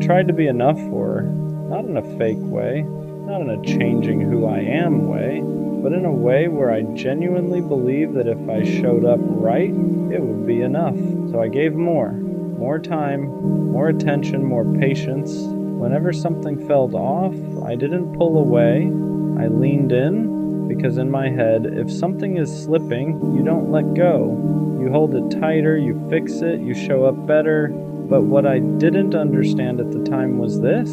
tried to be enough for her, not in a fake way, not in a changing who I am way, but in a way where I genuinely believed that if I showed up right, it would be enough. So I gave more time, more attention, more patience. Whenever something felt off, I didn't pull away, I leaned in, because in my head, if something is slipping, you don't let go. You hold it tighter, you fix it, you show up better. But what I didn't understand at the time was this: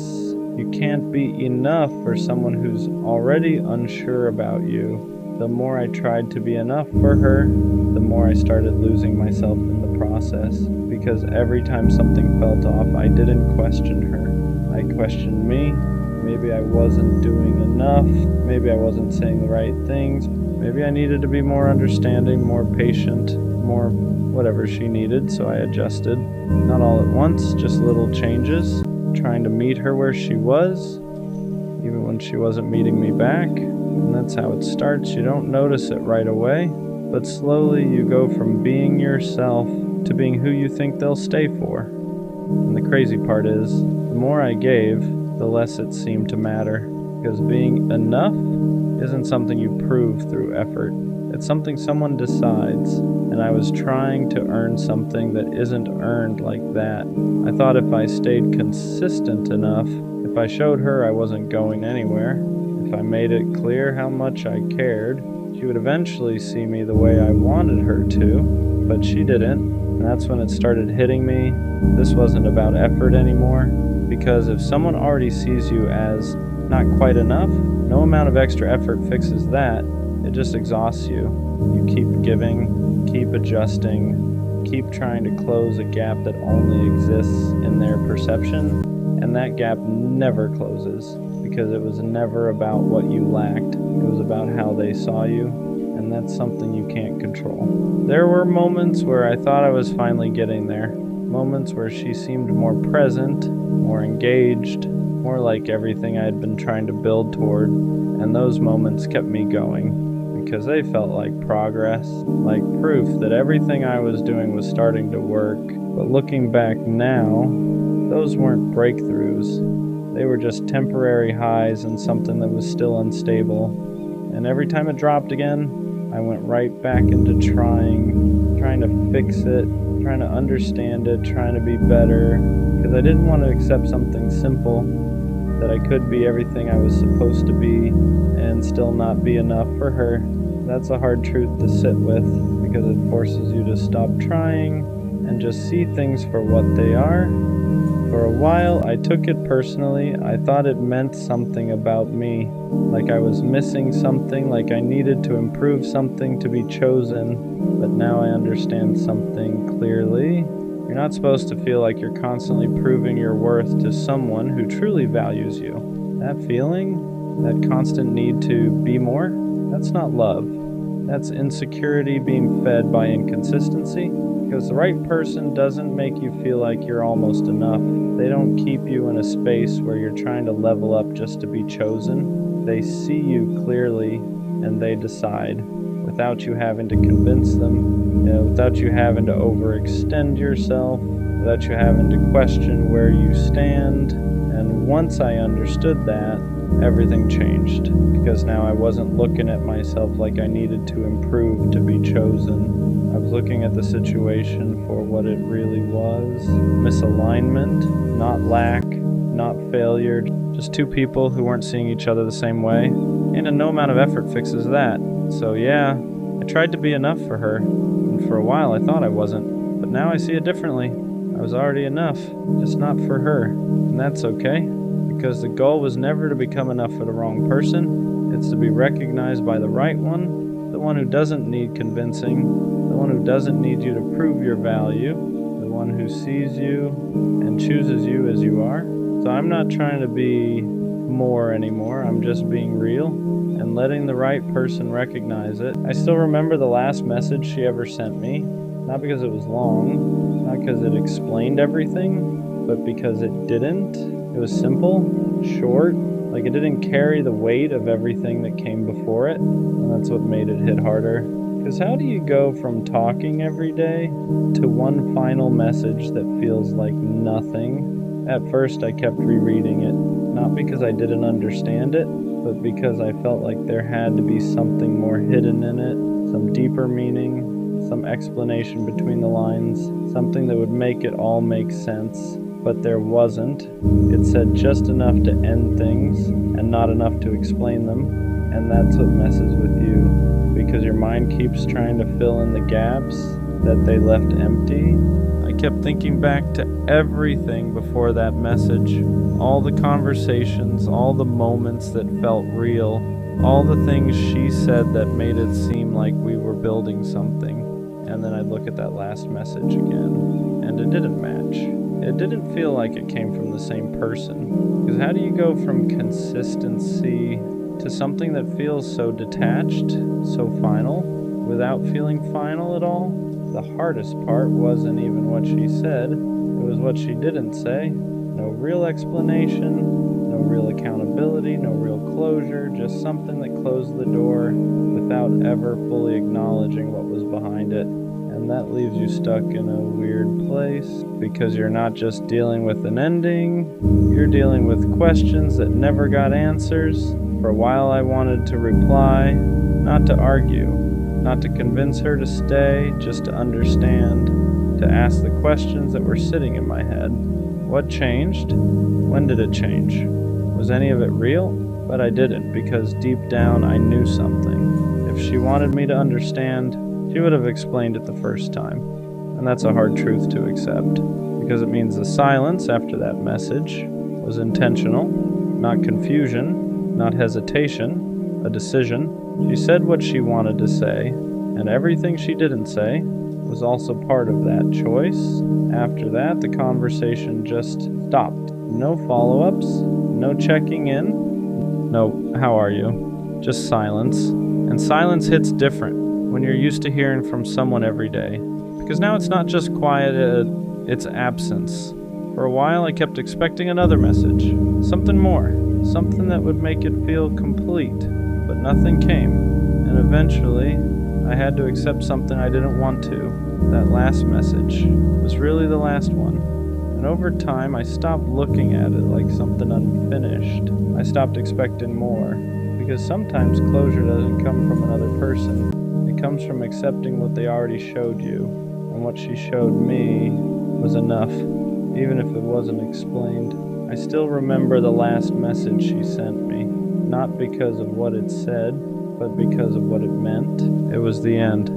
you can't be enough for someone who's already unsure about you. The more I tried to be enough for her, the more I started losing myself in the process. Because every time something felt off, I didn't question her. I questioned me. Maybe I wasn't doing enough. Maybe I wasn't saying the right things. Maybe I needed to be more understanding, more patient, more whatever she needed, so I adjusted. Not all at once, just little changes, trying to meet her where she was, even when she wasn't meeting me back. And that's how it starts. You don't notice it right away, but slowly you go from being yourself to being who you think they'll stay for. And the crazy part is, the more I gave, the less it seemed to matter, because being enough isn't something you prove through effort. It's something someone decides, and I was trying to earn something that isn't earned like that. I thought if I stayed consistent enough, if I showed her I wasn't going anywhere, if I made it clear how much I cared, she would eventually see me the way I wanted her to, but she didn't. And that's when it started hitting me. This wasn't about effort anymore, because if someone already sees you as not quite enough, no amount of extra effort fixes that. It just exhausts you. You keep giving, keep adjusting, keep trying to close a gap that only exists in their perception, and that gap never closes, because it was never about what you lacked. It was about how they saw you, and that's something you can't control. There were moments where I thought I was finally getting there, moments where she seemed more present, more engaged, more like everything I had been trying to build toward, and those moments kept me going, because they felt like progress, like proof that everything I was doing was starting to work. But looking back now, those weren't breakthroughs. They were just temporary highs in something that was still unstable. And every time it dropped again, I went right back into trying to fix it, trying to understand it, trying to be better, because I didn't want to accept something simple, that I could be everything I was supposed to be and still not be enough for her. That's a hard truth to sit with, because it forces you to stop trying and just see things for what they are. For a while, I took it personally. I thought it meant something about me, like I was missing something, like I needed to improve something to be chosen. But now I understand something clearly. You're not supposed to feel like you're constantly proving your worth to someone who truly values you. That feeling, that constant need to be more, that's not love. That's insecurity being fed by inconsistency. Because the right person doesn't make you feel like you're almost enough. They don't keep you in a space where you're trying to level up just to be chosen. They see you clearly and they decide, without you having to convince them, without you having to overextend yourself, without you having to question where you stand. And once I understood that, everything changed, because now I wasn't looking at myself like I needed to improve to be chosen. I was looking at the situation for what it really was: misalignment, not lack, not failure, just two people who weren't seeing each other the same way, and no amount of effort fixes that. So yeah, I tried to be enough for her, and for a while I thought I wasn't, but now I see it differently. I was already enough, just not for her, and that's okay, because the goal was never to become enough for the wrong person. It's to be recognized by the right one, the one who doesn't need convincing, the one who doesn't need you to prove your value, the one who sees you and chooses you as you are. So I'm not trying to be more anymore, I'm just being real and letting the right person recognize it. I still remember the last message she ever sent me, not because it was long, not because it explained everything, but because it didn't. It was simple, short, like it didn't carry the weight of everything that came before it, and that's what made it hit harder. Because how do you go from talking every day to one final message that feels like nothing? At first, I kept rereading it, not because I didn't understand it, but because I felt like there had to be something more hidden in it, some deeper meaning, some explanation between the lines, something that would make it all make sense. But there wasn't. It said just enough to end things and not enough to explain them, and that's what messes with you, because your mind keeps trying to fill in the gaps that they left empty. I kept thinking back to everything before that message, all the conversations, all the moments that felt real, all the things she said that made it seem like we were building something. And then I'd look at that last message again, and it didn't match. It didn't feel like it came from the same person. Because how do you go from consistency to something that feels so detached, so final, without feeling final at all? The hardest part wasn't even what she said, it was what she didn't say. No real explanation, no real accountability, no real closure, just something that closed the door without ever fully acknowledging what was behind it. And that leaves you stuck in a weird place, because you're not just dealing with an ending, you're dealing with questions that never got answers. For a while I wanted to reply, not to argue, not to convince her to stay, just to understand, to ask the questions that were sitting in my head. What changed? When did it change? Was any of it real? But I didn't, because deep down I knew something. If she wanted me to understand, she would have explained it the first time. And that's a hard truth to accept, because it means the silence after that message was intentional, not confusion, not hesitation, a decision. She said what she wanted to say, and everything she didn't say was also part of that choice. After that, the conversation just stopped. No follow-ups, no checking in, no, how are you? Just silence. And silence hits different when you're used to hearing from someone every day. Because now it's not just quiet, it's absence. For a while I kept expecting another message, something more, something that would make it feel complete, but nothing came. And eventually, I had to accept something I didn't want to. That last message was really the last one. And over time, I stopped looking at it like something unfinished. I stopped expecting more, because sometimes closure doesn't come from another person. It comes from accepting what they already showed you, and what she showed me was enough, even if it wasn't explained. I still remember the last message she sent me, not because of what it said, but because of what it meant. It was the end.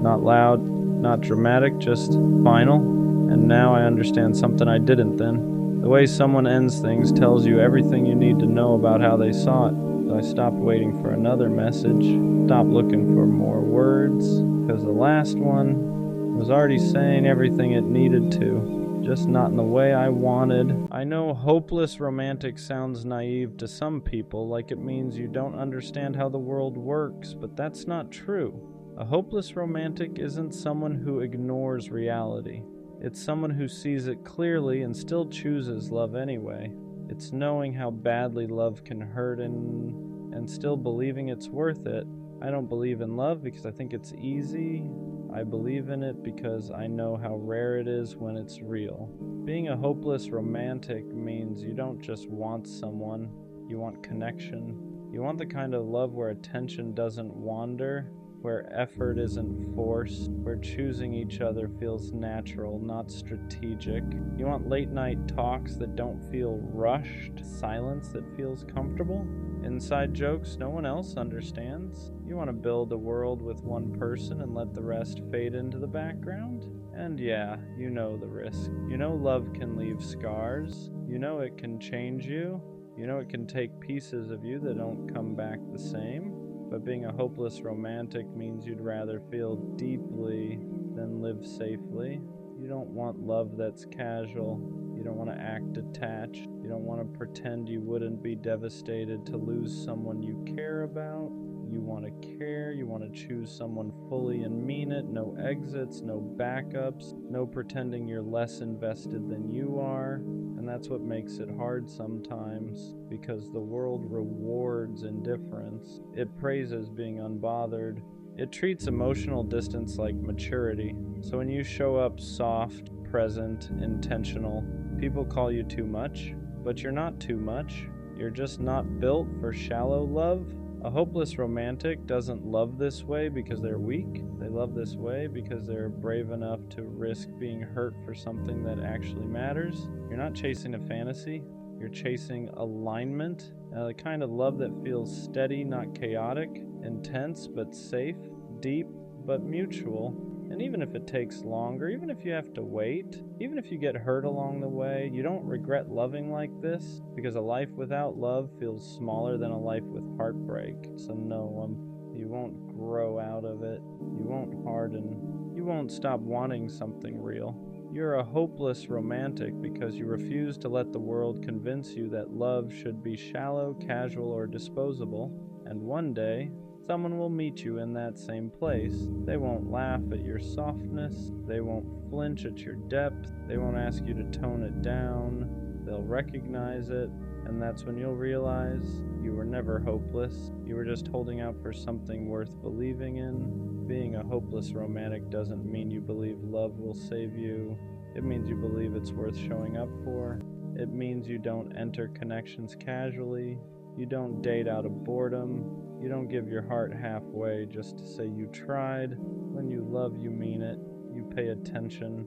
Not loud, not dramatic, just final. And now I understand something I didn't then. The way someone ends things tells you everything you need to know about how they saw it. So I stopped waiting for another message, stopped looking for more words, because the last one was already saying everything it needed to, just not in the way I wanted. I know hopeless romantic sounds naive to some people, like it means you don't understand how the world works, but that's not true. A hopeless romantic isn't someone who ignores reality. It's someone who sees it clearly and still chooses love anyway. It's knowing how badly love can hurt and still believing it's worth it. I don't believe in love because I think it's easy. I believe in it because I know how rare it is when it's real. Being a hopeless romantic means you don't just want someone, you want connection. You want the kind of love where attention doesn't wander, where effort isn't forced, where choosing each other feels natural, not strategic. You want late night talks that don't feel rushed, silence that feels comfortable, inside jokes no one else understands. You want to build a world with one person and let the rest fade into the background. And yeah, you know the risk. You know love can leave scars. You know it can change you. You know it can take pieces of you that don't come back the same. But being a hopeless romantic means you'd rather feel deeply than live safely. You don't want love that's casual. You don't want to act detached. You don't want to pretend you wouldn't be devastated to lose someone you care about. You want to care. You want to choose someone fully and mean it. No exits, no backups, no pretending you're less invested than you are. And that's what makes it hard sometimes, because the world rewards indifference. It praises being unbothered. It treats emotional distance like maturity. So when you show up soft, present, intentional, People call you too much, but you're not too much. You're just not built for shallow love. A hopeless romantic doesn't love this way because they're weak. They love this way because they're brave enough to risk being hurt for something that actually matters. You're not chasing a fantasy. You're chasing alignment, the kind of love that feels steady, not chaotic, intense but safe, deep but mutual. And even if it takes longer, even if you have to wait, even if you get hurt along the way, you don't regret loving like this, because a life without love feels smaller than a life with heartbreak. So no, you won't grow out of it. You won't harden. You won't stop wanting something real. You're a hopeless romantic because you refuse to let the world convince you that love should be shallow, casual, or disposable. And one day, someone will meet you in that same place. They won't laugh at your softness. They won't flinch at your depth. They won't ask you to tone it down. They'll recognize it, and that's when you'll realize you were never hopeless. You were just holding out for something worth believing in. Being a hopeless romantic doesn't mean you believe love will save you. It means you believe it's worth showing up for. It means you don't enter connections casually. You don't date out of boredom. You don't give your heart halfway just to say you tried. When you love, you mean it. You pay attention.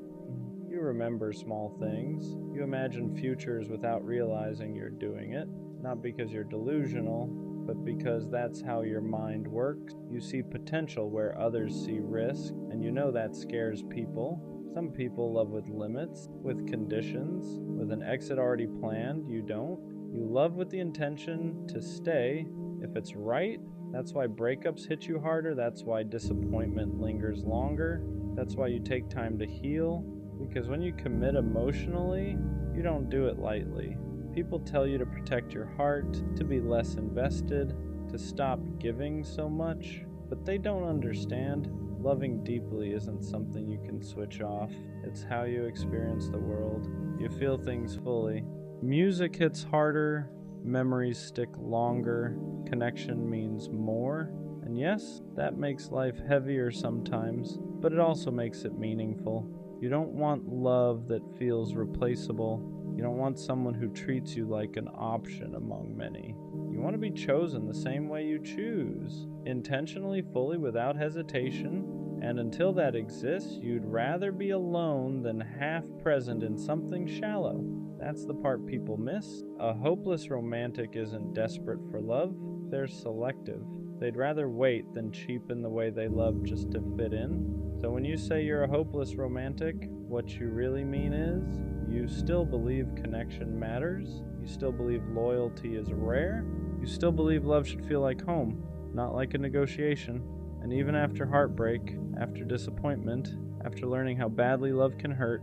You remember small things. You imagine futures without realizing you're doing it. Not because you're delusional, but because that's how your mind works. You see potential where others see risk, and you know that scares people. Some people love with limits, with conditions, with an exit already planned. You don't. You love with the intention to stay if it's right. That's why breakups hit you harder. That's why disappointment lingers longer. That's why you take time to heal. Because when you commit emotionally, you don't do it lightly. People tell you to protect your heart, to be less invested, to stop giving so much, but they don't understand. Loving deeply isn't something you can switch off. It's how you experience the world. You feel things fully. Music hits harder, memories stick longer, connection means more. And yes, that makes life heavier sometimes, but it also makes it meaningful. You don't want love that feels replaceable. You don't want someone who treats you like an option among many. You want to be chosen the same way you choose, intentionally, fully, without hesitation. And until that exists, you'd rather be alone than half present in something shallow. That's the part people miss. A hopeless romantic isn't desperate for love, they're selective. They'd rather wait than cheapen the way they love just to fit in. So when you say you're a hopeless romantic, what you really mean is, you still believe connection matters, you still believe loyalty is rare, you still believe love should feel like home, not like a negotiation. And even after heartbreak, after disappointment, after learning how badly love can hurt,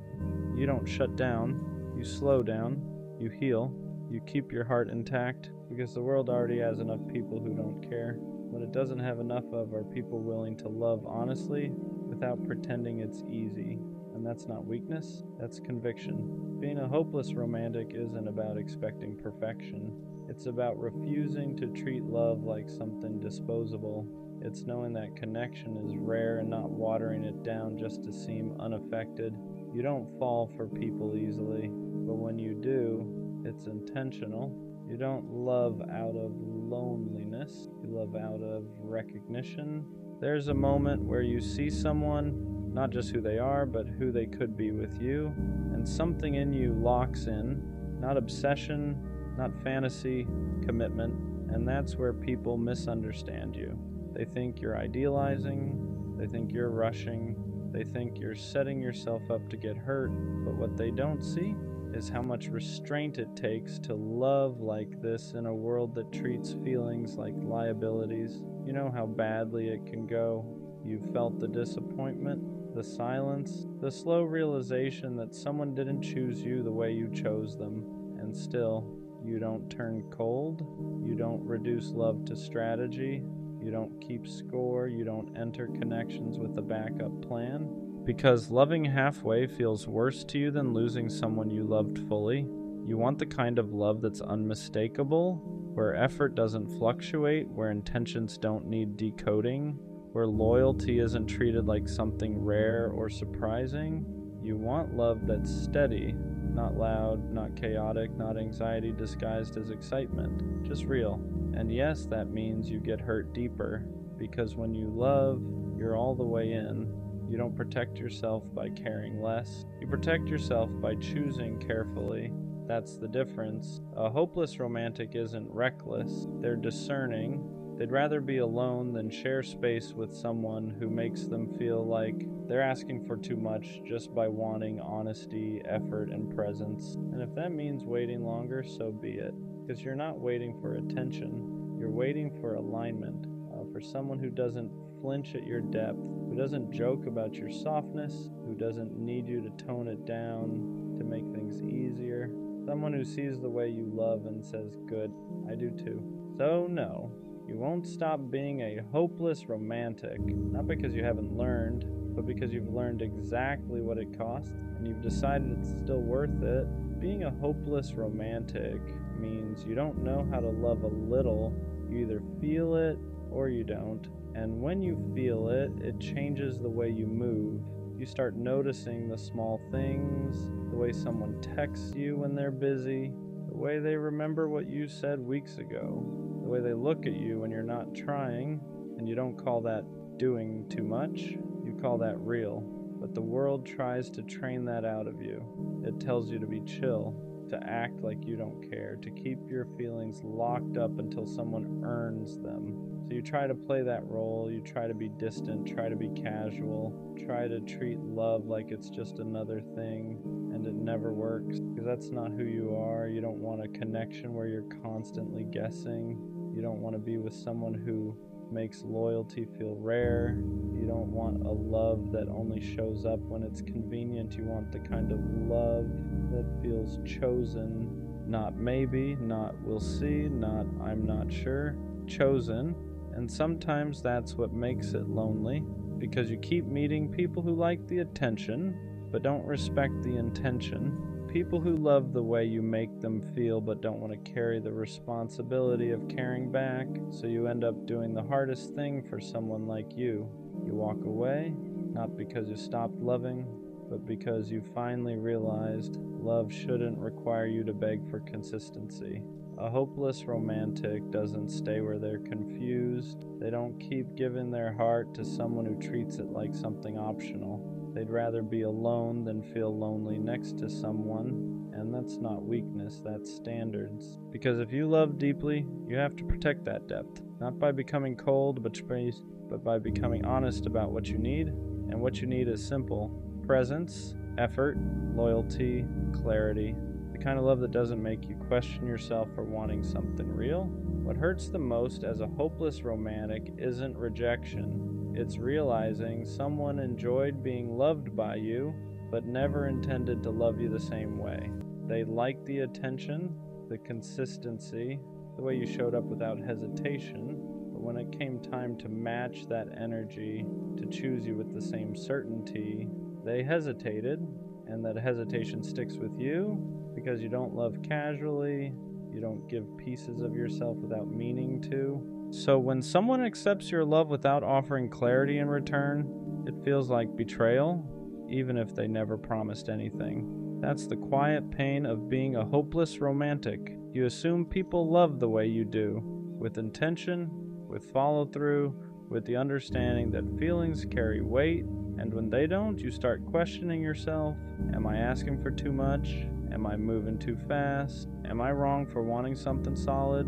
you don't shut down, you slow down, you heal, you keep your heart intact, because the world already has enough people who don't care. What it doesn't have enough of are people willing to love honestly without pretending it's easy. And that's not weakness, that's conviction. Being a hopeless romantic isn't about expecting perfection. It's about refusing to treat love like something disposable. It's knowing that connection is rare and not watering it down just to seem unaffected. You don't fall for people easily, but when you do, it's intentional. You don't love out of loneliness, you love out of recognition. There's a moment where you see someone, not just who they are, but who they could be with you, and something in you locks in, not obsession, not fantasy, commitment, and that's where people misunderstand you. They think you're idealizing, they think you're rushing, they think you're setting yourself up to get hurt, but what they don't see is how much restraint it takes to love like this in a world that treats feelings like liabilities. You know how badly it can go. You've felt the disappointment, the silence, the slow realization that someone didn't choose you the way you chose them, and still, you don't turn cold, you don't reduce love to strategy, you don't keep score, you don't enter connections with a backup plan. Because loving halfway feels worse to you than losing someone you loved fully. You want the kind of love that's unmistakable, where effort doesn't fluctuate, where intentions don't need decoding, where loyalty isn't treated like something rare or surprising. You want love that's steady, Not loud, not chaotic, not anxiety disguised as excitement, just real. And yes, that means you get hurt deeper, because when you love, you're all the way in. You don't protect yourself by caring less. You protect yourself by choosing carefully. That's the difference. A hopeless romantic isn't reckless. They're discerning. They'd rather be alone than share space with someone who makes them feel like they're asking for too much just by wanting honesty, effort, and presence. And if that means waiting longer, so be it. Because you're not waiting for attention. You're waiting for alignment. For someone who doesn't flinch at your depth, who doesn't joke about your softness, who doesn't need you to tone it down to make things easier. Someone who sees the way you love and says, good, I do too. So no, you won't stop being a hopeless romantic, not because you haven't learned, but because you've learned exactly what it costs and you've decided it's still worth it. Being a hopeless romantic means you don't know how to love a little. You either feel it or you don't. And when you feel it, it changes the way you move. You start noticing the small things, the way someone texts you when they're busy, the way they remember what you said weeks ago, the way they look at you when you're not trying, and you don't call that doing too much, you call that real. But the world tries to train that out of you. It tells you to be chill, to act like you don't care, to keep your feelings locked up until someone earns them. So you try to play that role, you try to be distant, try to be casual, try to treat love like it's just another thing, and it never works, because that's not who you are. You don't want a connection where you're constantly guessing. You don't want to be with someone who makes loyalty feel rare. You don't want a love that only shows up when it's convenient. You want the kind of love that feels chosen, not maybe, not we'll see, not I'm not sure, chosen. And sometimes that's what makes it lonely, because you keep meeting people who like the attention, but don't respect the intention. People who love the way you make them feel, but don't want to carry the responsibility of caring back, so you end up doing the hardest thing for someone like you. You walk away, not because you stopped loving, but because you finally realized love shouldn't require you to beg for consistency. A hopeless romantic doesn't stay where they're confused. They don't keep giving their heart to someone who treats it like something optional. They'd rather be alone than feel lonely next to someone, and that's not weakness, that's standards. Because if you love deeply, you have to protect that depth, not by becoming cold, but by becoming honest about what you need, and what you need is simple: presence, effort, loyalty, clarity. The kind of love that doesn't make you question yourself for wanting something real. What hurts the most as a hopeless romantic isn't rejection. It's realizing someone enjoyed being loved by you, but never intended to love you the same way. They liked the attention, the consistency, the way you showed up without hesitation, but when it came time to match that energy, to choose you with the same certainty, they hesitated, and that hesitation sticks with you because you don't love casually, you don't give pieces of yourself without meaning to. So when someone accepts your love without offering clarity in return, it feels like betrayal, even if they never promised anything. That's the quiet pain of being a hopeless romantic. You assume people love the way you do, with intention, with follow-through, with the understanding that feelings carry weight, and when they don't, you start questioning yourself. Am I asking for too much? Am I moving too fast? Am I wrong for wanting something solid?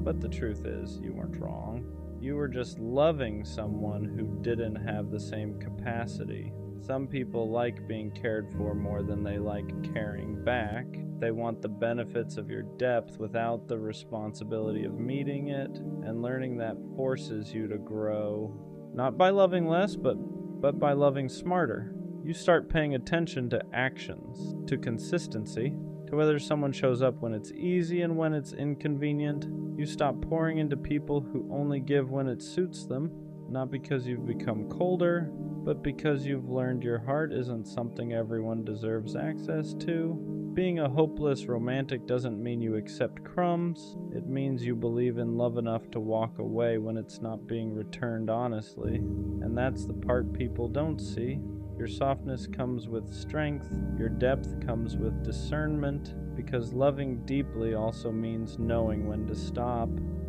But the truth is, you weren't wrong. You were just loving someone who didn't have the same capacity. Some people like being cared for more than they like caring back. They want the benefits of your depth without the responsibility of meeting it, and learning that forces you to grow. Not by loving less, but by loving smarter. You start paying attention to actions, to consistency, to whether someone shows up when it's easy and when it's inconvenient. You stop pouring into people who only give when it suits them, not because you've become colder, but because you've learned your heart isn't something everyone deserves access to. Being a hopeless romantic doesn't mean you accept crumbs. It means you believe in love enough to walk away when it's not being returned honestly. And that's the part people don't see. Your softness comes with strength. Your depth comes with discernment, because loving deeply also means knowing when to stop.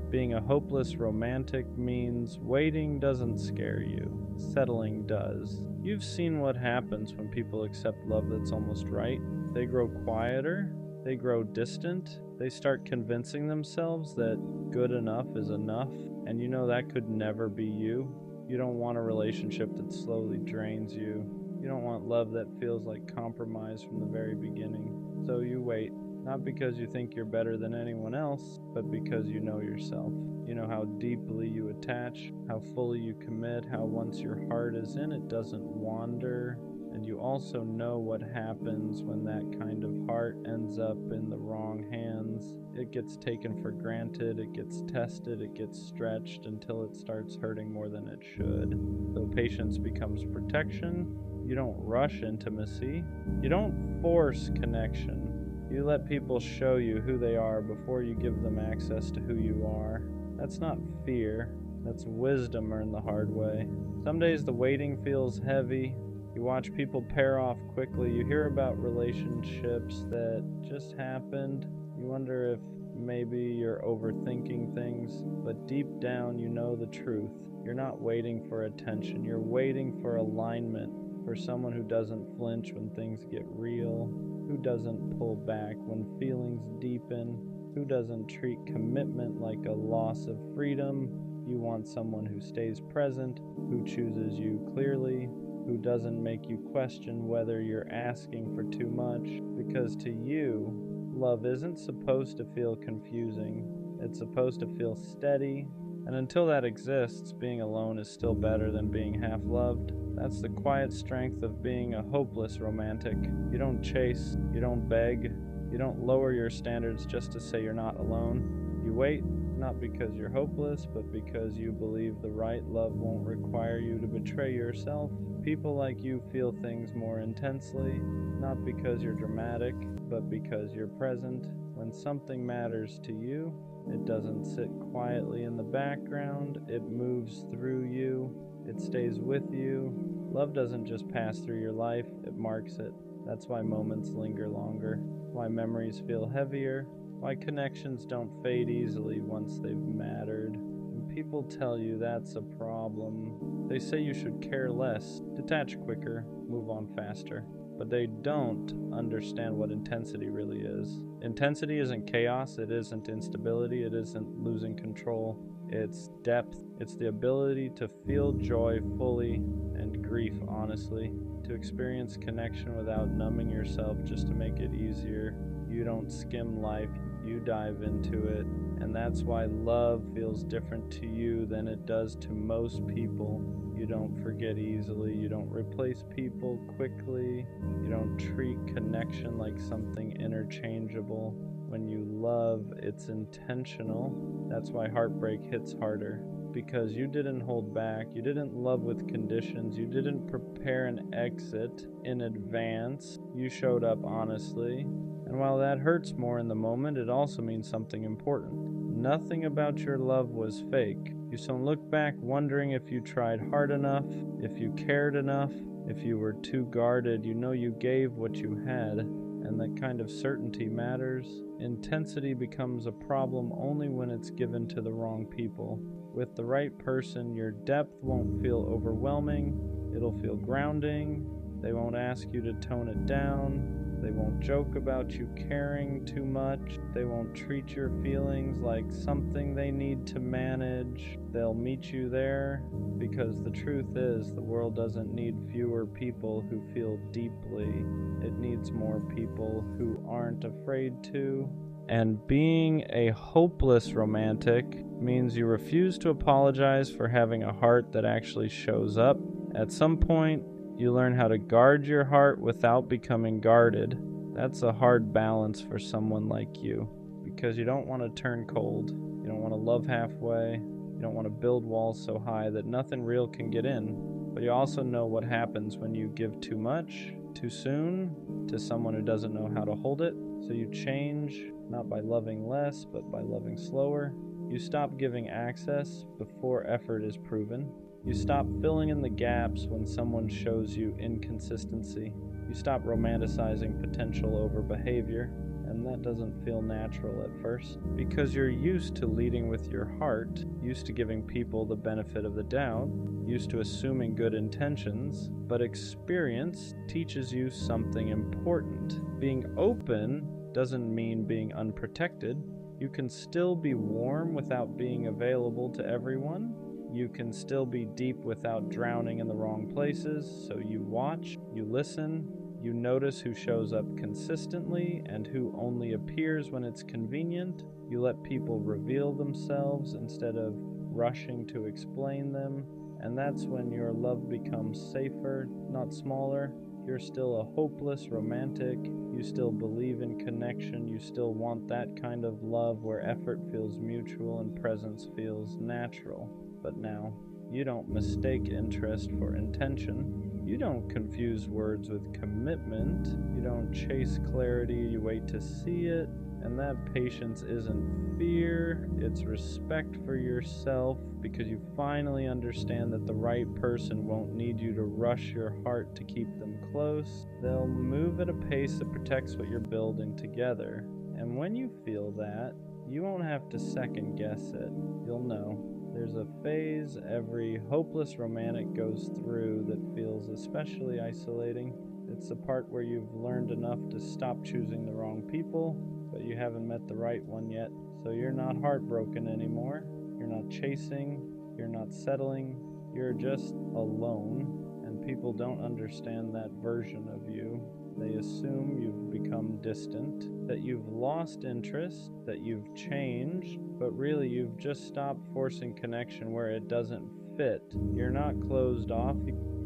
Being a hopeless romantic means waiting doesn't scare you. Settling does. You've seen what happens when people accept love that's almost right. They grow quieter. They grow distant. They start convincing themselves that good enough is enough, and you know that could never be you. You don't want a relationship that slowly drains you. You don't want love that feels like compromise from the very beginning. So you wait, not because you think you're better than anyone else, but because you know yourself. You know how deeply you attach, how fully you commit, how once your heart is in, it doesn't wander. And you also know what happens when that kind of heart ends up in the wrong hands. It gets taken for granted, it gets tested, it gets stretched until it starts hurting more than it should. So patience becomes protection. You don't rush intimacy. You don't force connection. You let people show you who they are before you give them access to who you are. That's not fear. That's wisdom earned the hard way. Some days the waiting feels heavy. You watch people pair off quickly. You hear about relationships that just happened. You wonder if maybe you're overthinking things, but deep down you know the truth. You're not waiting for attention. You're waiting for alignment, for someone who doesn't flinch when things get real, who doesn't pull back when feelings deepen, who doesn't treat commitment like a loss of freedom. You want someone who stays present, who chooses you clearly, who doesn't make you question whether you're asking for too much, because to you, love isn't supposed to feel confusing. It's supposed to feel steady, and until that exists, being alone is still better than being half-loved. That's the quiet strength of being a hopeless romantic. You don't chase, you don't beg, you don't lower your standards just to say you're not alone. You wait, not because you're hopeless, but because you believe the right love won't require you to betray yourself. People like you feel things more intensely, not because you're dramatic, but because you're present. When something matters to you, it doesn't sit quietly in the background, it moves through you, it stays with you. Love doesn't just pass through your life, it marks it. That's why moments linger longer, why memories feel heavier, why connections don't fade easily once they've mattered. And people tell you that's a problem. They say you should care less, detach quicker, move on faster. But they don't understand what intensity really is. Intensity isn't chaos, it isn't instability, it isn't losing control. It's depth. It's the ability to feel joy fully and grief honestly, to experience connection without numbing yourself just to make it easier. You don't skim life, you dive into it. And that's why love feels different to you than it does to most people. You don't forget easily, you don't replace people quickly, you don't treat connection like something interchangeable. When you love, it's intentional. That's why heartbreak hits harder. Because you didn't hold back, you didn't love with conditions, you didn't prepare an exit in advance, you showed up honestly. And while that hurts more in the moment, it also means something important. Nothing about your love was fake. You don't look back wondering if you tried hard enough, if you cared enough, if you were too guarded. You know you gave what you had, and that kind of certainty matters. Intensity becomes a problem only when it's given to the wrong people. With the right person, your depth won't feel overwhelming, it'll feel grounding. They won't ask you to tone it down. They won't joke about you caring too much. They won't treat your feelings like something they need to manage. They'll meet you there, because the truth is, the world doesn't need fewer people who feel deeply. It needs more people who aren't afraid to. And being a hopeless romantic means you refuse to apologize for having a heart that actually shows up. At some point, you learn how to guard your heart without becoming guarded. That's a hard balance for someone like you, because you don't want to turn cold. You don't want to love halfway. You don't want to build walls so high that nothing real can get in. But you also know what happens when you give too much, too soon, to someone who doesn't know how to hold it. So you change, not by loving less, but by loving slower. You stop giving access before effort is proven. You stop filling in the gaps when someone shows you inconsistency. You stop romanticizing potential over behavior, and that doesn't feel natural at first. Because you're used to leading with your heart, used to giving people the benefit of the doubt, used to assuming good intentions, but experience teaches you something important. Being open doesn't mean being unprotected. You can still be warm without being available to everyone. You can still be deep without drowning in the wrong places, so you watch, you listen, you notice who shows up consistently and who only appears when it's convenient. You let people reveal themselves instead of rushing to explain them, and that's when your love becomes safer, not smaller. You're still a hopeless romantic. You still believe in connection. You still want that kind of love where effort feels mutual and presence feels natural. But now, you don't mistake interest for intention. You don't confuse words with commitment. You don't chase clarity. You wait to see it. And that patience isn't fear, it's respect for yourself, because you finally understand that the right person won't need you to rush your heart to keep them close. They'll move at a pace that protects what you're building together. And when you feel that, you won't have to second guess it. You'll know. There's a phase every hopeless romantic goes through that feels especially isolating. It's the part where you've learned enough to stop choosing the wrong people, but you haven't met the right one yet. So you're not heartbroken anymore. You're not chasing. You're not settling. You're just alone, and people don't understand that version of you. They assume you've become distant, that you've lost interest, that you've changed, but really you've just stopped forcing connection where it doesn't fit. You're not closed off.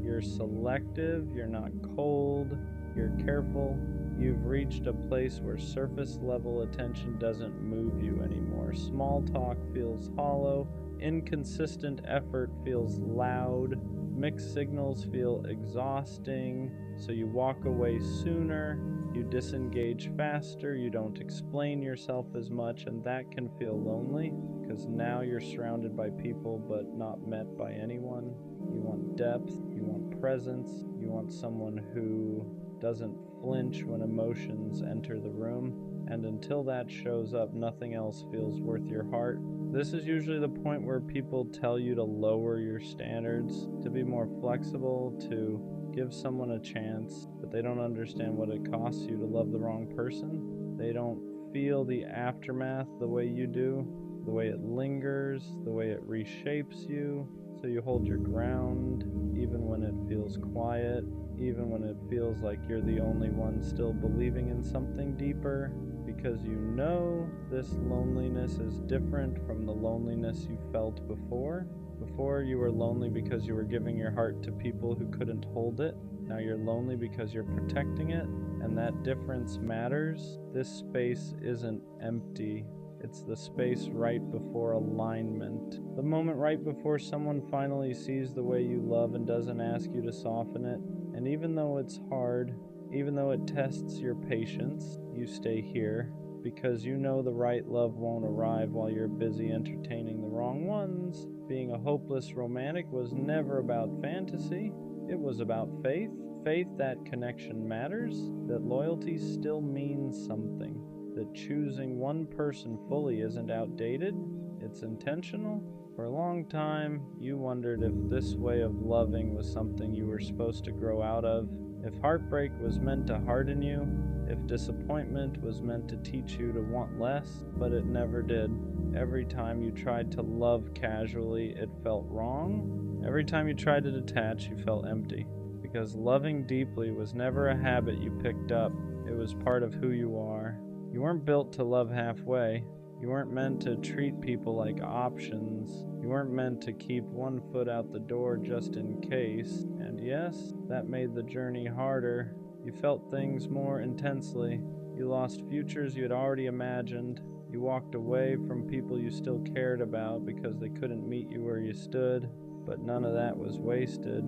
You're selective. You're not cold. You're careful. You've reached a place where surface level attention doesn't move you anymore. Small talk feels hollow. Inconsistent effort feels loud. Mixed signals feel exhausting. So you walk away sooner. You disengage faster. You don't explain yourself as much, and that can feel lonely because now you're surrounded by people but not met by anyone. You want depth. You want presence. You want someone who doesn't flinch when emotions enter the room, and until that shows up, nothing else feels worth your heart. This is usually the point where people tell you to lower your standards, to be more flexible, to give someone a chance, but they don't understand what it costs you to love the wrong person. They don't feel the aftermath the way you do, the way it lingers, the way it reshapes you, so you hold your ground, even when it feels quiet, even when it feels like you're the only one still believing in something deeper, because you know this loneliness is different from the loneliness you felt before. Before, you were lonely because you were giving your heart to people who couldn't hold it. Now you're lonely because you're protecting it, and that difference matters. This space isn't empty. It's the space right before alignment. The moment right before someone finally sees the way you love and doesn't ask you to soften it. And even though it's hard, even though it tests your patience, you stay here because you know the right love won't arrive while you're busy entertaining the wrong ones. Being a hopeless romantic was never about fantasy. It was about faith. Faith that connection matters, that loyalty still means something, that choosing one person fully isn't outdated, it's intentional. For a long time, you wondered if this way of loving was something you were supposed to grow out of, if heartbreak was meant to harden you, if disappointment was meant to teach you to want less, but it never did. Every time you tried to love casually, it felt wrong. Every time you tried to detach, you felt empty. Because loving deeply was never a habit you picked up. It was part of who you are. You weren't built to love halfway. You weren't meant to treat people like options. You weren't meant to keep one foot out the door just in case. And yes, that made the journey harder. You felt things more intensely. You lost futures you had already imagined. You walked away from people you still cared about because they couldn't meet you where you stood. But none of that was wasted.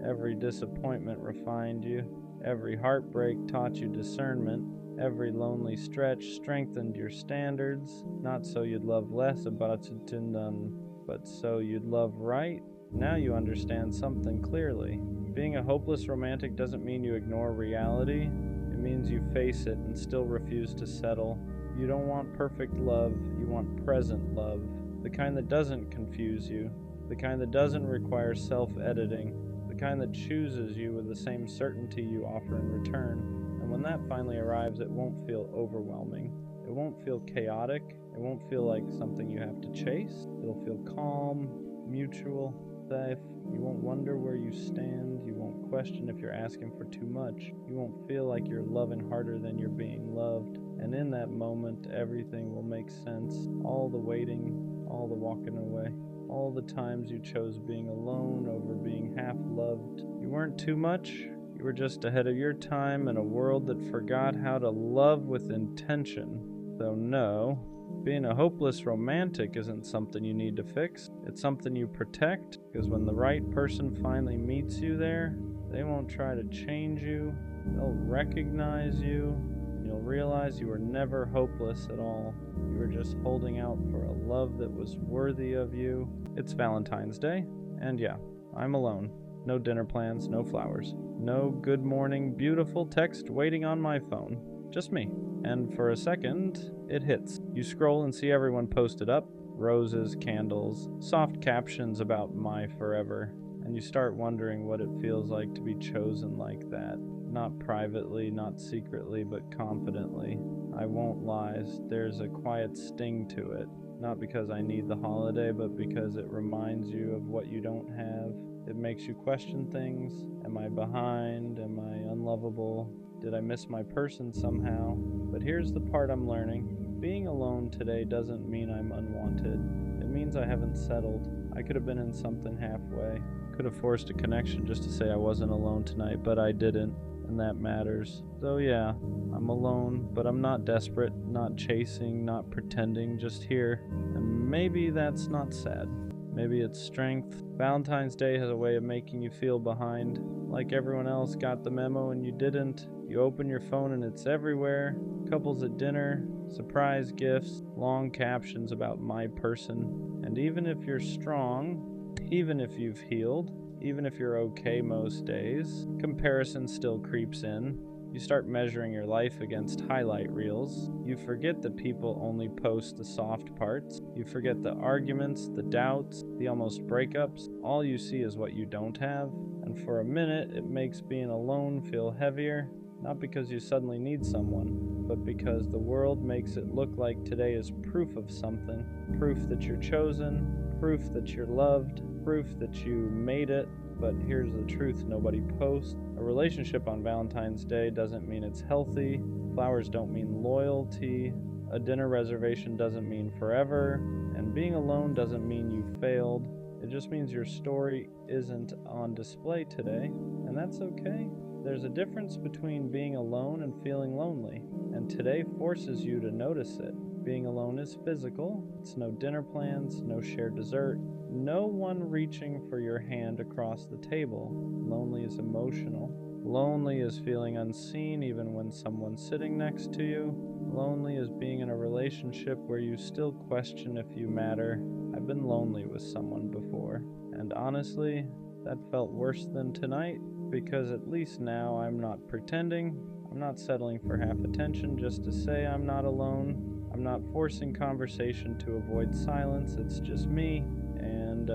Every disappointment refined you. Every heartbreak taught you discernment. Every lonely stretch strengthened your standards, not so you'd love less about it, but so you'd love right. Now you understand something clearly. Being a hopeless romantic doesn't mean you ignore reality. It means you face it and still refuse to settle. You don't want perfect love, you want present love. The kind that doesn't confuse you. The kind that doesn't require self-editing. The kind that chooses you with the same certainty you offer in return. And when that finally arrives, it won't feel overwhelming. It won't feel chaotic. It won't feel like something you have to chase. It'll feel calm, mutual, safe. You won't wonder where you stand. You won't question if you're asking for too much. You won't feel like you're loving harder than you're being loved. And in that moment, everything will make sense. All the waiting, all the walking away, all the times you chose being alone over being half-loved. You weren't too much. You were just ahead of your time in a world that forgot how to love with intention. So no, being a hopeless romantic isn't something you need to fix. It's something you protect, because when the right person finally meets you there, they won't try to change you. They'll recognize you, and you'll realize you were never hopeless at all. You were just holding out for a love that was worthy of you. It's Valentine's Day, and yeah, I'm alone. No dinner plans, no flowers. No good morning, beautiful text waiting on my phone. Just me. And for a second, it hits. You scroll and see everyone posted up. Roses, candles, soft captions about my forever. And you start wondering what it feels like to be chosen like that. Not privately, not secretly, but confidently. I won't lie, there's a quiet sting to it. Not because I need the holiday, but because it reminds you of what you don't have. It makes you question things. Am I behind? Am I unlovable? Did I miss my person somehow? But here's the part I'm learning. Being alone today doesn't mean I'm unwanted. It means I haven't settled. I could have been in something halfway. Could have forced a connection just to say I wasn't alone tonight, but I didn't, and that matters. So yeah, I'm alone, but I'm not desperate, not chasing, not pretending, just here. And maybe that's not sad. Maybe it's strength. Valentine's Day has a way of making you feel behind. Like everyone else got the memo and you didn't. You open your phone and it's everywhere. Couples at dinner, surprise gifts, long captions about my person. And even if you're strong, even if you've healed, even if you're okay most days, comparison still creeps in. You start measuring your life against highlight reels. You forget that people only post the soft parts. You forget the arguments, the doubts, the almost breakups. All you see is what you don't have. And for a minute, it makes being alone feel heavier. Not because you suddenly need someone, but because the world makes it look like today is proof of something. Proof that you're chosen, proof that you're loved, proof that you made it. But here's the truth nobody posts. A relationship on Valentine's Day doesn't mean it's healthy. Flowers don't mean loyalty. A dinner reservation doesn't mean forever. And being alone doesn't mean you failed. It just means your story isn't on display today. And that's okay. There's a difference between being alone and feeling lonely. And today forces you to notice it. Being alone is physical. It's no dinner plans, no shared dessert, no one reaching for your hand across the table. Lonely is emotional. Lonely is feeling unseen even when someone's sitting next to you. Lonely is being in a relationship where you still question if you matter. I've been lonely with someone before, and honestly, that felt worse than tonight, because at least now I'm not pretending. I'm not settling for half attention just to say I'm not alone. I'm not forcing conversation to avoid silence. It's just me. And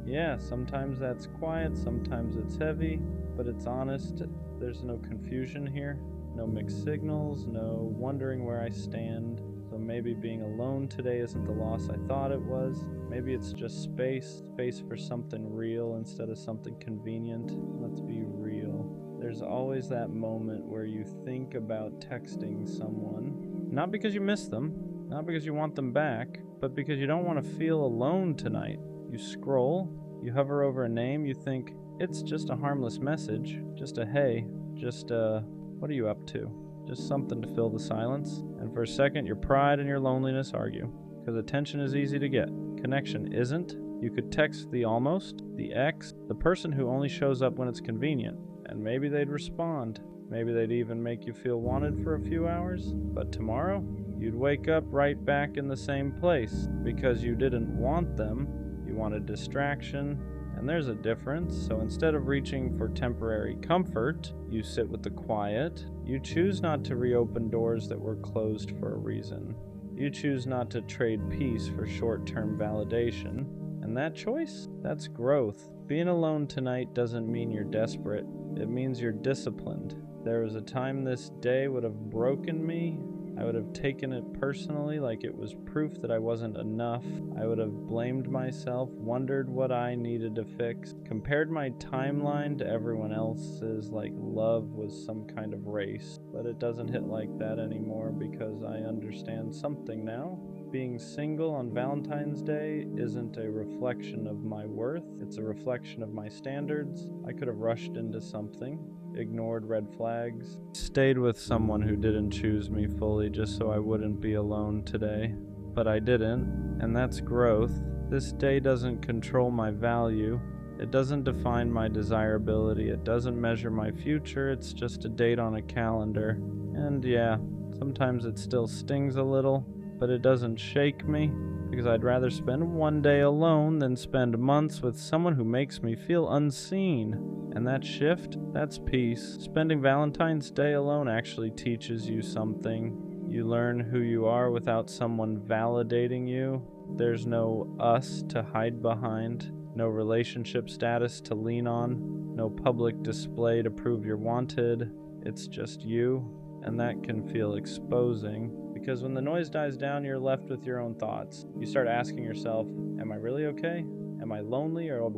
yeah, sometimes that's quiet, sometimes it's heavy, but it's honest. There's no confusion here, no mixed signals, no wondering where I stand. So maybe being alone today isn't the loss I thought it was. Maybe it's just space for something real instead of something convenient. Let's be real. There's always that moment where you think about texting someone. Not because you miss them, not because you want them back, but because you don't want to feel alone tonight. You scroll, you hover over a name, you think, it's just a harmless message, just a hey, just what are you up to? Just something to fill the silence. And for a second, your pride and your loneliness argue. Because attention is easy to get. Connection isn't. You could text the almost, the ex, the person who only shows up when it's convenient. And maybe they'd respond. Maybe they'd even make you feel wanted for a few hours. But tomorrow, you'd wake up right back in the same place. Because you didn't want them. You wanted distraction. And there's a difference. So instead of reaching for temporary comfort, you sit with the quiet. You choose not to reopen doors that were closed for a reason. You choose not to trade peace for short-term validation. And that choice, that's growth. Being alone tonight doesn't mean you're desperate. It means you're disciplined. There was a time this day would have broken me. I would have taken it personally, like it was proof that I wasn't enough. I would have blamed myself, wondered what I needed to fix, compared my timeline to everyone else's like love was some kind of race. But it doesn't hit like that anymore because I understand something now. Being single on Valentine's Day isn't a reflection of my worth, it's a reflection of my standards. I could have rushed into something, ignored red flags, stayed with someone who didn't choose me fully just so I wouldn't be alone today. But I didn't, and that's growth. This day doesn't control my value. It doesn't define my desirability. It doesn't measure my future. It's just a date on a calendar. And yeah, sometimes it still stings a little, but it doesn't shake me, because I'd rather spend one day alone than spend months with someone who makes me feel unseen. And that shift, that's peace. Spending Valentine's Day alone actually teaches you something. You learn who you are without someone validating you. There's no us to hide behind, no relationship status to lean on, no public display to prove you're wanted. It's just you, and that can feel exposing. Because when the noise dies down, you're left with your own thoughts. You start asking yourself, am I really okay? Am I lonely or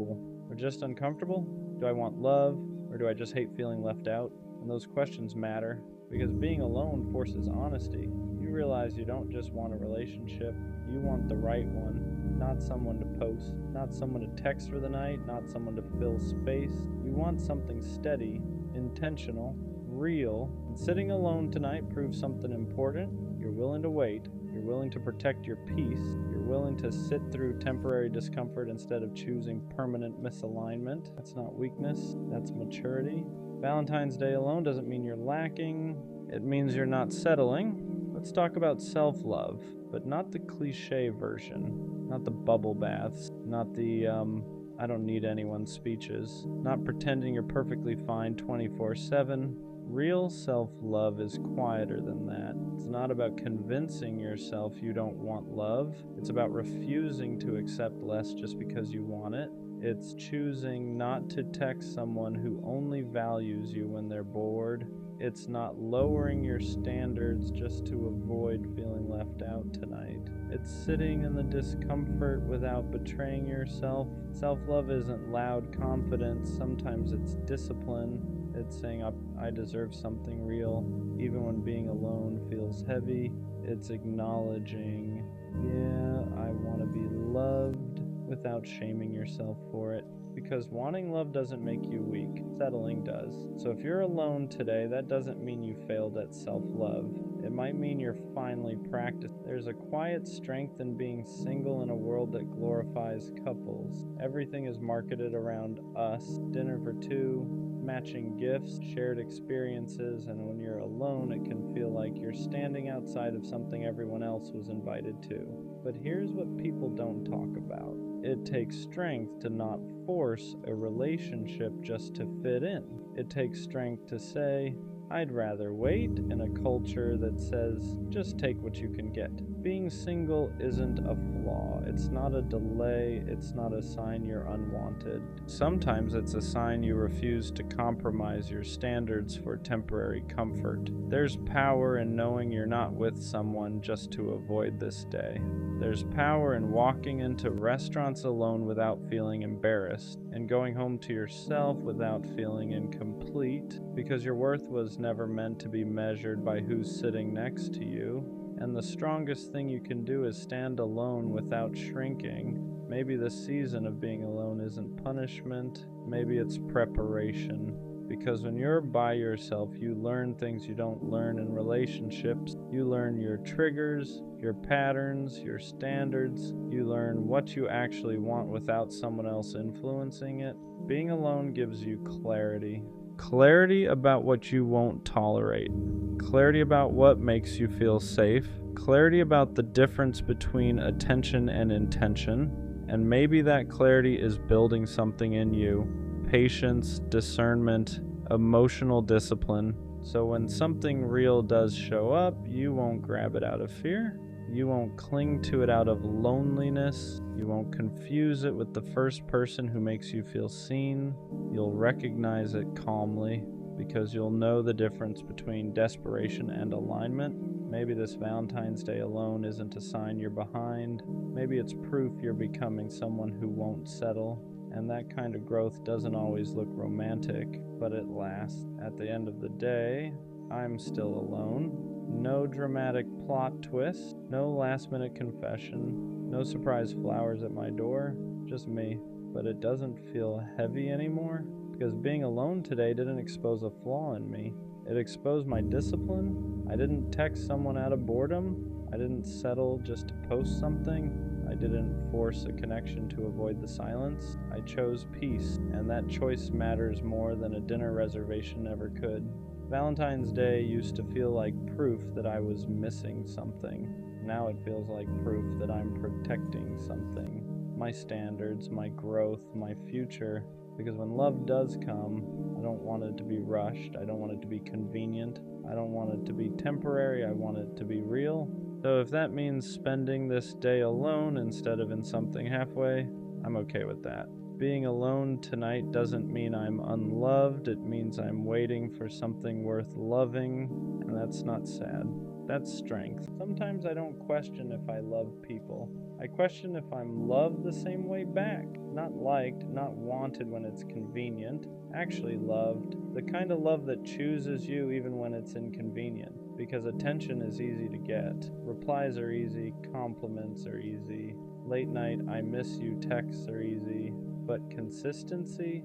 just uncomfortable? Do I want love, or do I just hate feeling left out? And those questions matter, because being alone forces honesty. You realize you don't just want a relationship, you want the right one. Not someone to post, not someone to text for the night, not someone to fill space. You want something steady, intentional, real. And sitting alone tonight proves something important. You're willing to wait. You're willing to protect your peace. You're willing to sit through temporary discomfort instead of choosing permanent misalignment. That's not weakness, that's maturity. Valentine's Day alone doesn't mean you're lacking. It means you're not settling. Let's talk about self-love, but not the cliche version, not the bubble baths, not the I don't need anyone's speeches, not pretending you're perfectly fine 24/7. Real self-love is quieter than that. It's not about convincing yourself you don't want love. It's about refusing to accept less just because you want it. It's choosing not to text someone who only values you when they're bored. It's not lowering your standards just to avoid feeling left out tonight. It's sitting in the discomfort without betraying yourself. Self-love isn't loud confidence. Sometimes it's discipline. It's saying, I deserve something real, even when being alone feels heavy. It's acknowledging, yeah, I want to be loved without shaming yourself for it. Because wanting love doesn't make you weak, settling does. So if you're alone today, that doesn't mean you failed at self-love. It might mean you're finally practicing. There's a quiet strength in being single in a world that glorifies couples. Everything is marketed around us. Dinner for two, matching gifts, shared experiences, and when you're alone, it can feel like you're standing outside of something everyone else was invited to. But here's what people don't talk about. It takes strength to not force a relationship just to fit in. It takes strength to say, I'd rather wait in a culture that says, just take what you can get. Being single isn't a flaw. It's not a delay. It's not a sign you're unwanted. Sometimes it's a sign you refuse to compromise your standards for temporary comfort. There's power in knowing you're not with someone just to avoid this day. There's power in walking into restaurants alone without feeling embarrassed, and going home to yourself without feeling incomplete, because your worth was never meant to be measured by who's sitting next to you. And the strongest thing you can do is stand alone without shrinking. Maybe the season of being alone isn't punishment, maybe it's preparation. Because when you're by yourself, you learn things you don't learn in relationships. You learn your triggers, your patterns, your standards. You learn what you actually want without someone else influencing it. Being alone gives you clarity. Clarity about what you won't tolerate. Clarity about what makes you feel safe. Clarity about the difference between attention and intention. And maybe that clarity is building something in you: patience, discernment, emotional discipline. So when something real does show up, you won't grab it out of fear. You won't cling to it out of loneliness. You won't confuse it with the first person who makes you feel seen. You'll recognize it calmly because you'll know the difference between desperation and alignment. Maybe this Valentine's Day alone isn't a sign you're behind. Maybe it's proof you're becoming someone who won't settle. And that kind of growth doesn't always look romantic, but it lasts. At the end of the day, I'm still alone. No dramatic plot twist, no last-minute confession, no surprise flowers at my door, just me. But it doesn't feel heavy anymore, because being alone today didn't expose a flaw in me. It exposed my discipline. I didn't text someone out of boredom. I didn't settle just to post something. I didn't force a connection to avoid the silence. I chose peace, and that choice matters more than a dinner reservation ever could. Valentine's Day used to feel like proof that I was missing something. Now it feels like proof that I'm protecting something. My standards, my growth, my future. Because when love does come, I don't want it to be rushed. I don't want it to be convenient. I don't want it to be temporary. I want it to be real. So if that means spending this day alone instead of in something halfway, I'm okay with that. Being alone tonight doesn't mean I'm unloved. It means I'm waiting for something worth loving, and that's not sad. That's strength. Sometimes I don't question if I love people. I question if I'm loved the same way back. Not liked, not wanted when it's convenient. Actually loved. The kind of love that chooses you even when it's inconvenient. Because attention is easy to get. Replies are easy. Compliments are easy. Late night I miss you texts are easy. But consistency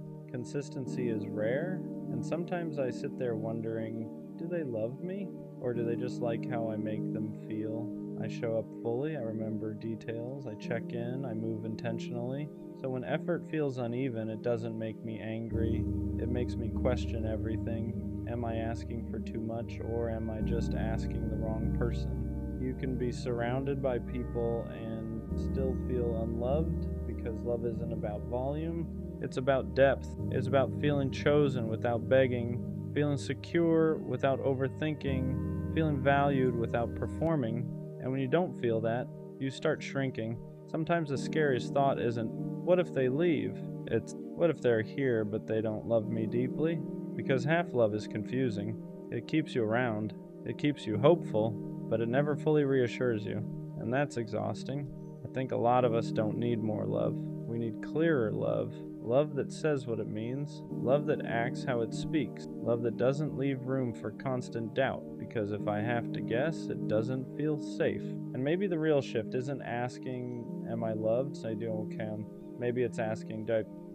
is rare. And sometimes I sit there wondering, do they love me? Or do they just like how I make them feel? I show up fully, I remember details, I check in, I move intentionally. So when effort feels uneven, it doesn't make me angry. It makes me question everything. Am I asking for too much, or am I just asking the wrong person? You can be surrounded by people and still feel unloved, because love isn't about volume. It's about depth. It's about feeling chosen without begging, feeling secure without overthinking, feeling valued without performing. And when you don't feel that, you start shrinking. Sometimes the scariest thought isn't, what if they leave? It's, what if they're here but they don't love me deeply? Because half love is confusing. It keeps you around. It keeps you hopeful, but it never fully reassures you. And that's exhausting. I think a lot of us don't need more love. We need clearer love. Love that says what it means. Love that acts how it speaks. Love that doesn't leave room for constant doubt, because if I have to guess, it doesn't feel safe. And maybe the real shift isn't asking, am I loved? So I do, okay. Maybe it's asking,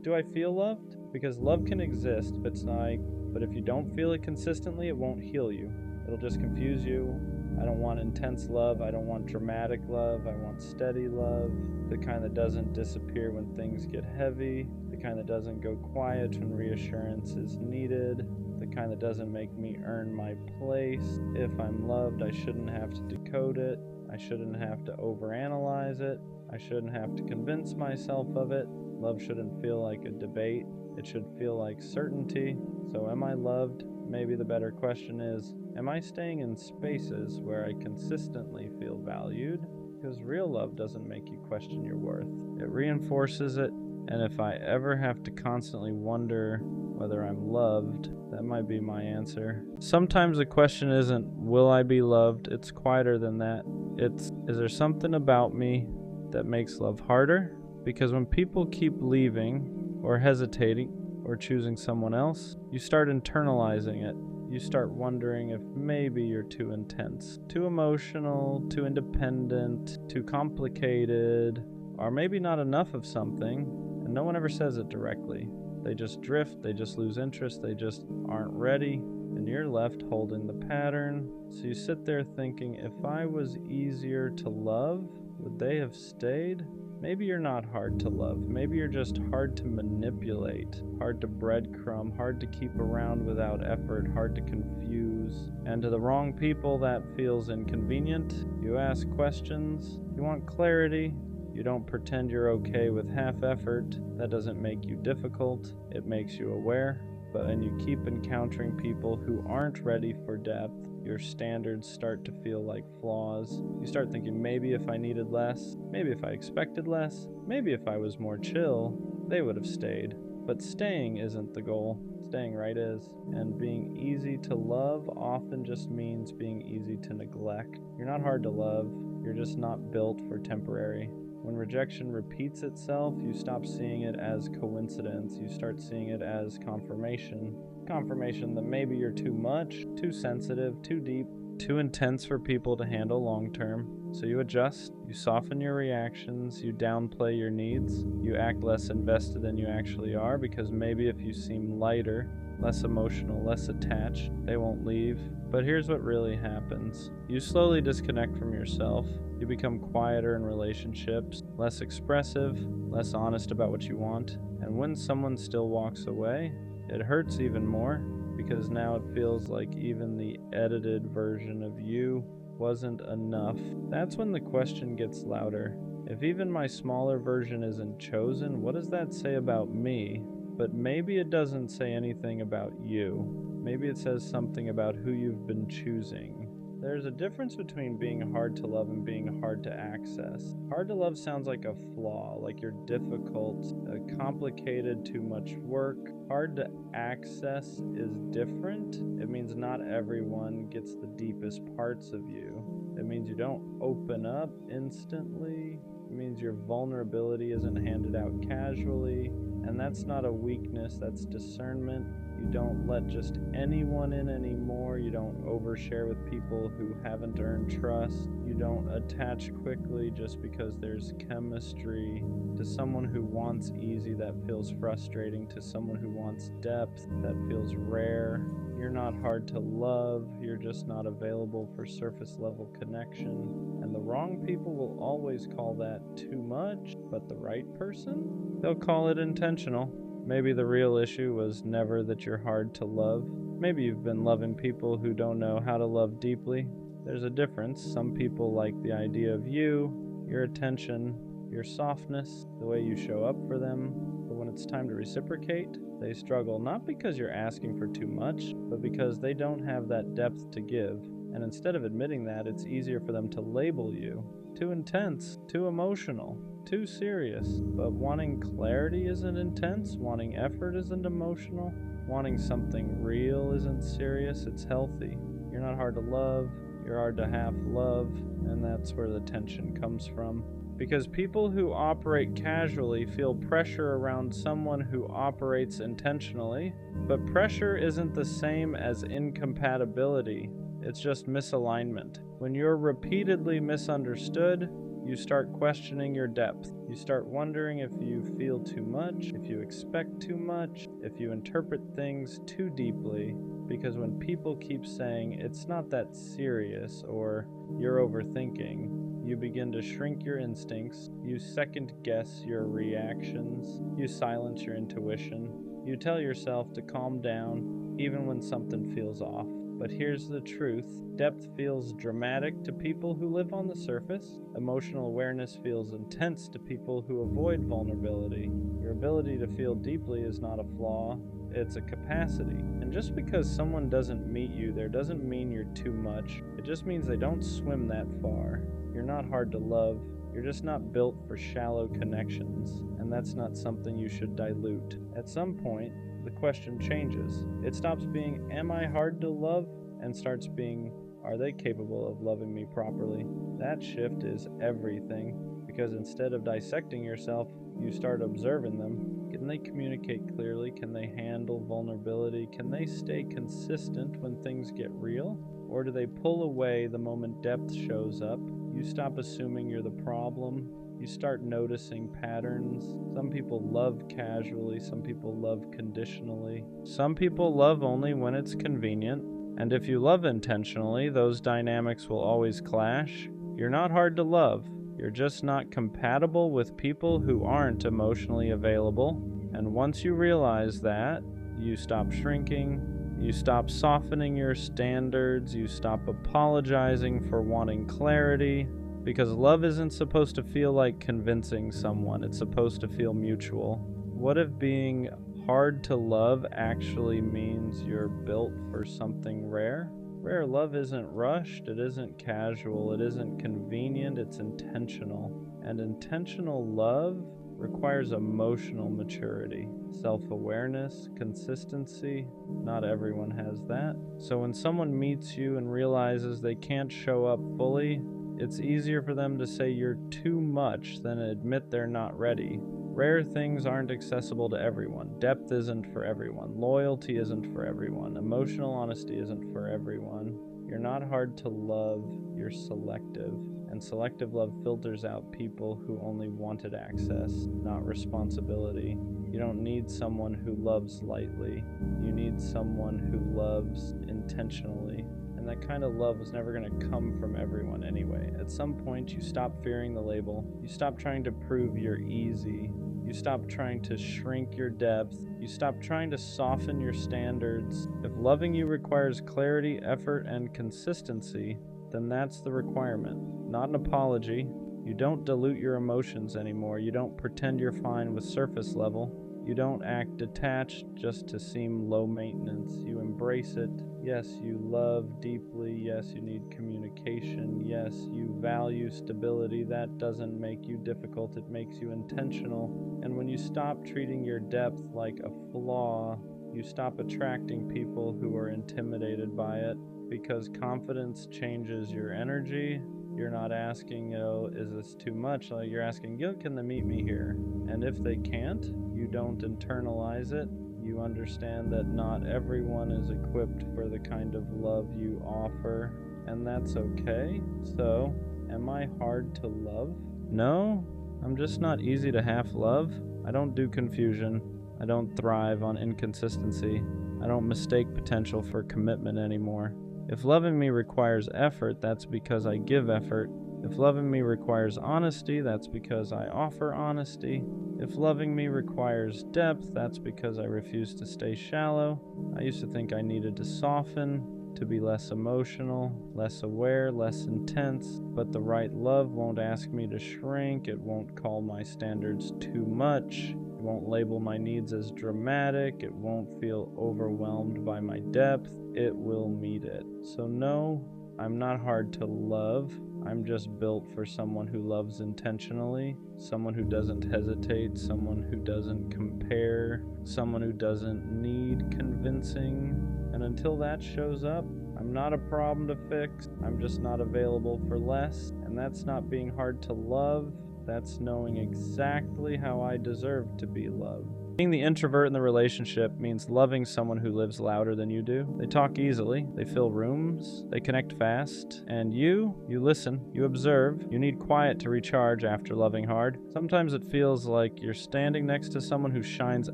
do I feel loved? Because love can exist, but if you don't feel it consistently, it won't heal you. It'll just confuse you. I don't want intense love. I don't want dramatic love. I want steady love. The kind that doesn't disappear when things get heavy. The kind that doesn't go quiet when reassurance is needed. The kind that doesn't make me earn my place. If I'm loved, I shouldn't have to decode it. I shouldn't have to overanalyze it. I shouldn't have to convince myself of it. Love shouldn't feel like a debate. It should feel like certainty. So am I loved? Maybe the better question is, am I staying in spaces where I consistently feel valued? Because real love doesn't make you question your worth. It reinforces it, and if I ever have to constantly wonder whether I'm loved, that might be my answer. Sometimes the question isn't, will I be loved? It's quieter than that. It's, is there something about me that makes love harder? Because when people keep leaving, or hesitating, or choosing someone else, you start internalizing it. You start wondering if maybe you're too intense, too emotional, too independent, too complicated, or maybe not enough of something, and no one ever says it directly. They just drift, they just lose interest, they just aren't ready, and you're left holding the pattern. So you sit there thinking, if I was easier to love, would they have stayed? Maybe you're not hard to love. Maybe you're just hard to manipulate, hard to breadcrumb, hard to keep around without effort, hard to confuse. And to the wrong people, that feels inconvenient. You ask questions. You want clarity. You don't pretend you're okay with half effort. That doesn't make you difficult. It makes you aware. And you keep encountering people who aren't ready for depth. Your standards start to feel like flaws. You start thinking, maybe if I needed less, maybe if I expected less, maybe if I was more chill, they would have stayed. But staying isn't the goal. Staying right is. And being easy to love often just means being easy to neglect. You're not hard to love. You're just not built for temporary. When rejection repeats itself, you stop seeing it as coincidence. You start seeing it as confirmation. Confirmation that maybe you're too much, too sensitive, too deep, too intense for people to handle long term. So you adjust, you soften your reactions, you downplay your needs, you act less invested than you actually are, because maybe if you seem lighter, less emotional, less attached, they won't leave. But here's what really happens. You slowly disconnect from yourself. You become quieter in relationships, less expressive, less honest about what you want. And when someone still walks away, it hurts even more, because now it feels like even the edited version of you wasn't enough. That's when the question gets louder. If even my smaller version isn't chosen, what does that say about me? But maybe it doesn't say anything about you. Maybe it says something about who you've been choosing. There's a difference between being hard to love and being hard to access. Hard to love sounds like a flaw, like you're difficult, complicated, too much work. Hard to access is different. It means not everyone gets the deepest parts of you. It means you don't open up instantly. It means your vulnerability isn't handed out casually. And that's not a weakness, that's discernment. You don't let just anyone in anymore. You don't overshare with people who haven't earned trust. You don't attach quickly just because there's chemistry. To someone who wants easy, that feels frustrating. To someone who wants depth, that feels rare. You're not hard to love. You're just not available for surface level connection. And the wrong people will always call that too much, but the right person, they'll call it intentional. Maybe the real issue was never that you're hard to love. Maybe you've been loving people who don't know how to love deeply. There's a difference. Some people like the idea of you, your attention, your softness, the way you show up for them. But when it's time to reciprocate, they struggle, not because you're asking for too much, but because they don't have that depth to give. And instead of admitting that, it's easier for them to label you. Too intense, too emotional, too serious. But wanting clarity isn't intense, wanting effort isn't emotional, wanting something real isn't serious, it's healthy. You're not hard to love, you're hard to half love, and that's where the tension comes from. Because people who operate casually feel pressure around someone who operates intentionally, but pressure isn't the same as incompatibility. It's just misalignment. When you're repeatedly misunderstood, you start questioning your depth. You start wondering if you feel too much, if you expect too much, if you interpret things too deeply. Because when people keep saying, it's not that serious, or you're overthinking, you begin to shrink your instincts, you second guess your reactions, you silence your intuition, you tell yourself to calm down even when something feels off. But here's the truth. Depth feels dramatic to people who live on the surface. Emotional awareness feels intense to people who avoid vulnerability. Your ability to feel deeply is not a flaw, it's a capacity. And just because someone doesn't meet you there doesn't mean you're too much. It just means they don't swim that far. You're not hard to love. You're just not built for shallow connections. And that's not something you should dilute. At some point, the question changes. It stops being, am I hard to love? And starts being, are they capable of loving me properly? That shift is everything, because instead of dissecting yourself, you start observing them. Can they communicate clearly? Can they handle vulnerability? Can they stay consistent when things get real? Or do they pull away the moment depth shows up? You stop assuming you're the problem. You start noticing patterns. Some people love casually, some people love conditionally. Some people love only when it's convenient. And if you love intentionally, those dynamics will always clash. You're not hard to love. You're just not compatible with people who aren't emotionally available. And once you realize that, you stop shrinking, you stop softening your standards, you stop apologizing for wanting clarity, Because love isn't supposed to feel like convincing someone, it's supposed to feel mutual. What if being hard to love actually means you're built for something rare? Rare love isn't rushed, it isn't casual, it isn't convenient, it's intentional. And intentional love requires emotional maturity, self-awareness, consistency. Not everyone has that. So when someone meets you and realizes they can't show up fully, it's easier for them to say you're too much than admit they're not ready. Rare things aren't accessible to everyone. Depth isn't for everyone. Loyalty isn't for everyone. Emotional honesty isn't for everyone. You're not hard to love, you're selective. And selective love filters out people who only wanted access, not responsibility. You don't need someone who loves lightly. You need someone who loves intentionally. And that kind of love is never going to come from everyone anyway. At some point, you stop fearing the label. You stop trying to prove you're easy. You stop trying to shrink your depth. You stop trying to soften your standards. If loving you requires clarity, effort, and consistency, then that's the requirement, not an apology. You don't dilute your emotions anymore. You don't pretend you're fine with surface level. You don't act detached just to seem low maintenance. You embrace it. Yes, you love deeply. Yes, you need communication. Yes, you value stability. That doesn't make you difficult. It makes you intentional. And when you stop treating your depth like a flaw, you stop attracting people who are intimidated by it, because confidence changes your energy. You're not asking, is this too much? Like, you're asking, can they meet me here? And if they can't, you don't internalize it. You understand that not everyone is equipped for the kind of love you offer, and that's okay. So, am I hard to love? No, I'm just not easy to half love. I don't do confusion. I don't thrive on inconsistency. I don't mistake potential for commitment anymore. If loving me requires effort, that's because I give effort. If loving me requires honesty, that's because I offer honesty. If loving me requires depth, that's because I refuse to stay shallow. I used to think I needed to soften, to be less emotional, less aware, less intense, but the right love won't ask me to shrink. It won't call my standards too much. It won't label my needs as dramatic. It won't feel overwhelmed by my depth. It will meet it. So no, I'm not hard to love. I'm just built for someone who loves intentionally, someone who doesn't hesitate, someone who doesn't compare, someone who doesn't need convincing. And until that shows up, I'm not a problem to fix. I'm just not available for less. And that's not being hard to love. That's knowing exactly how I deserve to be loved. Being the introvert in the relationship means loving someone who lives louder than you do. They talk easily, they fill rooms, they connect fast, and you listen, you observe. You need quiet to recharge after loving hard. Sometimes it feels like you're standing next to someone who shines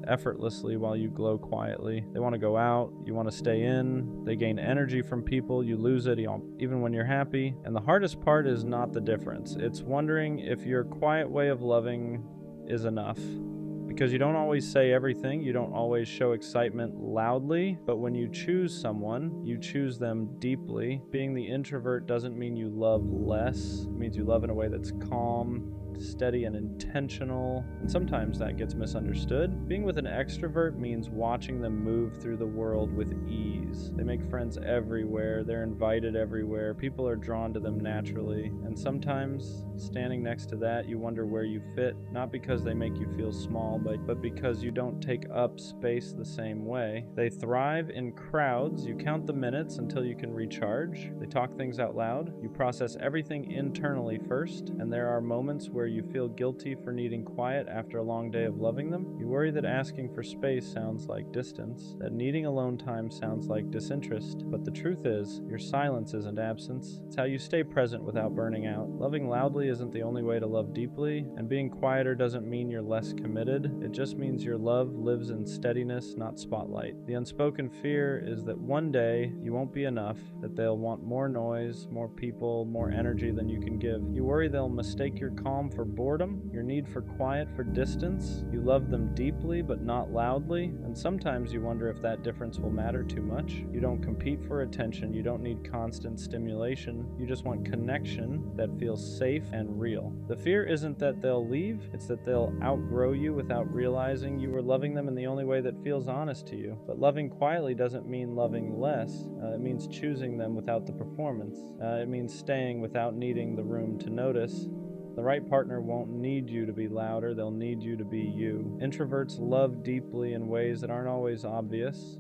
effortlessly while you glow quietly. They want to go out, you want to stay in, they gain energy from people, you lose it even when you're happy. And the hardest part is not the difference. It's wondering if your quiet way of loving is enough. Because you don't always say everything, you don't always show excitement loudly, but when you choose someone, you choose them deeply. Being the introvert doesn't mean you love less. It means you love in a way that's calm, steady, and intentional, and sometimes that gets misunderstood. Being with an extrovert means watching them move through the world with ease. They make friends everywhere, they're invited everywhere, people are drawn to them naturally, and sometimes, standing next to that, you wonder where you fit, not because they make you feel small, but because you don't take up space the same way. They thrive in crowds. You count the minutes until you can recharge. They talk things out loud. You process everything internally first, and there are moments where you feel guilty for needing quiet after a long day of loving them. You worry that asking for space sounds like distance, that needing alone time sounds like disinterest, but the truth is, your silence isn't absence. It's how you stay present without burning out. Loving loudly isn't the only way to love deeply, and being quieter doesn't mean you're less committed. It just means your love lives in steadiness, not spotlight. The unspoken fear is that one day you won't be enough, that they'll want more noise, more people, more energy than you can give. You worry they'll mistake your calm for boredom, your need for quiet for distance. You love them deeply but not loudly, and sometimes you wonder if that difference will matter too much. You don't compete for attention, you don't need constant stimulation, you just want connection that feels safe and real. The fear isn't that they'll leave, it's that they'll outgrow you without realizing you were loving them in the only way that feels honest to you. But loving quietly doesn't mean loving less, it means choosing them without the performance. It means staying without needing the room to notice. The right partner won't need you to be louder, they'll need you to be you. Introverts love deeply in ways that aren't always obvious.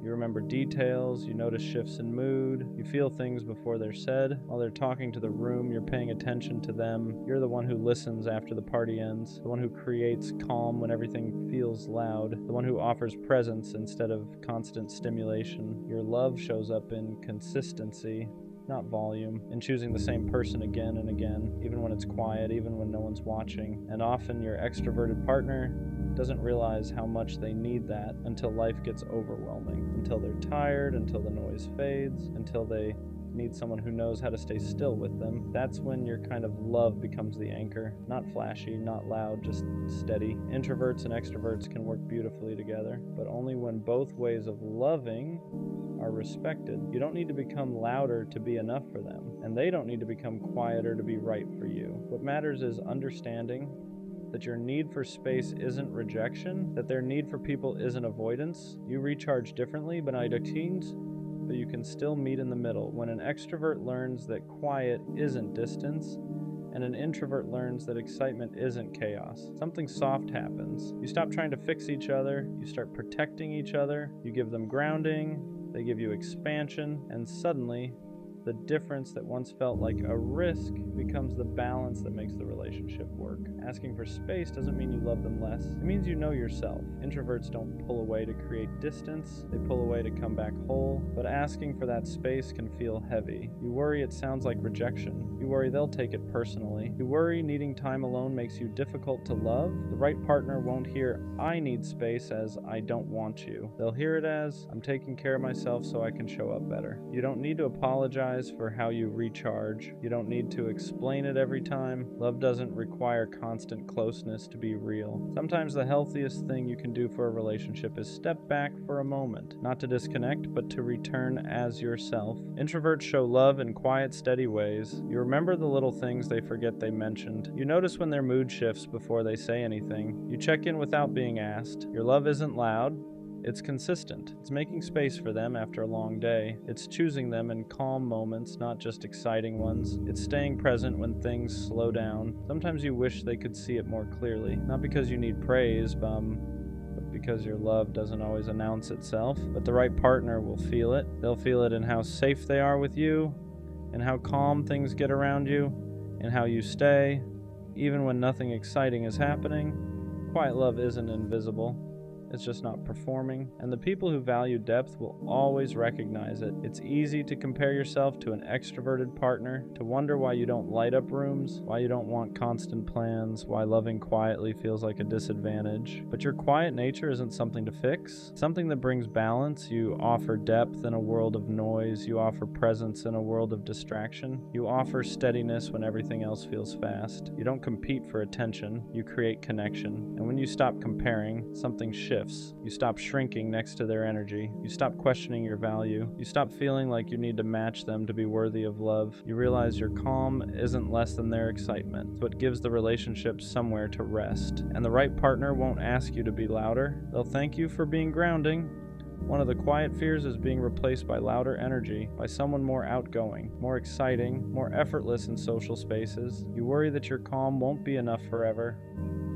You remember details, you notice shifts in mood, you feel things before they're said. While they're talking to the room, you're paying attention to them. You're the one who listens after the party ends, the one who creates calm when everything feels loud, the one who offers presence instead of constant stimulation. Your love shows up in consistency, not volume, in choosing the same person again and again, even when it's quiet, even when no one's watching. And often your extroverted partner doesn't realize how much they need that until life gets overwhelming, until they're tired, until the noise fades, until they need someone who knows how to stay still with them. That's when your kind of love becomes the anchor. Not flashy, not loud, just steady. Introverts and extroverts can work beautifully together, but only when both ways of loving are respected. You don't need to become louder to be enough for them, and they don't need to become quieter to be right for you. What matters is understanding that your need for space isn't rejection, that their need for people isn't avoidance. You recharge differently, but you can still meet in the middle. When an extrovert learns that quiet isn't distance, and an introvert learns that excitement isn't chaos, something soft happens. You stop trying to fix each other, you start protecting each other, you give them grounding, they give you expansion, and suddenly, the difference that once felt like a risk becomes the balance that makes the relationship work. Asking for space doesn't mean you love them less. It means you know yourself. Introverts don't pull away to create distance, they pull away to come back whole, but asking for that space can feel heavy. You worry it sounds like rejection. You worry they'll take it personally. You worry needing time alone makes you difficult to love. The right partner won't hear, "I need space," as "I don't want you." They'll hear it as, "I'm taking care of myself so I can show up better." You don't need to apologize for how you recharge. You don't need to explain it every time. Love doesn't require constant closeness to be real. Sometimes the healthiest thing you can do for a relationship is step back for a moment, not to disconnect, but to return as yourself. Introverts show love in quiet, steady ways. You remember the little things they forget they mentioned. You notice when their mood shifts before they say anything. You check in without being asked. Your love isn't loud. It's consistent. It's making space for them after a long day. It's choosing them in calm moments, not just exciting ones. It's staying present when things slow down. Sometimes you wish they could see it more clearly. Not because you need praise, but because your love doesn't always announce itself. But the right partner will feel it. They'll feel it in how safe they are with you, and how calm things get around you, and how you stay, even when nothing exciting is happening. Quiet love isn't invisible. It's just not performing, and the people who value depth will always recognize it. It's easy to compare yourself to an extroverted partner, to wonder why you don't light up rooms, why you don't want constant plans, why loving quietly feels like a disadvantage. But your quiet nature isn't something to fix, it's something that brings balance. You offer depth in a world of noise, you offer presence in a world of distraction, you offer steadiness when everything else feels fast. You don't compete for attention, you create connection, and when you stop comparing, something shifts. You stop shrinking next to their energy. You stop questioning your value. You stop feeling like you need to match them to be worthy of love. You realize your calm isn't less than their excitement. It's what gives the relationship somewhere to rest. And the right partner won't ask you to be louder. They'll thank you for being grounding. One of the quiet fears is being replaced by louder energy, by someone more outgoing, more exciting, more effortless in social spaces. You worry that your calm won't be enough forever.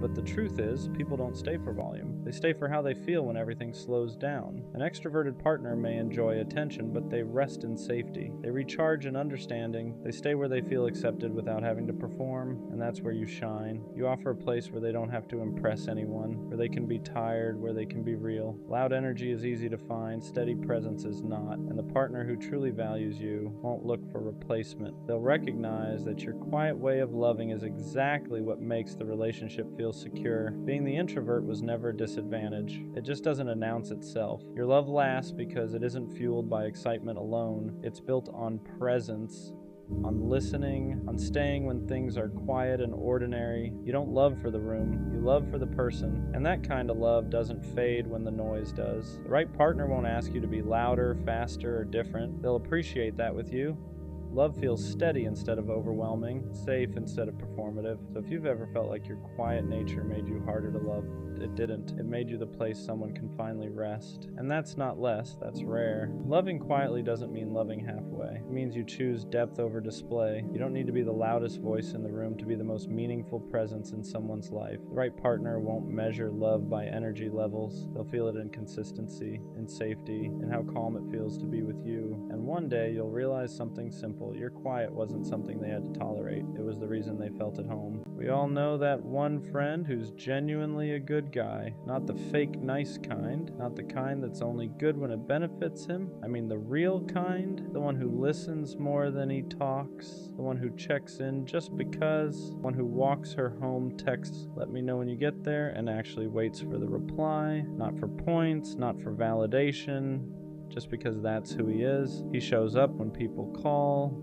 But the truth is, people don't stay for volume. They stay for how they feel when everything slows down. An extroverted partner may enjoy attention, but they rest in safety. They recharge in understanding. They stay where they feel accepted without having to perform, and that's where you shine. You offer a place where they don't have to impress anyone, where they can be tired, where they can be real. Loud energy is easy to find, steady presence is not, and the partner who truly values you won't look for replacement. They'll recognize that your quiet way of loving is exactly what makes the relationship feel secure. Being the introvert was never a disadvantage. It just doesn't announce itself. Your love lasts because it isn't fueled by excitement alone. It's built on presence on listening, on staying when things are quiet and ordinary. You don't love for the room, you love for the person, and that kind of love doesn't fade when the noise does. The right partner won't ask you to be louder, faster, or different. They'll appreciate that with you. Love feels steady instead of overwhelming, safe instead of performative. So if you've ever felt like your quiet nature made you harder to love, it didn't. It made you the place someone can finally rest. And that's not less, that's rare. Loving quietly doesn't mean loving halfway. It means you choose depth over display. You don't need to be the loudest voice in the room to be the most meaningful presence in someone's life. The right partner won't measure love by energy levels. They'll feel it in consistency, in safety, in how calm it feels to be with you. And one day you'll realize something simple. Your quiet wasn't something they had to tolerate. It was the reason they felt at home. We all know that one friend who's genuinely a good guy, not the fake nice kind, not the kind that's only good when it benefits him. I mean the real kind, the one who listens more than he talks, the one who checks in just because, the one who walks her home, texts, "Let me know when you get there," and actually waits for the reply, not for points, not for validation, just because that's who he is. He shows up when people call.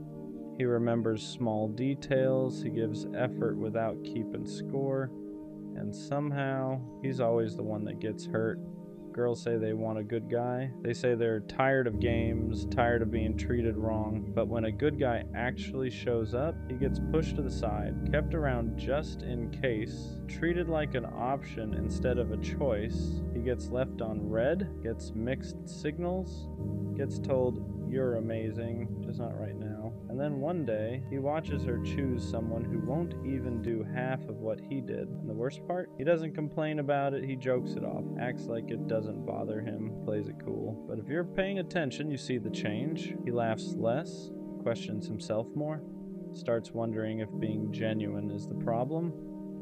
He remembers small details. He gives effort without keeping score. And somehow, he's always the one that gets hurt. Girls say they want a good guy. They say they're tired of games, tired of being treated wrong. But when a good guy actually shows up, he gets pushed to the side, kept around just in case, treated like an option instead of a choice. He gets left on red, gets mixed signals, gets told, "You're amazing, just not right now." And then one day, he watches her choose someone who won't even do half of what he did. And the worst part? He doesn't complain about it, he jokes it off, acts like it doesn't bother him, plays it cool. But if you're paying attention, you see the change. He laughs less, questions himself more, starts wondering if being genuine is the problem.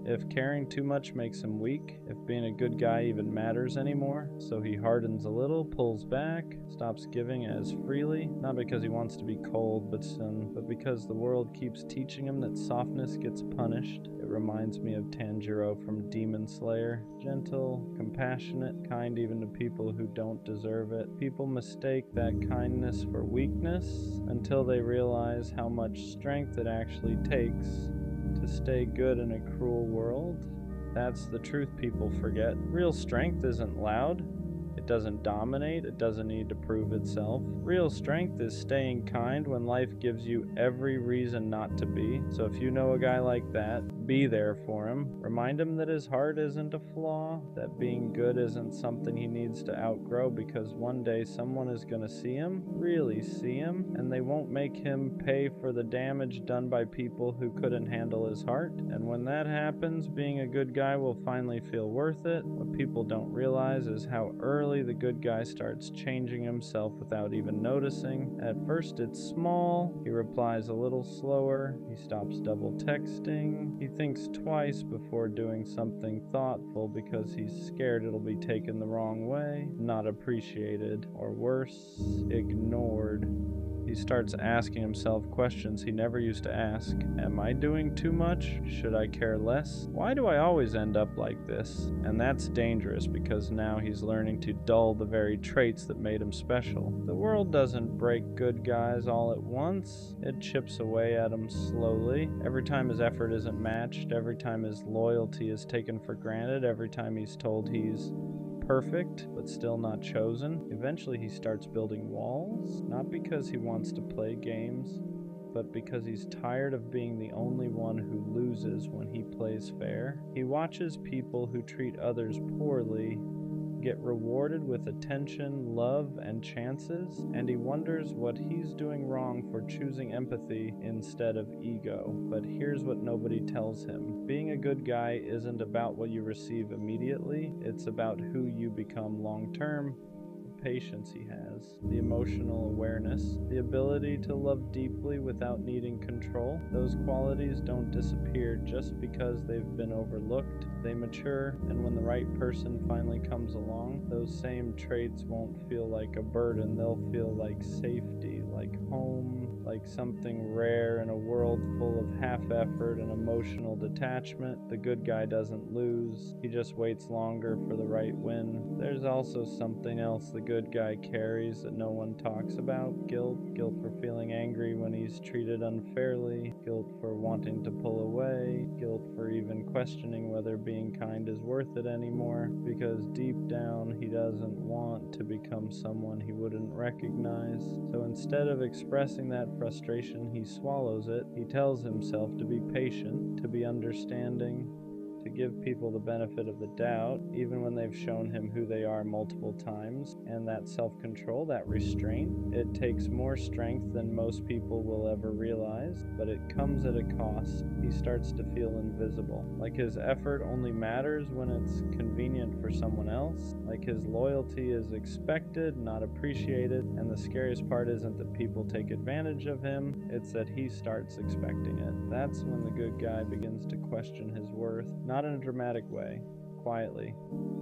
If caring too much makes him weak, if being a good guy even matters anymore, so he hardens a little, pulls back, stops giving as freely, not because he wants to be cold but because the world keeps teaching him that softness gets punished. It reminds me of Tanjiro from Demon Slayer. Gentle, compassionate, kind even to people who don't deserve it. People mistake that kindness for weakness until they realize how much strength it actually takes to stay good in a cruel world. That's the truth people forget. Real strength isn't loud. It doesn't dominate. It doesn't need to prove itself. Real strength is staying kind when life gives you every reason not to be. So if you know a guy like that, be there for him. Remind him that his heart isn't a flaw, that being good isn't something he needs to outgrow, because one day someone is going to see him, really see him, and they won't make him pay for the damage done by people who couldn't handle his heart. And when that happens, being a good guy will finally feel worth it. What people don't realize is how early the good guy starts changing himself without even noticing. At first it's small, he replies a little slower, he stops double texting, he thinks twice before doing something thoughtful because he's scared it'll be taken the wrong way, not appreciated, or worse, ignored. He starts asking himself questions he never used to ask. Am I doing too much? Should I care less? Why do I always end up like this? And that's dangerous, because now he's learning to dull the very traits that made him special. The world doesn't break good guys all at once. It chips away at him slowly. Every time his effort isn't matched, every time his loyalty is taken for granted, every time he's told he's perfect, but still not chosen. Eventually he starts building walls, not because he wants to play games, but because he's tired of being the only one who loses when he plays fair. He watches people who treat others poorly get rewarded with attention, love, and chances, and he wonders what he's doing wrong for choosing empathy instead of ego. But here's what nobody tells him. Being a good guy isn't about what you receive immediately, it's about who you become long-term. Patience he has, the emotional awareness, the ability to love deeply without needing control. Those qualities don't disappear just because they've been overlooked. They mature, and when the right person finally comes along, those same traits won't feel like a burden. They'll feel like safety, like home, like something rare in a world full of half-effort and emotional detachment. The good guy doesn't lose, he just waits longer for the right win. There's also something else the good guy carries that no one talks about: guilt. Guilt for feeling angry when he's treated unfairly, guilt for wanting to pull away, guilt for even questioning whether being kind is worth it anymore, because deep down he doesn't want to become someone he wouldn't recognize. So instead of expressing that frustration, he swallows it. He tells himself to be patient, to be understanding, to give people the benefit of the doubt, even when they've shown him who they are multiple times. And that self-control, that restraint, it takes more strength than most people will ever realize, but it comes at a cost. He starts to feel invisible, like his effort only matters when it's convenient for someone else, like his loyalty is expected, not appreciated. And the scariest part isn't that people take advantage of him, it's that he starts expecting it. That's when the good guy begins to question his worth. Not in a dramatic way, quietly,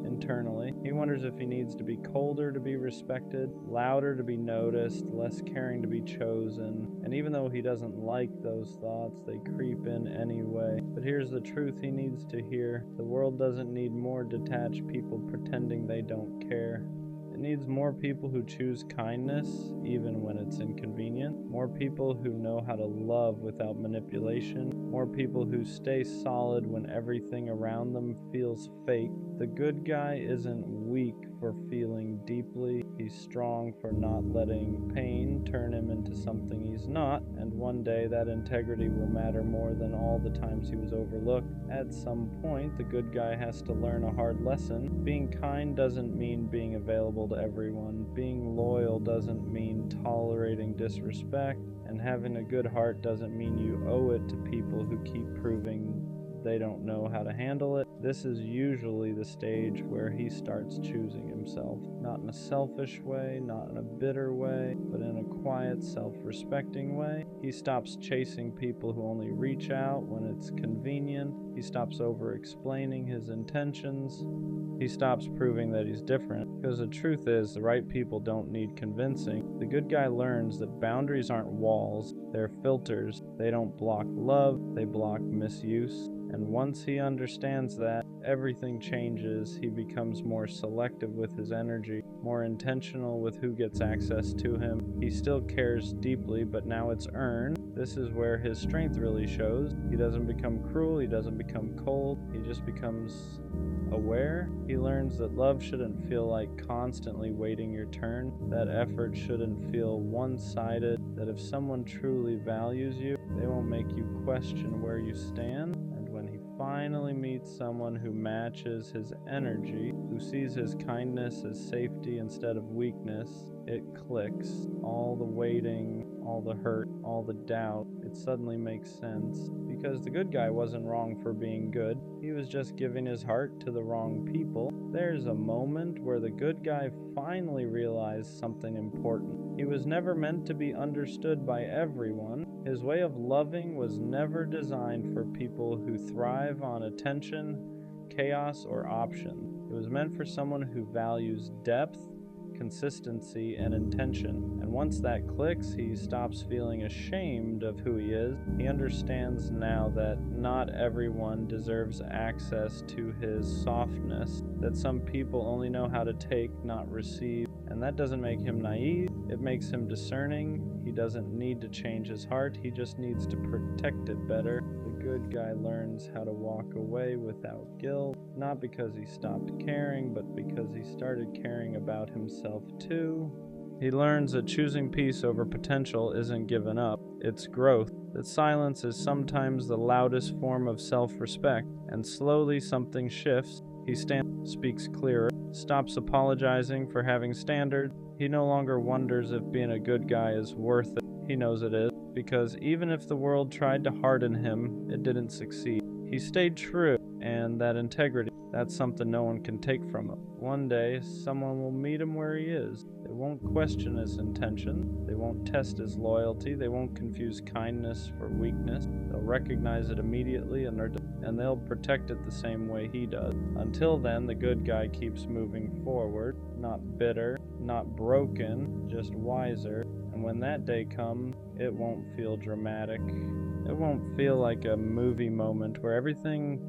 internally. He wonders if he needs to be colder to be respected, louder to be noticed, less caring to be chosen. And even though he doesn't like those thoughts, they creep in anyway. But here's the truth he needs to hear: the world doesn't need more detached people pretending they don't care. It needs more people who choose kindness, even when it's inconvenient. More people who know how to love without manipulation. More people who stay solid when everything around them feels fake. The good guy isn't weak for feeling deeply. He's strong for not letting pain turn him into something he's not. And one day that integrity will matter more than all the times he was overlooked. At some point, the good guy has to learn a hard lesson. Being kind doesn't mean being available to everyone. Being loyal doesn't mean tolerating disrespect. And having a good heart doesn't mean you owe it to people who keep proving they don't know how to handle it. This is usually the stage where he starts choosing himself. Not in a selfish way, not in a bitter way, but in a quiet, self-respecting way. He stops chasing people who only reach out when it's convenient. He stops over-explaining his intentions. He stops proving that he's different. Because the truth is, the right people don't need convincing. The good guy learns that boundaries aren't walls, they're filters. They don't block love, they block misuse. And once he understands that, everything changes. He becomes more selective with his energy, more intentional with who gets access to him. He still cares deeply, but now it's earned. This is where his strength really shows. He doesn't become cruel, he doesn't become cold, he just becomes aware. He learns that love shouldn't feel like constantly waiting your turn, that effort shouldn't feel one-sided, that if someone truly values you, they won't make you question where you stand. And when he finally meets someone who matches his energy, who sees his kindness as safety instead of weakness, it clicks. All the waiting, all the hurt, all the doubt, it suddenly makes sense. Because the good guy wasn't wrong for being good, he was just giving his heart to the wrong people. There's a moment where the good guy finally realized something important. He was never meant to be understood by everyone. His way of loving was never designed for people who thrive on attention, chaos, or option. It was meant for someone who values depth, consistency, and intention. And once that clicks, he stops feeling ashamed of who he is. He understands now that not everyone deserves access to his softness, that some people only know how to take, not receive. And that doesn't make him naive, it makes him discerning. He doesn't need to change his heart, he just needs to protect it better. The good guy learns how to walk away without guilt, not because he stopped caring, but because he started caring about himself too. He learns that choosing peace over potential isn't giving up, it's growth. That silence is sometimes the loudest form of self-respect, and slowly something shifts. He speaks clearer, stops apologizing for having standards. He no longer wonders if being a good guy is worth it. He knows it is, because even if the world tried to harden him, it didn't succeed. He stayed true, and that integrity, that's something no one can take from him. One day, someone will meet him where he is. They won't question his intention. They won't test his loyalty. They won't confuse kindness for weakness. They'll recognize it immediately, and they'll protect it the same way he does. Until then, the good guy keeps moving forward, not bitter, not broken, just wiser. And And when that day comes, it won't feel dramatic. It won't feel like a movie moment where everything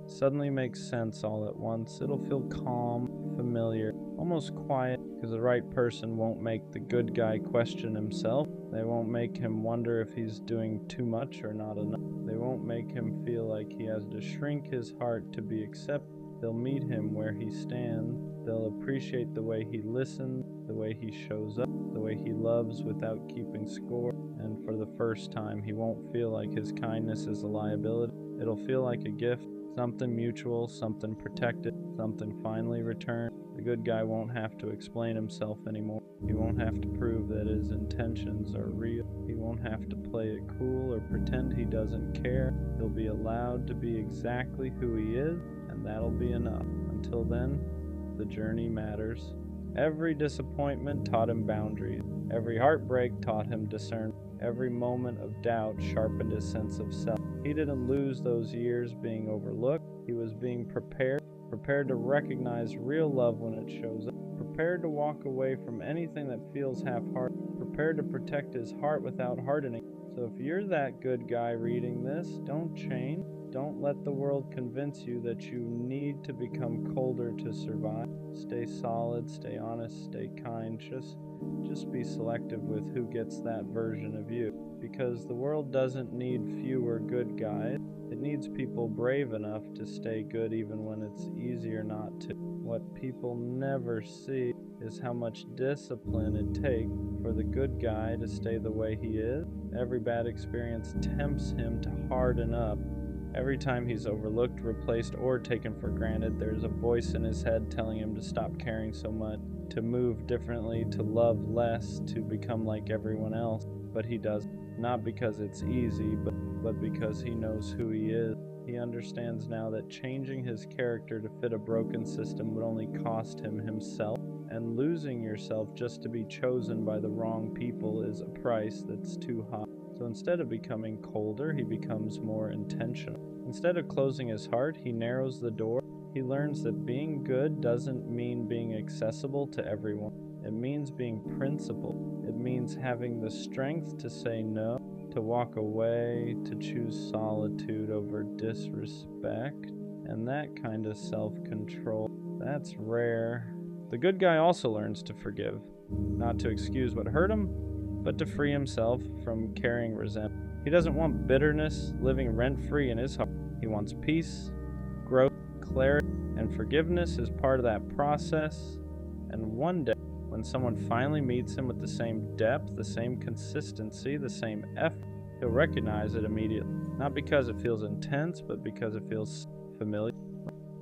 suddenly makes sense all at once. It'll feel calm, familiar, almost quiet, because the right person won't make the good guy question himself. They won't make him wonder if he's doing too much or not enough. They won't make him feel like he has to shrink his heart to be accepted. They'll meet him where he stands. They'll appreciate the way he listens, the way he shows up, the way he loves without keeping score. And for the first time, he won't feel like his kindness is a liability. It'll feel like a gift, something mutual, something protected, something finally returned. The good guy won't have to explain himself anymore. He won't have to prove that his intentions are real. He won't have to play it cool or pretend he doesn't care. He'll be allowed to be exactly who he is, and that'll be enough. Until then, the journey matters. Every disappointment taught him boundaries. Every heartbreak taught him discernment. Every moment of doubt sharpened his sense of self. He didn't lose those years being overlooked. He was being prepared to recognize real love when it shows up, prepared to walk away from anything that feels half-hearted, prepared to protect his heart without hardening. So if you're that good guy reading this, don't change. Don't let the world convince you that you need to become colder to survive. Stay solid, stay honest, stay kind. Just be selective with who gets that version of you. Because the world doesn't need fewer good guys. It needs people brave enough to stay good even when it's easier not to. What people never see is how much discipline it takes for the good guy to stay the way he is. Every bad experience tempts him to harden up. Every time he's overlooked, replaced, or taken for granted, there's a voice in his head telling him to stop caring so much, to move differently, to love less, to become like everyone else. But he doesn't. Not because it's easy, but because he knows who he is. He understands now that changing his character to fit a broken system would only cost him himself, and losing yourself just to be chosen by the wrong people is a price that's too high. So instead of becoming colder, he becomes more intentional. Instead of closing his heart, he narrows the door. He learns that being good doesn't mean being accessible to everyone. It means being principled. It means having the strength to say no, to walk away, to choose solitude over disrespect. And that kind of self-control, that's rare. The good guy also learns to forgive, not to excuse what hurt him, but to free himself from carrying resentment. He doesn't want bitterness living rent-free in his heart. He wants peace, growth, clarity, and forgiveness is part of that process. And one day, when someone finally meets him with the same depth, the same consistency, the same effort, he'll recognize it immediately. Not because it feels intense, but because it feels familiar.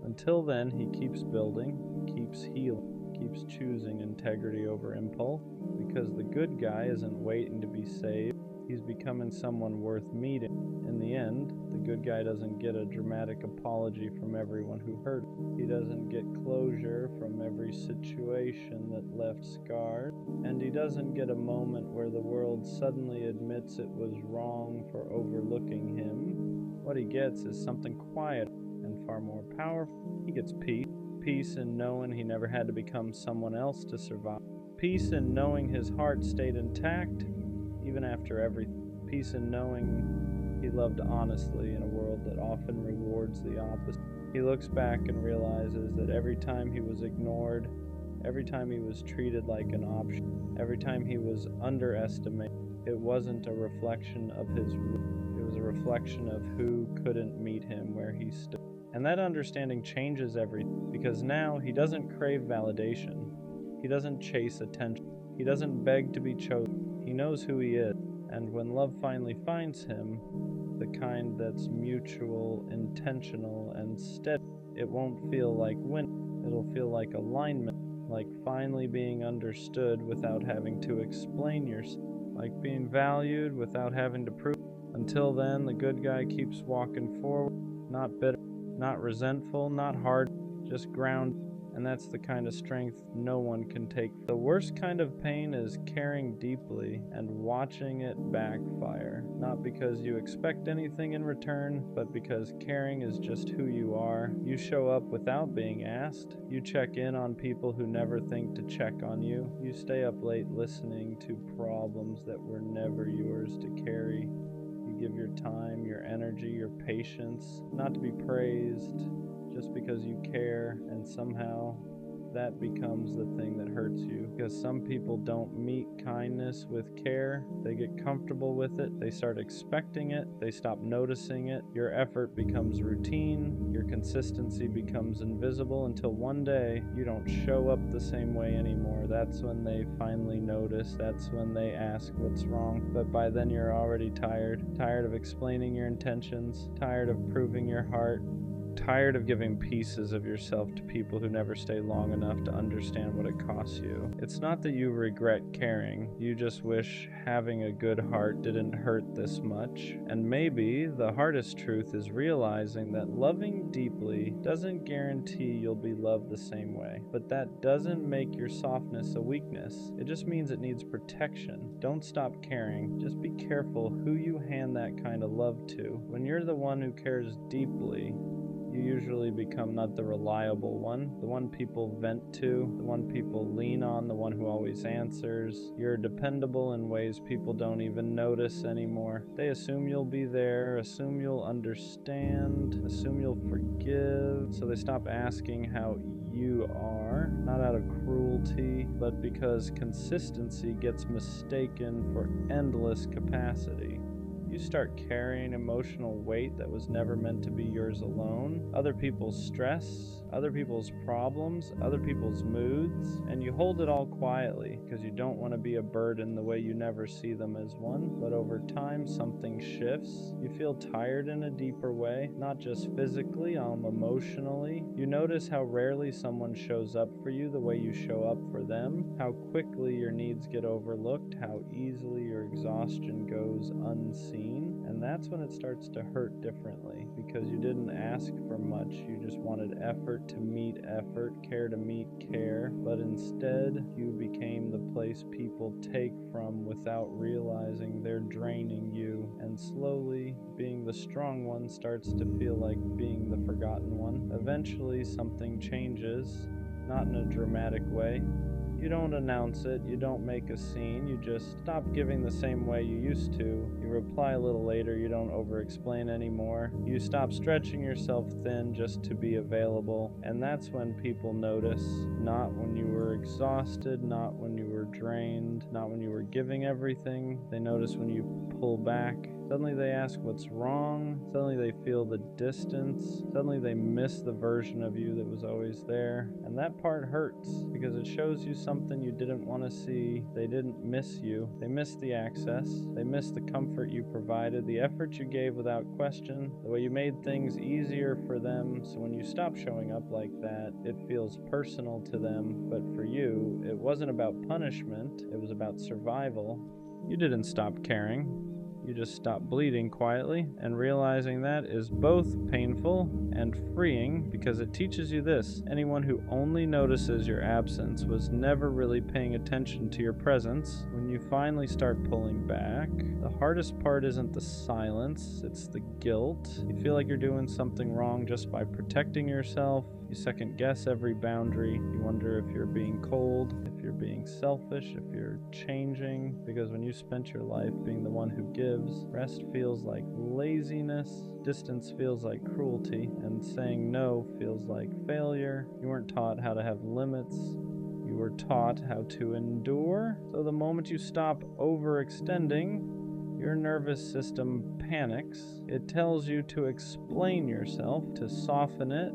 Until then, he keeps building, keeps healing, keeps choosing integrity over impulse, because the good guy isn't waiting to be saved. He's becoming someone worth meeting. In the end, the good guy doesn't get a dramatic apology from everyone who hurt him. He doesn't get closure from every situation that left scars. And he doesn't get a moment where the world suddenly admits it was wrong for overlooking him. What he gets is something quiet and far more powerful. He gets peace. Peace in knowing he never had to become someone else to survive. Peace in knowing his heart stayed intact even after everything. Peace in knowing he loved honestly in a world that often rewards the opposite. He looks back and realizes that every time he was ignored, every time he was treated like an option, every time he was underestimated, it wasn't a reflection of his root. It was a reflection of who couldn't meet him where he stood. And that understanding changes everything, because now he doesn't crave validation. He doesn't chase attention. He doesn't beg to be chosen. He knows who he is. And when love finally finds him, the kind that's mutual, intentional, and steady, it won't feel like winning. It'll feel like alignment, like finally being understood without having to explain yourself, like being valued without having to prove. Until then, the good guy keeps walking forward, not bitter, not resentful, not hard, just grounded. and that's the kind of strength no one can take. The worst kind of pain is caring deeply and watching it backfire, not because you expect anything in return, but because caring is just who you are. You show up without being asked. You check in on people who never think to check on you. You stay up late listening to problems that were never yours to carry. You give your time, your energy, your patience, not to be praised, just because you care, and somehow that becomes the thing that hurts you. Because some people don't meet kindness with care. They get comfortable with it. They start expecting it. They stop noticing it. Your effort becomes routine. Your consistency becomes invisible until one day you don't show up the same way anymore. That's when they finally notice. That's when they ask what's wrong. But by then you're already tired. Tired of explaining your intentions. Tired of proving your heart. Tired of giving pieces of yourself to people who never stay long enough to understand what it costs you. It's not that you regret caring, you just wish having a good heart didn't hurt this much. And maybe the hardest truth is realizing that loving deeply doesn't guarantee you'll be loved the same way. But that doesn't make your softness a weakness. It just means it needs protection. Don't stop caring. Just be careful who you hand that kind of love to. When you're the one who cares deeply, you usually become not the reliable one, the one people vent to, the one people lean on, the one who always answers. You're dependable in ways people don't even notice anymore. They assume you'll be there, assume you'll understand, assume you'll forgive, so they stop asking how you are, not out of cruelty, but because consistency gets mistaken for endless capacity. You start carrying emotional weight that was never meant to be yours alone. Other people's stress, other people's problems, other people's moods, and you hold it all quietly because you don't want to be a burden the way you never see them as one. But over time, something shifts. You feel tired in a deeper way, not just physically, emotionally. You notice how rarely someone shows up for you the way you show up for them, how quickly your needs get overlooked, how easily your exhaustion goes unseen. And that's when it starts to hurt differently, because you didn't ask for much. You just wanted effort to meet effort, care to meet care, but instead you became the place people take from without realizing they're draining you, and slowly being the strong one starts to feel like being the forgotten one. Eventually something changes, not in a dramatic way. You don't announce it, you don't make a scene, you just stop giving the same way you used to. You reply a little later, you don't over-explain anymore. You stop stretching yourself thin just to be available, and that's when people notice. Not when you were exhausted, not when you were drained, not when you were giving everything. They notice when you pull back. Suddenly they ask what's wrong. Suddenly they feel the distance. Suddenly they miss the version of you that was always there. And that part hurts because it shows you something you didn't want to see. They didn't miss you. They missed the access. They missed the comfort you provided, the effort you gave without question, the way you made things easier for them. So when you stop showing up like that, it feels personal to them. But for you, it wasn't about punishment. It was about survival. You didn't stop caring. You just stop bleeding quietly, and realizing that is both painful and freeing because it teaches you this: anyone who only notices your absence was never really paying attention to your presence. When you finally start pulling back, the hardest part isn't the silence, it's the guilt. You feel like you're doing something wrong just by protecting yourself. You second guess every boundary. You wonder if you're being cold, if you're being selfish, if you're changing. Because when you spent your life being the one who gives, rest feels like laziness, distance feels like cruelty, and saying no feels like failure. You weren't taught how to have limits. You were taught how to endure. So the moment you stop overextending, your nervous system panics. It tells you to explain yourself, to soften it,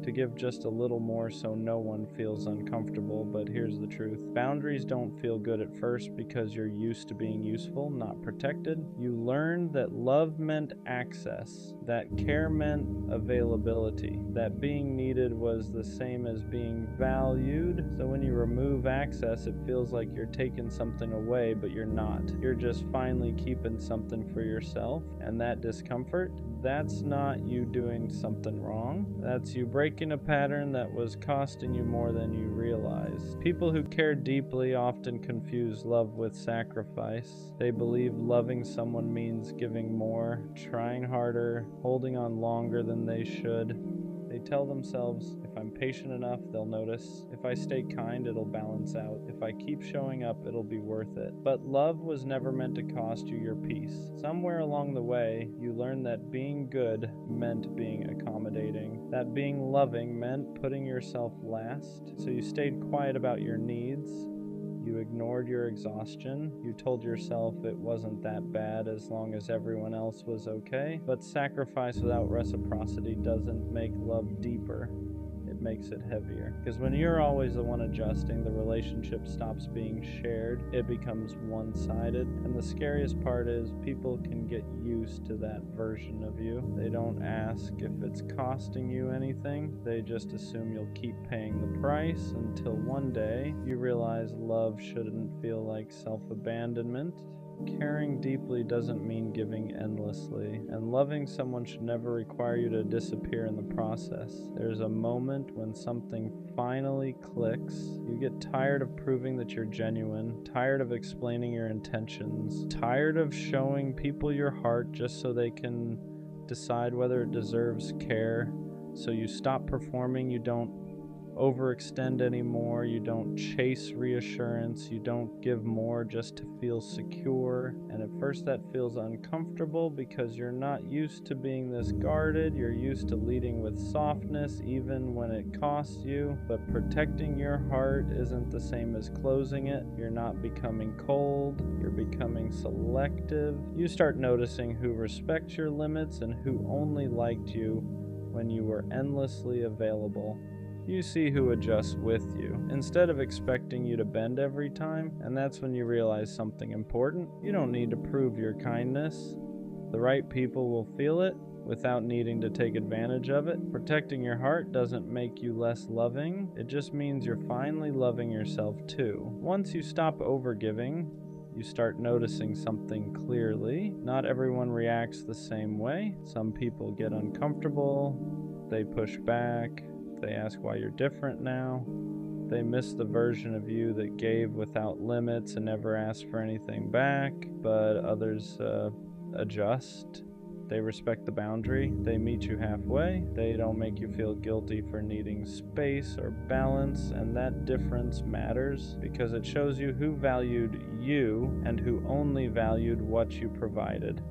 to give just a little more so no one feels uncomfortable. But here's the truth. Boundaries don't feel good at first because you're used to being useful, not protected. You learned that love meant access, that care meant availability, that being needed was the same as being valued. So when you remove access, it feels like you're taking something away, but you're not. You're just finally keeping something for yourself. And that discomfort, that's not you doing something wrong. That's you breaking a pattern that was costing you more than you realized. People who care deeply often confuse love with sacrifice. They believe loving someone means giving more, trying harder, holding on longer than they should. They tell themselves, if I'm patient enough, they'll notice. If I stay kind, it'll balance out. If I keep showing up, it'll be worth it. But love was never meant to cost you your peace. Somewhere along the way, you learned that being good meant being accommodating, that being loving meant putting yourself last. So you stayed quiet about your needs. You ignored your exhaustion. You told yourself it wasn't that bad as long as everyone else was okay. But sacrifice without reciprocity doesn't make love deeper. It makes it heavier. Because when you're always the one adjusting, the relationship stops being shared. It becomes one-sided. And the scariest part is people can get used to that version of you. They don't ask if it's costing you anything. They just assume you'll keep paying the price until one day you realize love shouldn't feel like self-abandonment. Caring deeply doesn't mean giving endlessly, and loving someone should never require you to disappear in the process. There's a moment when something finally clicks. You get tired of proving that you're genuine, tired of explaining your intentions, tired of showing people your heart just so they can decide whether it deserves care. So you stop performing, you don't overextend anymore, you don't chase reassurance, you don't give more just to feel secure. And at first that feels uncomfortable because you're not used to being this guarded, you're used to leading with softness even when it costs you. But protecting your heart isn't the same as closing it. You're not becoming cold, you're becoming selective. You start noticing who respects your limits and who only liked you when you were endlessly available. You see who adjusts with you, instead of expecting you to bend every time, and that's when you realize something important. You don't need to prove your kindness. The right people will feel it without needing to take advantage of it. Protecting your heart doesn't make you less loving, it just means you're finally loving yourself too. Once you stop overgiving, you start noticing something clearly. Not everyone reacts the same way. Some people get uncomfortable, they push back, they ask why you're different now. They miss the version of you that gave without limits and never asked for anything back. But others adjust. They respect the boundary. They meet you halfway. They don't make you feel guilty for needing space or balance. And that difference matters because it shows you who valued you and who only valued what you provided.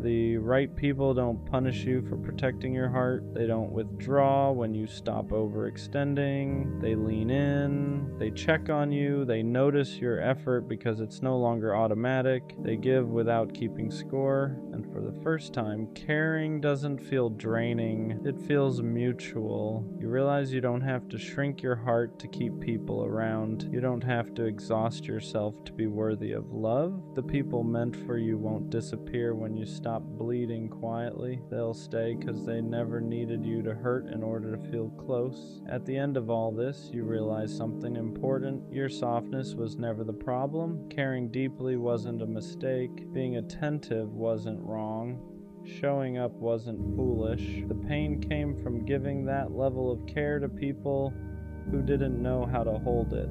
The right people don't punish you for protecting your heart. They don't withdraw when you stop overextending. They lean in. They check on you. They notice your effort because it's no longer automatic. They give without keeping score. And for the first time, caring doesn't feel draining. It feels mutual. You realize you don't have to shrink your heart to keep people around. You don't have to exhaust yourself to be worthy of love. The people meant for you won't disappear when you stop bleeding quietly. They'll stay because they never needed you to hurt in order to feel close. At the end of all this, you realize something important. Your softness was never the problem. Caring deeply wasn't a mistake. Being attentive wasn't wrong. Showing up wasn't foolish. The pain came from giving that level of care to people who didn't know how to hold it.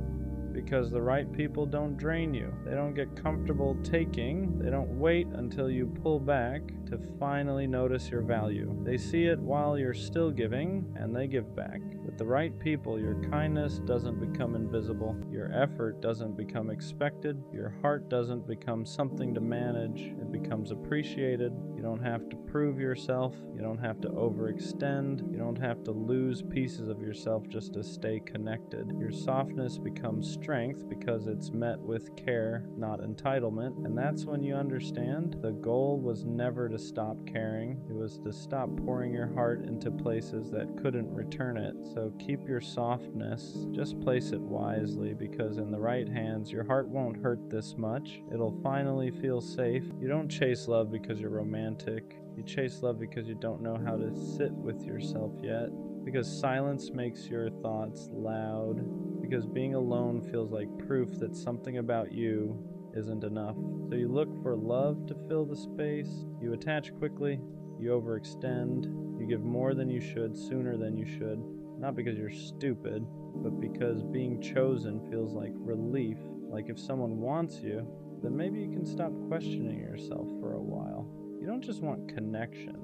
Because the right people don't drain you. They don't get comfortable taking. They don't wait until you pull back to finally notice your value. They see it while you're still giving, and they give back. With the right people, your kindness doesn't become invisible. Your effort doesn't become expected. Your heart doesn't become something to manage. It becomes appreciated. You don't have to prove yourself. You don't have to overextend. You don't have to lose pieces of yourself just to stay connected. Your softness becomes strength because it's met with care, not entitlement. And that's when you understand the goal was never to stop caring. It was to stop pouring your heart into places that couldn't return it. So keep your softness, just place it wisely, because in the right hands, your heart won't hurt this much. It'll finally feel safe. You don't chase love because you're romantic. You chase love because you don't know how to sit with yourself yet. Because silence makes your thoughts loud. Because being alone feels like proof that something about you isn't enough. So you look for love to fill the space. You attach quickly. You overextend. You give more than you should, sooner than you should. Not because you're stupid, but because being chosen feels like relief. Like if someone wants you, then maybe you can stop questioning yourself for a while. You don't just want connection.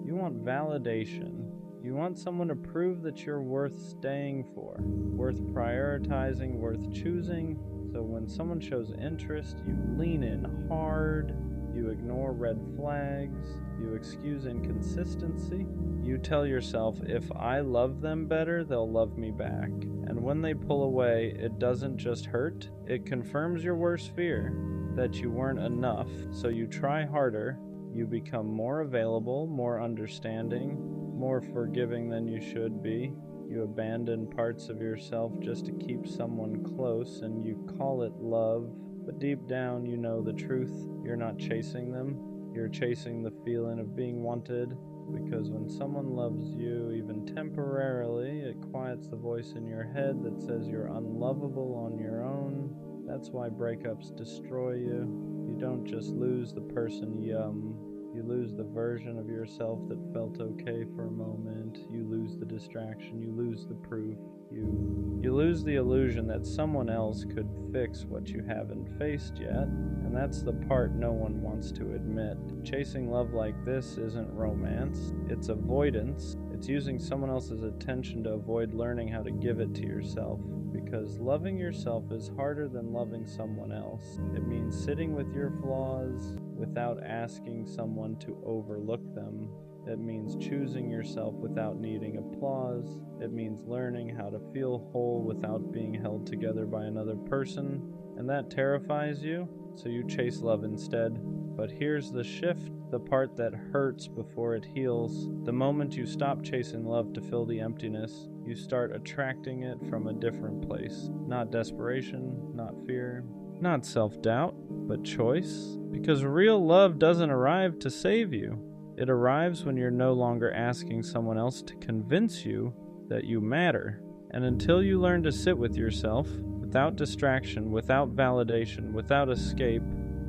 You want validation. You want someone to prove that you're worth staying for, worth prioritizing, worth choosing. So when someone shows interest, you lean in hard, you ignore red flags, you excuse inconsistency. You tell yourself, if I love them better, they'll love me back. And when they pull away, it doesn't just hurt, it confirms your worst fear, that you weren't enough. So you try harder, you become more available, more understanding, more forgiving than you should be. You abandon parts of yourself just to keep someone close, and you call it love. But deep down, you know the truth. You're not chasing them. You're chasing the feeling of being wanted. Because when someone loves you, even temporarily, it quiets the voice in your head that says you're unlovable on your own. That's why breakups destroy you. You don't just lose the person you lose the version of yourself that felt okay for a moment. You lose the distraction. You lose the proof. You lose the illusion that someone else could fix what you haven't faced yet. And that's the part no one wants to admit. Chasing love like this isn't romance. It's avoidance. It's using someone else's attention to avoid learning how to give it to yourself. Because loving yourself is harder than loving someone else. It means sitting with your flaws without asking someone to overlook them. It means choosing yourself without needing applause. It means learning how to feel whole without being held together by another person. And that terrifies you, so you chase love instead. But here's the shift, the part that hurts before it heals. The moment you stop chasing love to fill the emptiness, you start attracting it from a different place. Not desperation, not fear, not self-doubt, but choice. Because real love doesn't arrive to save you. It arrives when you're no longer asking someone else to convince you that you matter. And until you learn to sit with yourself, without distraction, without validation, without escape,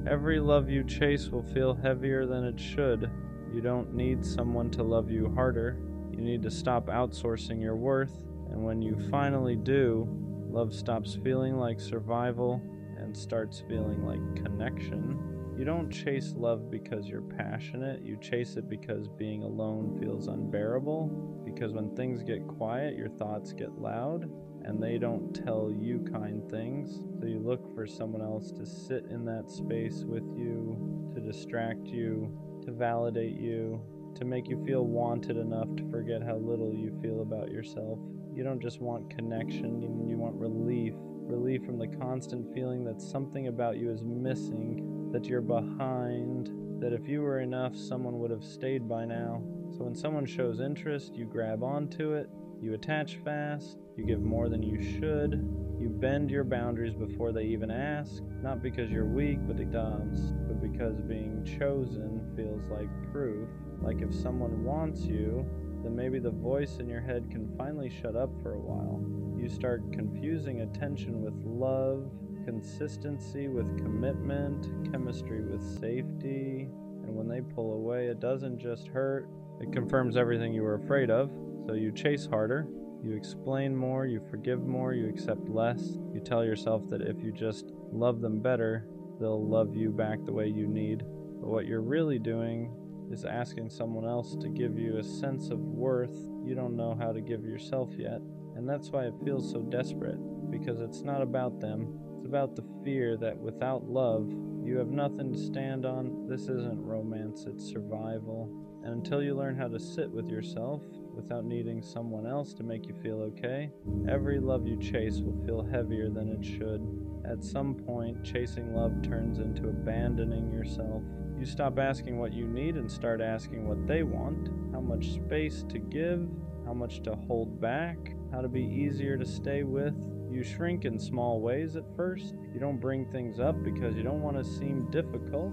every love you chase will feel heavier than it should. You don't need someone to love you harder. You need to stop outsourcing your worth. And when you finally do, love stops feeling like survival and starts feeling like connection. You don't chase love because you're passionate. You chase it because being alone feels unbearable. Because when things get quiet, your thoughts get loud, and they don't tell you kind things. So you look for someone else to sit in that space with you, to distract you, to validate you, to make you feel wanted enough to forget how little you feel about yourself. You don't just want connection, you want relief. Relief from the constant feeling that something about you is missing, that you're behind, that if you were enough, someone would have stayed by now. So when someone shows interest, you grab onto it, you attach fast, you give more than you should, you bend your boundaries before they even ask, not because you're weak, but because being chosen feels like proof. Like if someone wants you, then maybe the voice in your head can finally shut up for a while. You start confusing attention with love, consistency with commitment, chemistry with safety, and when they pull away, it doesn't just hurt, it confirms everything you were afraid of. So you chase harder, you explain more, you forgive more, you accept less. You tell yourself that if you just love them better, they'll love you back the way you need. But what you're really doing is asking someone else to give you a sense of worth you don't know how to give yourself yet. And that's why it feels so desperate, because it's not about them. It's about the fear that without love, you have nothing to stand on. This isn't romance, it's survival. And until you learn how to sit with yourself without needing someone else to make you feel okay, every love you chase will feel heavier than it should. At some point, chasing love turns into abandoning yourself. You stop asking what you need and start asking what they want, how much space to give, how much to hold back, how to be easier to stay with. You shrink in small ways at first. You don't bring things up because you don't want to seem difficult.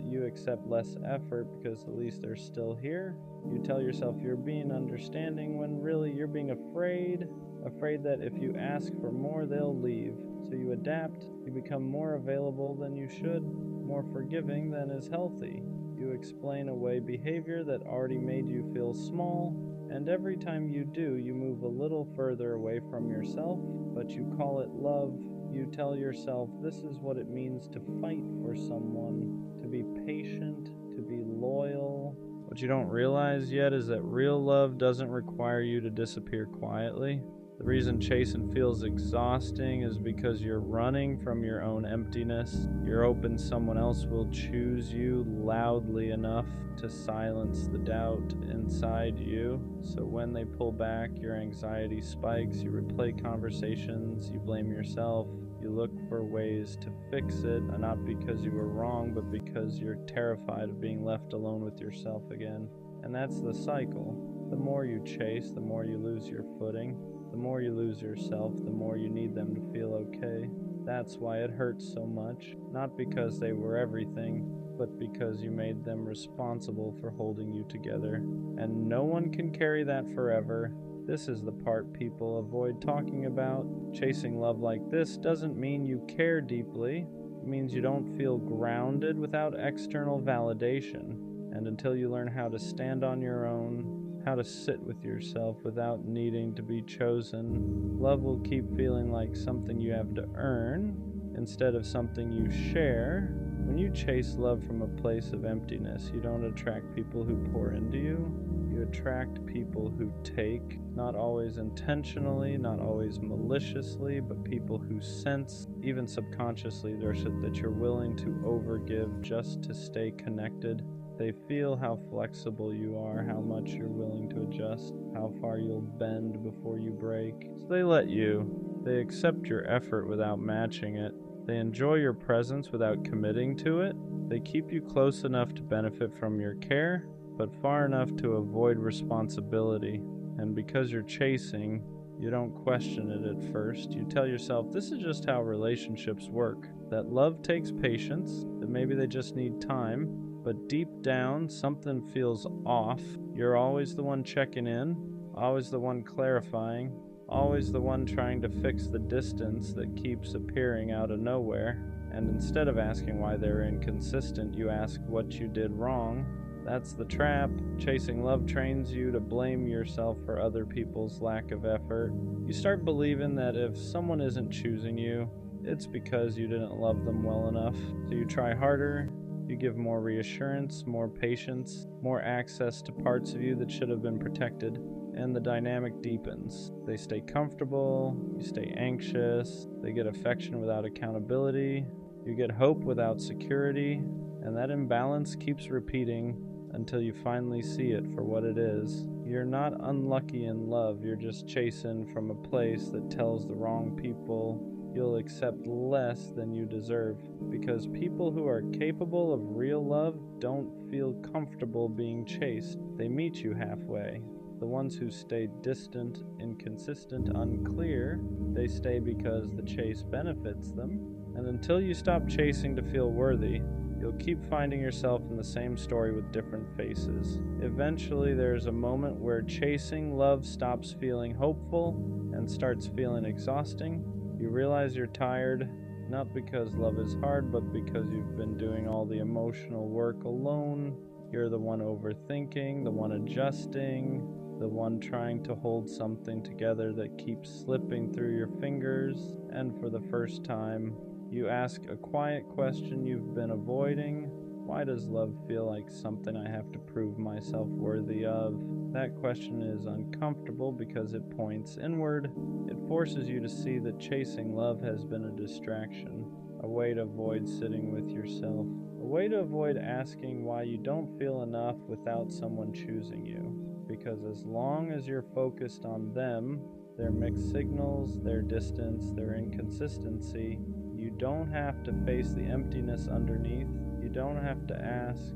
You accept less effort because at least they're still here. You tell yourself you're being understanding when really you're being afraid that if you ask for more, they'll leave. So you adapt, you become more available than you should, more forgiving than is healthy. You explain away behavior that already made you feel small, and every time you do, you move a little further away from yourself, but you call it love. You tell yourself this is what it means to fight for someone, to be patient, to be loyal. What you don't realize yet is that real love doesn't require you to disappear quietly. The reason chasing feels exhausting is because you're running from your own emptiness. You're hoping someone else will choose you loudly enough to silence the doubt inside you. So when they pull back, your anxiety spikes, you replay conversations, you blame yourself, you look for ways to fix it, not because you were wrong, but because you're terrified of being left alone with yourself again. And that's the cycle. The more you chase, the more you lose your footing. The more you lose yourself, the more you need them to feel okay. That's why it hurts so much, not because they were everything, but because you made them responsible for holding you together. And no one can carry that forever. This is the part people avoid talking about. Chasing love like this doesn't mean you care deeply. It means you don't feel grounded without external validation. And until you learn how to stand on your own, how to sit with yourself without needing to be chosen, love will keep feeling like something you have to earn instead of something you share. When you chase love from a place of emptiness, you don't attract people who pour into you. You attract people who take, not always intentionally, not always maliciously, but people who sense, even subconsciously, that you're willing to overgive just to stay connected. They feel how flexible you are, how much you're willing to adjust, how far you'll bend before you break. So they let you. They accept your effort without matching it. They enjoy your presence without committing to it. They keep you close enough to benefit from your care, but far enough to avoid responsibility. And because you're chasing, you don't question it at first. You tell yourself this is just how relationships work, that love takes patience, that maybe they just need time. But deep down, something feels off. You're always the one checking in, always the one clarifying, always the one trying to fix the distance that keeps appearing out of nowhere. And instead of asking why they're inconsistent, you ask what you did wrong. That's the trap. Chasing love trains you to blame yourself for other people's lack of effort. You start believing that if someone isn't choosing you, it's because you didn't love them well enough. So you try harder. You give more reassurance, more patience, more access to parts of you that should have been protected, and the dynamic deepens. They stay comfortable, you stay anxious, they get affection without accountability, you get hope without security, and that imbalance keeps repeating until you finally see it for what it is. You're not unlucky in love, you're just chasing from a place that tells the wrong people you'll accept less than you deserve, because people who are capable of real love don't feel comfortable being chased. They meet you halfway. The ones who stay distant, inconsistent, unclear, they stay because the chase benefits them. And until you stop chasing to feel worthy, you'll keep finding yourself in the same story with different faces. Eventually, there's a moment where chasing love stops feeling hopeful and starts feeling exhausting. You realize you're tired, not because love is hard, but because you've been doing all the emotional work alone. You're the one overthinking, the one adjusting, the one trying to hold something together that keeps slipping through your fingers. And for the first time, you ask a quiet question you've been avoiding. Why does love feel like something I have to prove myself worthy of? That question is uncomfortable because it points inward. It forces you to see that chasing love has been a distraction, a way to avoid sitting with yourself, a way to avoid asking why you don't feel enough without someone choosing you. Because as long as you're focused on them, their mixed signals, their distance, their inconsistency, you don't have to face the emptiness underneath. You don't have to ask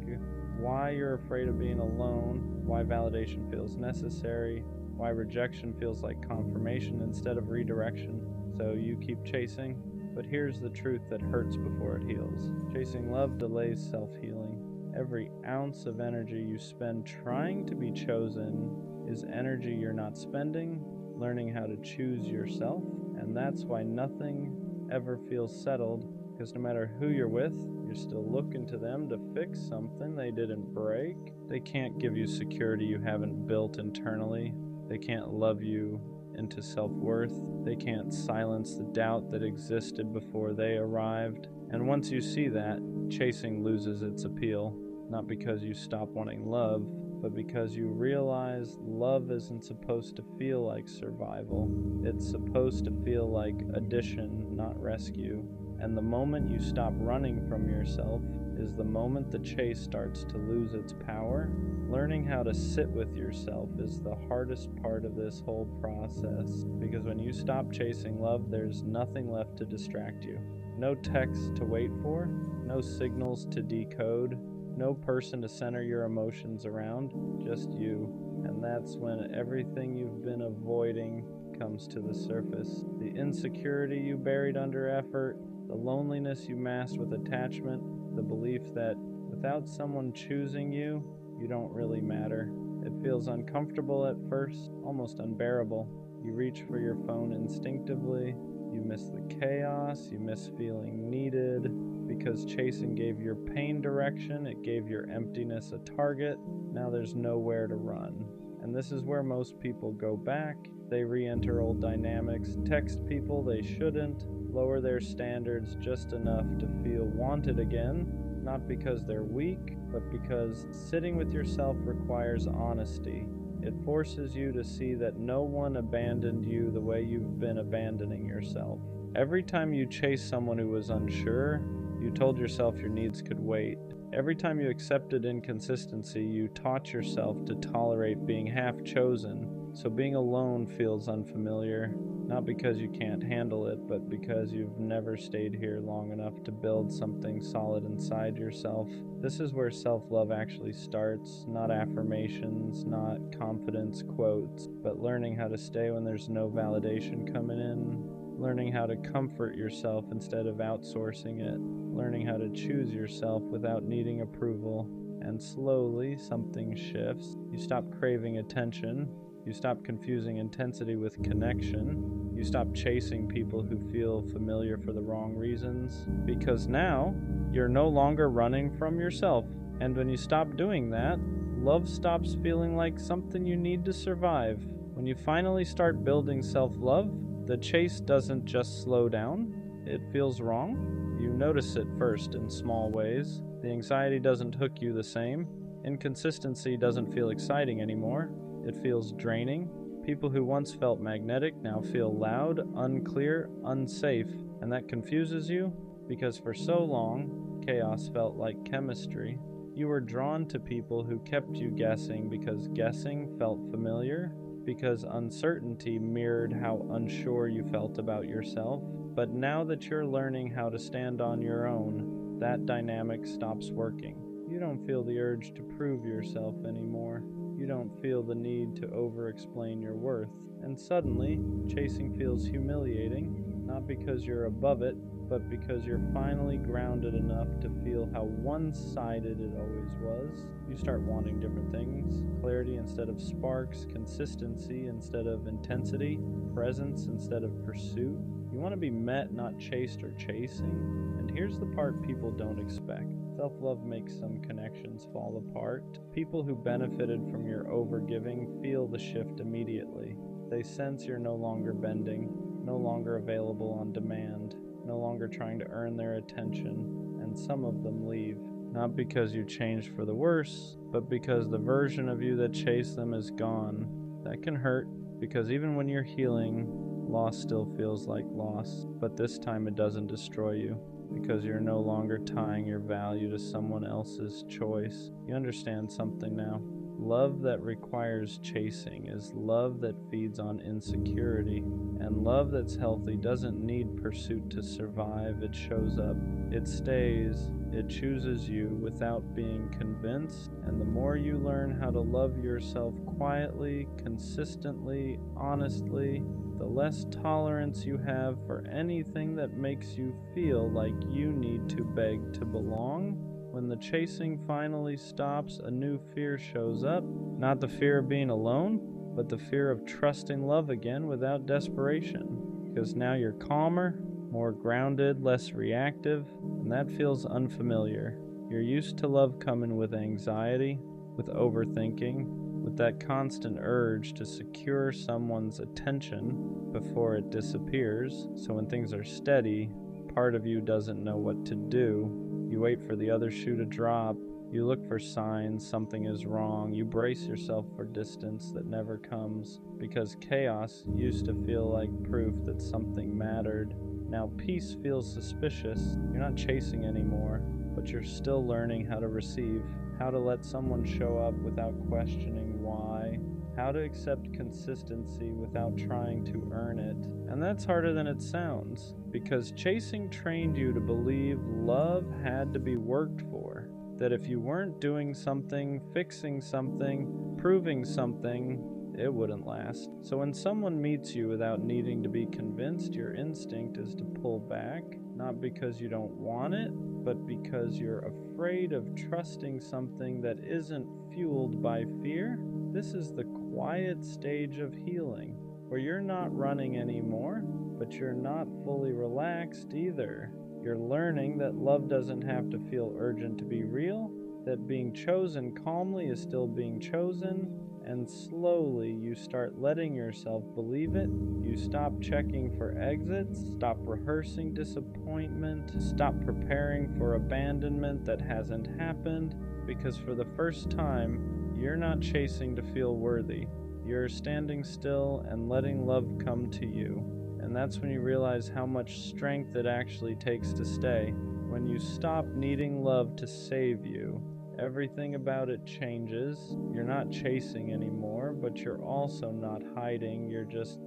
why you're afraid of being alone, why validation feels necessary, why rejection feels like confirmation instead of redirection. So you keep chasing, but here's the truth that hurts before it heals. Chasing love delays self-healing. Every ounce of energy you spend trying to be chosen is energy you're not spending, learning how to choose yourself, and that's why nothing ever feels settled Because no matter who you're with, you're still looking to them to fix something they didn't break. They can't give you security you haven't built internally. They can't love you into self-worth. They can't silence the doubt that existed before they arrived. And once you see that, chasing loses its appeal. Not because you stop wanting love, but because you realize love isn't supposed to feel like survival. It's supposed to feel like addition, not rescue. And the moment you stop running from yourself is the moment the chase starts to lose its power. Learning how to sit with yourself is the hardest part of this whole process, because when you stop chasing love, there's nothing left to distract you. No text to wait for, no signals to decode, no person to center your emotions around, just you. And that's when everything you've been avoiding comes to the surface. The insecurity you buried under effort, the loneliness you masked with attachment, the belief that without someone choosing you, you don't really matter. It feels uncomfortable at first, almost unbearable. You reach for your phone instinctively. You miss the chaos, you miss feeling needed, because chasing gave your pain direction, it gave your emptiness a target. Now there's nowhere to run. And this is where most people go back. They re-enter old dynamics, text people they shouldn't, lower their standards just enough to feel wanted again, not because they're weak, but because sitting with yourself requires honesty. It forces you to see that no one abandoned you the way you've been abandoning yourself. Every time you chased someone who was unsure, you told yourself your needs could wait. Every time you accepted inconsistency, you taught yourself to tolerate being half chosen. So being alone feels unfamiliar, not because you can't handle it, but because you've never stayed here long enough to build something solid inside yourself. This is where self-love actually starts, not affirmations, not confidence quotes, but learning how to stay when there's no validation coming in, learning how to comfort yourself instead of outsourcing it, learning how to choose yourself without needing approval. And slowly something shifts. You stop craving attention. You stop confusing intensity with connection. You stop chasing people who feel familiar for the wrong reasons. Because now, you're no longer running from yourself. And when you stop doing that, love stops feeling like something you need to survive. When you finally start building self-love, the chase doesn't just slow down. It feels wrong. You notice it first in small ways. The anxiety doesn't hook you the same. Inconsistency doesn't feel exciting anymore. It feels draining. People who once felt magnetic now feel loud, unclear, unsafe, and that confuses you because for so long, chaos felt like chemistry. You were drawn to people who kept you guessing because guessing felt familiar, because uncertainty mirrored how unsure you felt about yourself. But now that you're learning how to stand on your own, that dynamic stops working. You don't feel the urge to prove yourself anymore. You don't feel the need to over-explain your worth. And suddenly, chasing feels humiliating, not because you're above it, but because you're finally grounded enough to feel how one-sided it always was. You start wanting different things: clarity instead of sparks, consistency instead of intensity, presence instead of pursuit. You want to be met, not chased or chasing. And here's the part people don't expect. Self-love makes some connections fall apart. People who benefited from your overgiving feel the shift immediately. They sense you're no longer bending, no longer available on demand, no longer trying to earn their attention, and some of them leave. Not because you changed for the worse, but because the version of you that chased them is gone. That can hurt, because even when you're healing, loss still feels like loss, but this time it doesn't destroy you, because you're no longer tying your value to someone else's choice. You understand something now. Love that requires chasing is love that feeds on insecurity, and love that's healthy doesn't need pursuit to survive. It shows up, it stays, it chooses you without being convinced, and the more you learn how to love yourself quietly, consistently, honestly, the less tolerance you have for anything that makes you feel like you need to beg to belong. When the chasing finally stops, a new fear shows up. Not the fear of being alone, but the fear of trusting love again without desperation. Because now you're calmer, more grounded, less reactive, and that feels unfamiliar. You're used to love coming with anxiety, with overthinking, with that constant urge to secure someone's attention before it disappears. So when things are steady, part of you doesn't know what to do. You wait for the other shoe to drop. You look for signs something is wrong. You brace yourself for distance that never comes, because chaos used to feel like proof that something mattered. Now peace feels suspicious. You're not chasing anymore, but you're still learning how to receive, how to let someone show up without questioning why, how to accept consistency without trying to earn it. And that's harder than it sounds, because chasing trained you to believe love had to be worked for. That if you weren't doing something, fixing something, proving something, it wouldn't last. So when someone meets you without needing to be convinced, your instinct is to pull back, not because you don't want it, but because you're afraid of trusting something that isn't fueled by fear. This is the quiet stage of healing, where you're not running anymore, but you're not fully relaxed either. You're learning that love doesn't have to feel urgent to be real, that being chosen calmly is still being chosen, and slowly you start letting yourself believe it. You stop checking for exits, stop rehearsing disappointment, stop preparing for abandonment that hasn't happened, because for the first time, you're not chasing to feel worthy. You're standing still and letting love come to you. And that's when you realize how much strength it actually takes to stay. When you stop needing love to save you, everything about it changes. You're not chasing anymore, but you're also not hiding. You're just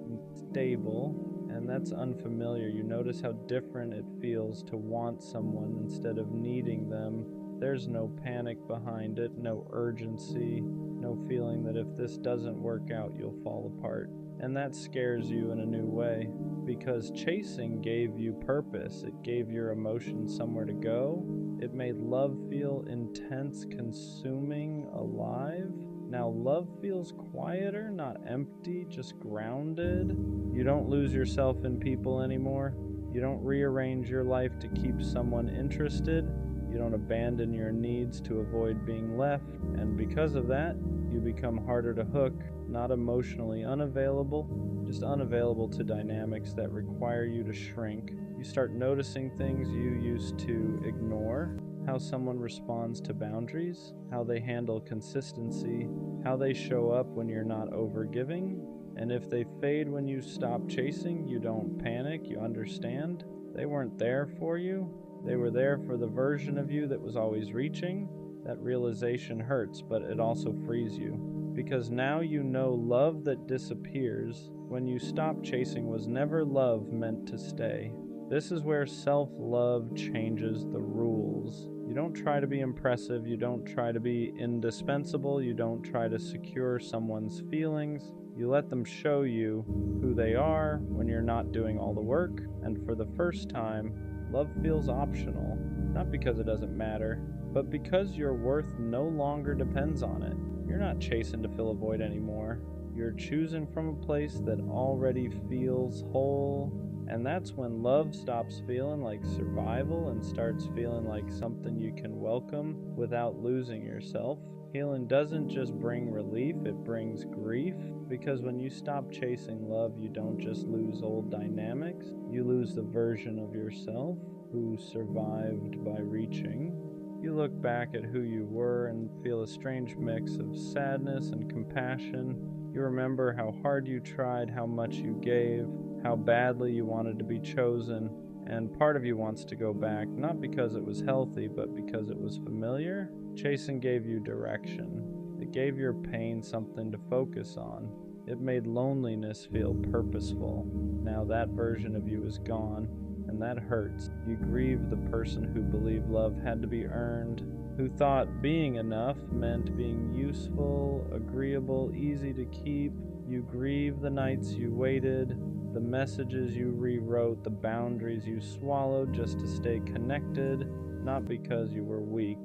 stable, and that's unfamiliar. You notice how different it feels to want someone instead of needing them. There's no panic behind it, no urgency, no feeling that if this doesn't work out, you'll fall apart. And that scares you in a new way, because chasing gave you purpose. It gave your emotions somewhere to go. It made love feel intense, consuming, alive. Now love feels quieter, not empty, just grounded. You don't lose yourself in people anymore. You don't rearrange your life to keep someone interested. You don't abandon your needs to avoid being left. And because of that, you become harder to hook, not emotionally unavailable, just unavailable to dynamics that require you to shrink. You start noticing things you used to ignore, how someone responds to boundaries, how they handle consistency, how they show up when you're not overgiving. And if they fade when you stop chasing, you don't panic, you understand. They weren't there for you. They were there for the version of you that was always reaching. That realization hurts, but it also frees you. Because now you know love that disappears when you stop chasing was never love meant to stay. This is where self-love changes the rules. You don't try to be impressive, you don't try to be indispensable, you don't try to secure someone's feelings. You let them show you who they are when you're not doing all the work, and for the first time, love feels optional. Not because it doesn't matter, but because your worth no longer depends on it. You're not chasing to fill a void anymore. You're choosing from a place that already feels whole. And that's when love stops feeling like survival and starts feeling like something you can welcome without losing yourself. Healing doesn't just bring relief, it brings grief. Because when you stop chasing love, you don't just lose old dynamics, you lose the version of yourself who survived by reaching. You look back at who you were and feel a strange mix of sadness and compassion. You remember how hard you tried, how much you gave, how badly you wanted to be chosen, and part of you wants to go back, not because it was healthy, but because it was familiar. Chasing gave you direction. It gave your pain something to focus on. It made loneliness feel purposeful. Now that version of you is gone, and that hurts. You grieve the person who believed love had to be earned, who thought being enough meant being useful, agreeable, easy to keep. You grieve the nights you waited, the messages you rewrote, the boundaries you swallowed just to stay connected, not because you were weak,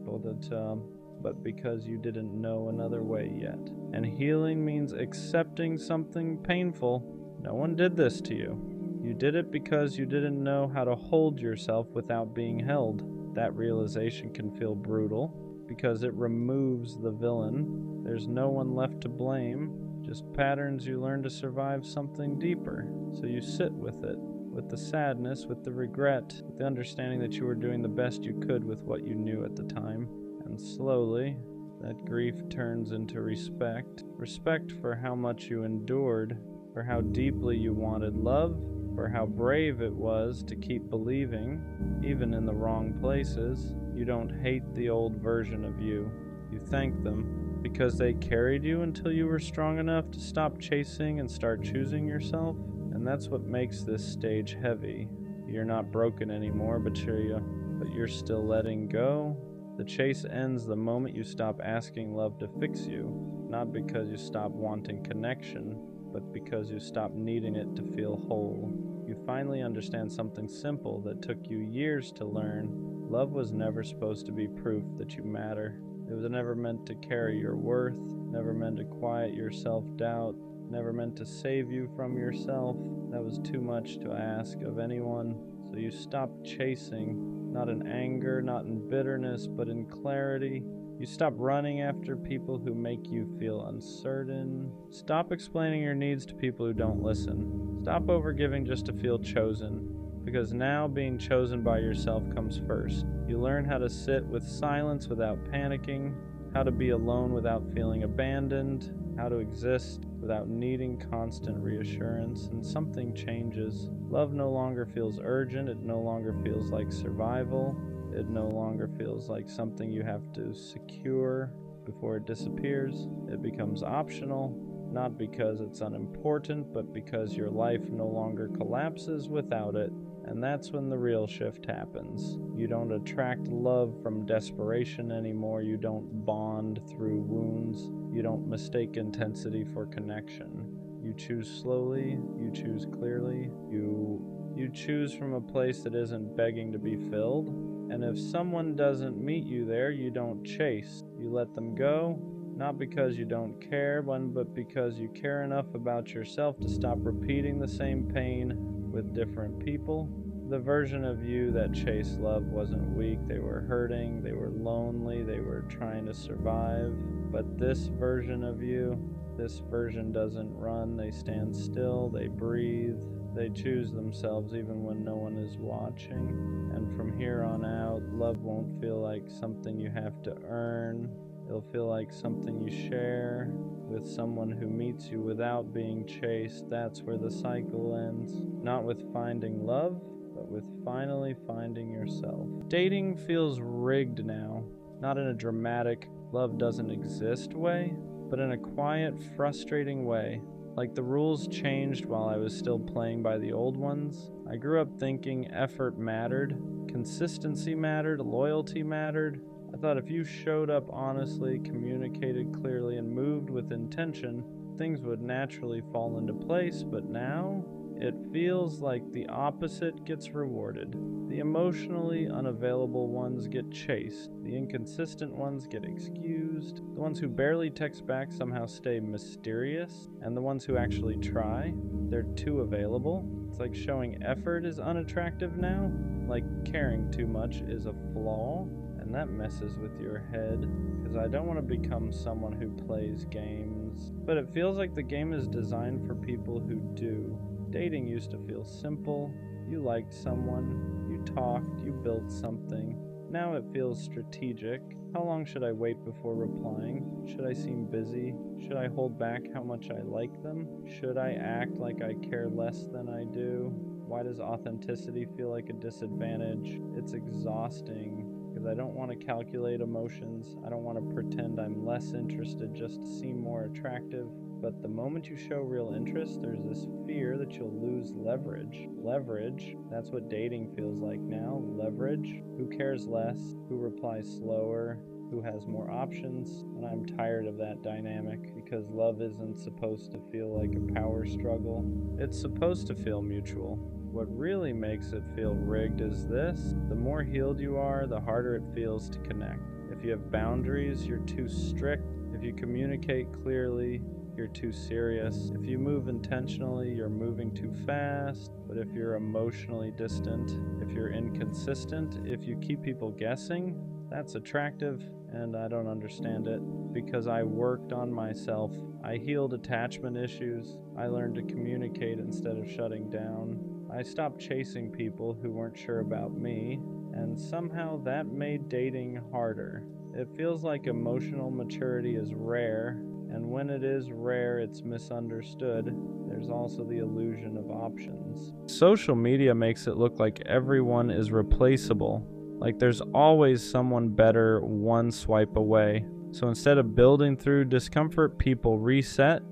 but because you didn't know another way yet. And healing means accepting something painful. No one did this to you. You did it because you didn't know how to hold yourself without being held. That realization can feel brutal because it removes the villain. There's no one left to blame, just patterns you learn to survive something deeper. So you sit with it, with the sadness, with the regret, with the understanding that you were doing the best you could with what you knew at the time. And slowly, that grief turns into respect. Respect for how much you endured, for how deeply you wanted love, for how brave it was to keep believing, even in the wrong places. You don't hate the old version of you. You thank them because they carried you until you were strong enough to stop chasing and start choosing yourself. And that's what makes this stage heavy. You're not broken anymore, but you're still letting go. The chase ends the moment you stop asking love to fix you, not because you stop wanting connection, but because you stop needing it to feel whole. You finally understand something simple that took you years to learn. Love was never supposed to be proof that you matter. It was never meant to carry your worth, never meant to quiet your self-doubt, never meant to save you from yourself. That was too much to ask of anyone. So you stopped chasing, not in anger, not in bitterness, but in clarity. You stop running after people who make you feel uncertain. Stop explaining your needs to people who don't listen. Stop overgiving just to feel chosen, because now being chosen by yourself comes first. You learn how to sit with silence without panicking, how to be alone without feeling abandoned, how to exist without needing constant reassurance, and something changes. Love no longer feels urgent, it no longer feels like survival. It no longer feels like something you have to secure before it disappears. It becomes optional, not because it's unimportant, but because your life no longer collapses without it. And that's when the real shift happens. You don't attract love from desperation anymore. You don't bond through wounds. You don't mistake intensity for connection. You choose slowly. You choose clearly. You choose from a place that isn't begging to be filled. And if someone doesn't meet you there, you don't chase. You let them go, not because you don't care, but because you care enough about yourself to stop repeating the same pain with different people. The version of you that chased love wasn't weak. They were hurting, they were lonely, they were trying to survive. But this version of you, this version doesn't run. They stand still, they breathe. They choose themselves even when no one is watching. And from here on out, love won't feel like something you have to earn. It'll feel like something you share with someone who meets you without being chased. That's where the cycle ends. Not with finding love, but with finally finding yourself. Dating feels rigged now, not in a dramatic love doesn't exist way, but in a quiet, frustrating way. Like the rules changed while I was still playing by the old ones. I grew up thinking effort mattered, consistency mattered, loyalty mattered. I thought if you showed up honestly, communicated clearly, and moved with intention, things would naturally fall into place. But now, it feels like the opposite gets rewarded. The emotionally unavailable ones get chased. The inconsistent ones get excused. The ones who barely text back somehow stay mysterious. And the ones who actually try, they're too available. It's like showing effort is unattractive now. Like caring too much is a flaw. And that messes with your head, because I don't want to become someone who plays games. But it feels like the game is designed for people who do. Dating used to feel simple. You liked someone, you talked, you built something. Now it feels strategic. How long should I wait before replying? Should I seem busy? Should I hold back how much I like them? Should I act like I care less than I do? Why does authenticity feel like a disadvantage? It's exhausting. Because I don't want to calculate emotions. I don't want to pretend I'm less interested just to seem more attractive. But the moment you show real interest, there's this fear that you'll lose leverage. Leverage, that's what dating feels like now. Leverage. Who cares less? Who replies slower? Who has more options? And I'm tired of that dynamic, because love isn't supposed to feel like a power struggle. It's supposed to feel mutual. What really makes it feel rigged is this: the more healed you are, the harder it feels to connect. If you have boundaries, you're too strict. If you communicate clearly, you're too serious. If you move intentionally, you're moving too fast. But if you're emotionally distant, if you're inconsistent, if you keep people guessing, that's attractive, and I don't understand it. Because I worked on myself. I healed attachment issues. I learned to communicate instead of shutting down. I stopped chasing people who weren't sure about me, and somehow that made dating harder. It feels like emotional maturity is rare, and when it is rare, it's misunderstood. There's also the illusion of options. Social media makes it look like everyone is replaceable, like there's always someone better one swipe away. So instead of building through discomfort, people reset.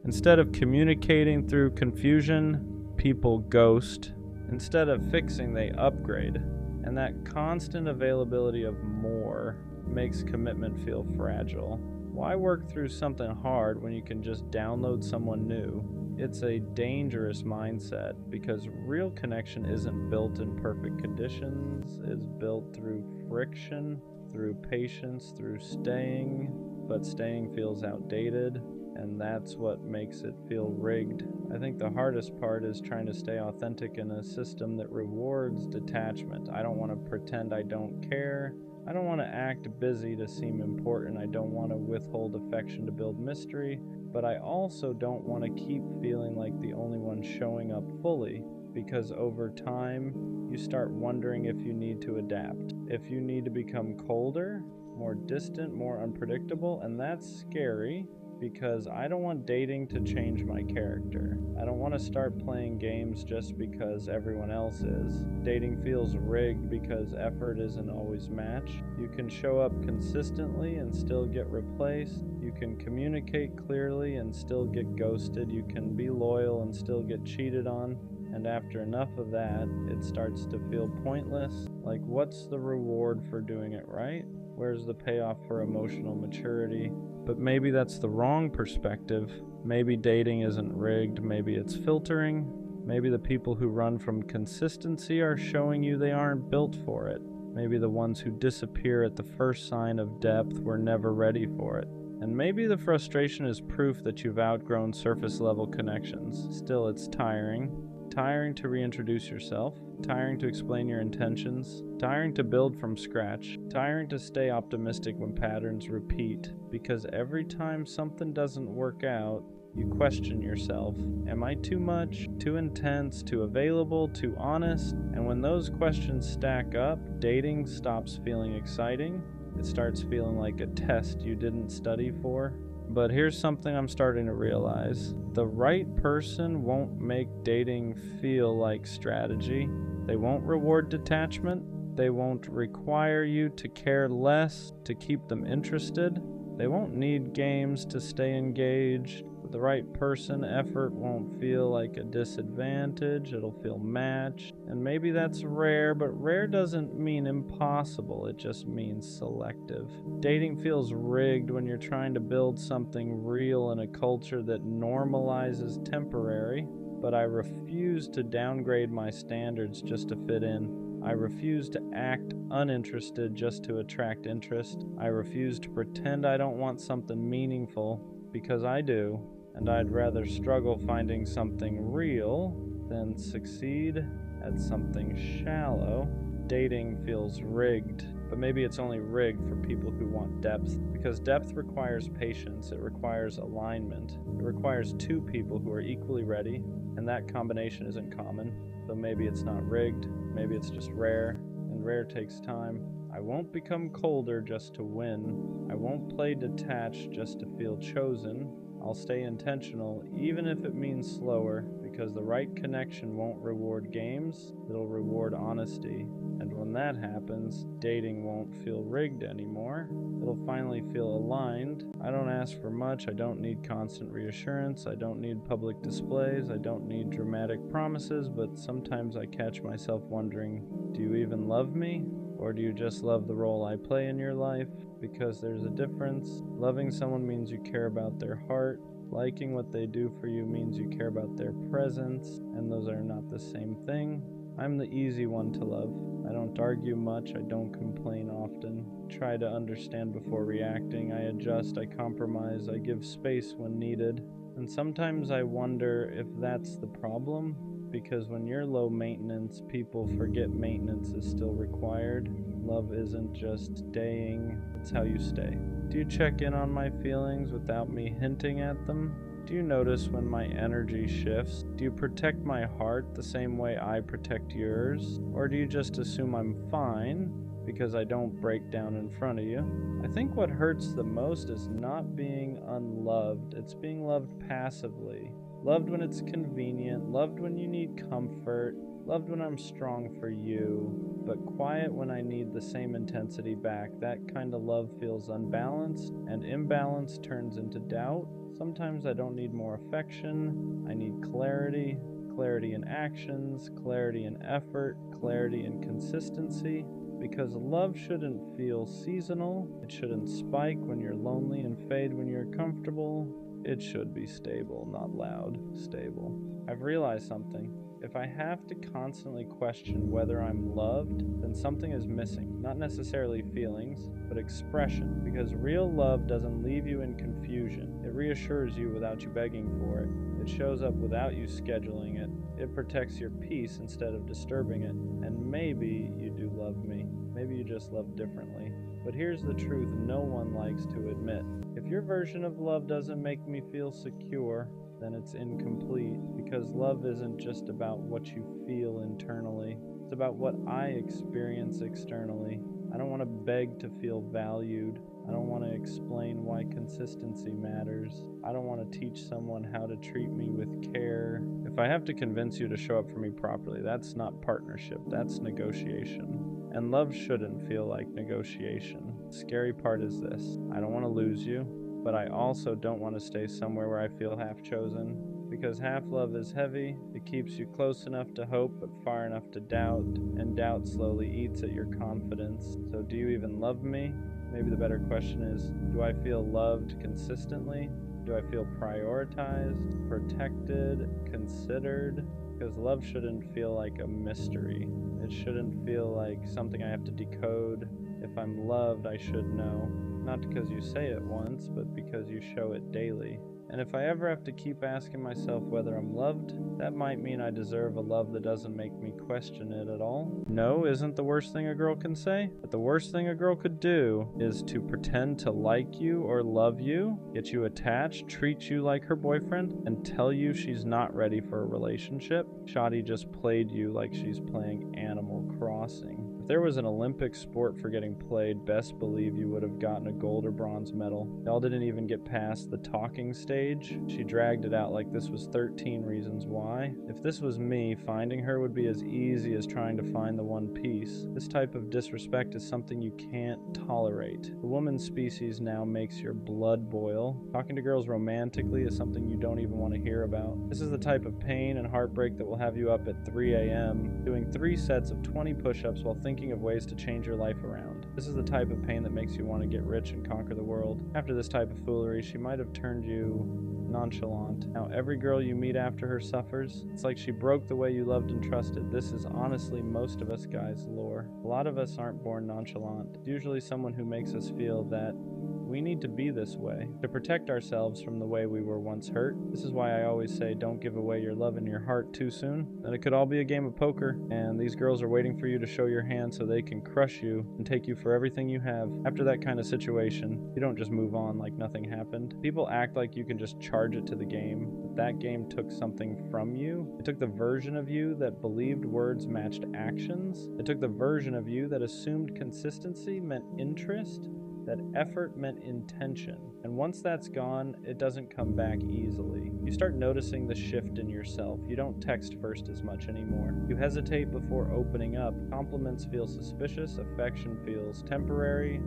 Instead of communicating through confusion, people ghost. Instead of fixing, they upgrade. And that constant availability of more makes commitment feel fragile. Why work through something hard when you can just download someone new? It's a dangerous mindset because real connection isn't built in perfect conditions. It's built through friction, through patience, through staying, but staying feels outdated, and that's what makes it feel rigged. I think the hardest part is trying to stay authentic in a system that rewards detachment. I don't want to pretend I don't care. I don't want to act busy to seem important. I don't want to withhold affection to build mystery, but I also don't want to keep feeling like the only one showing up fully, because over time, you start wondering if you need to adapt, if you need to become colder, more distant, more unpredictable, and that's scary because I don't want dating to change my character. I don't want to start playing games just because everyone else is. Dating feels rigged because effort isn't always matched. You can show up consistently and still get replaced. You can communicate clearly and still get ghosted. You can be loyal and still get cheated on. And after enough of that, it starts to feel pointless. Like, what's the reward for doing it right? Where's the payoff for emotional maturity? But maybe that's the wrong perspective. Maybe dating isn't rigged. Maybe it's filtering. Maybe the people who run from consistency are showing you they aren't built for it. Maybe the ones who disappear at the first sign of depth were never ready for it. And maybe the frustration is proof that you've outgrown surface level connections. Still, it's tiring. Tiring to reintroduce yourself, tiring to explain your intentions, tiring to build from scratch, tiring to stay optimistic when patterns repeat, because every time something doesn't work out, you question yourself. Am I too much, too intense, too available, too honest? And when those questions stack up, dating stops feeling exciting. It starts feeling like a test you didn't study for. But here's something I'm starting to realize. The right person won't make dating feel like strategy. They won't reward detachment. They won't require you to care less to keep them interested. They won't need games to stay engaged. With the right person, effort won't feel like a disadvantage. It'll feel matched. And maybe that's rare, but rare doesn't mean impossible. It just means selective. Dating feels rigged when you're trying to build something real in a culture that normalizes temporary. But I refuse to downgrade my standards just to fit in. I refuse to act uninterested just to attract interest. I refuse to pretend I don't want something meaningful, because I do, and I'd rather struggle finding something real than succeed at something shallow. Dating feels rigged, but maybe it's only rigged for people who want depth, because depth requires patience, it requires alignment, it requires two people who are equally ready, and that combination isn't common. So maybe it's not rigged, maybe it's just rare, and rare takes time. I won't become colder just to win. I won't play detached just to feel chosen. I'll stay intentional, even if it means slower, because the right connection won't reward games, it'll reward honesty. And when that happens, dating won't feel rigged anymore. It'll finally feel aligned. I don't ask for much. I don't need constant reassurance. I don't need public displays. I don't need dramatic promises, but sometimes I catch myself wondering, do you even love me? Or do you just love the role I play in your life? Because there's a difference. Loving someone means you care about their heart. Liking what they do for you means you care about their presence, and those are not the same thing. I'm the easy one to love. I don't argue much, I don't complain often. Try to understand before reacting, I adjust, I compromise, I give space when needed. And sometimes I wonder if that's the problem, because when you're low maintenance, people forget maintenance is still required. Love isn't just staying, it's how you stay. Do you check in on my feelings without me hinting at them? Do you notice when my energy shifts? Do you protect my heart the same way I protect yours? Or do you just assume I'm fine because I don't break down in front of you? I think what hurts the most is not being unloved. It's being loved passively. Loved when it's convenient, loved when you need comfort, loved when I'm strong for you, but quiet when I need the same intensity back. That kind of love feels unbalanced, and imbalance turns into doubt. Sometimes I don't need more affection, I need clarity. Clarity in actions, clarity in effort, clarity in consistency. Because love shouldn't feel seasonal, it shouldn't spike when you're lonely and fade when you're comfortable. It should be stable, not loud, stable. I've realized something. If I have to constantly question whether I'm loved, then something is missing. Not necessarily feelings, but expression. Because real love doesn't leave you in confusion. It reassures you without you begging for it. It shows up without you scheduling it. It protects your peace instead of disturbing it. And maybe you do love me. Maybe you just love differently. But here's the truth no one likes to admit. If your version of love doesn't make me feel secure, then it's incomplete, because love isn't just about what you feel internally. It's about what I experience externally. I don't want to beg to feel valued. I don't want to explain why consistency matters. I don't want to teach someone how to treat me with care. If I have to convince you to show up for me properly, that's not partnership, that's negotiation. And love shouldn't feel like negotiation. The scary part is this: I don't want to lose you, but I also don't want to stay somewhere where I feel half chosen. Because half love is heavy, it keeps you close enough to hope but far enough to doubt, and doubt slowly eats at your confidence. So do you even love me? Maybe the better question is, do I feel loved consistently? Do I feel prioritized, protected, considered? Because love shouldn't feel like a mystery. It shouldn't feel like something I have to decode. If I'm loved, I should know. Not because you say it once, but because you show it daily. And if I ever have to keep asking myself whether I'm loved, that might mean I deserve a love that doesn't make me question it at all. No isn't the worst thing a girl can say, but the worst thing a girl could do is to pretend to like you or love you, get you attached, treat you like her boyfriend, and tell you she's not ready for a relationship. Shawty just played you like she's playing Animal Crossing. If there was an Olympic sport for getting played, best believe you would have gotten a gold or bronze medal. Y'all didn't even get past the talking stage. She dragged it out like this was 13 reasons why. If this was me, finding her would be as easy as trying to find the one piece. This type of disrespect is something you can't tolerate. The woman species now makes your blood boil. Talking to girls romantically is something you don't even want to hear about. This is the type of pain and heartbreak that will have you up at 3 a.m. doing 3 sets of 20 push-ups while thinking of ways to change your life around. This is the type of pain that makes you want to get rich and conquer the world. After this type of foolery, she might have turned you nonchalant. Now every girl you meet after her suffers. It's like she broke the way you loved and trusted. This is honestly most of us guys' lore. A lot of us aren't born nonchalant. It's usually someone who makes us feel that we need to be this way to protect ourselves from the way we were once hurt. This is why I always say don't give away your love and your heart too soon. Then it could all be a game of poker, and these girls are waiting for you to show your hand so they can crush you and take you for everything you have. After that kind of situation, you don't just move on like nothing happened. People act like you can just charge it to the game, but that game took something from you. It took the version of you that believed words matched actions. It took the version of you that assumed consistency meant interest, that effort meant intention. And once that's gone, it doesn't come back easily. You start noticing the shift in yourself. You don't text first as much anymore. You hesitate before opening up. Compliments feel suspicious. Affection feels temporary.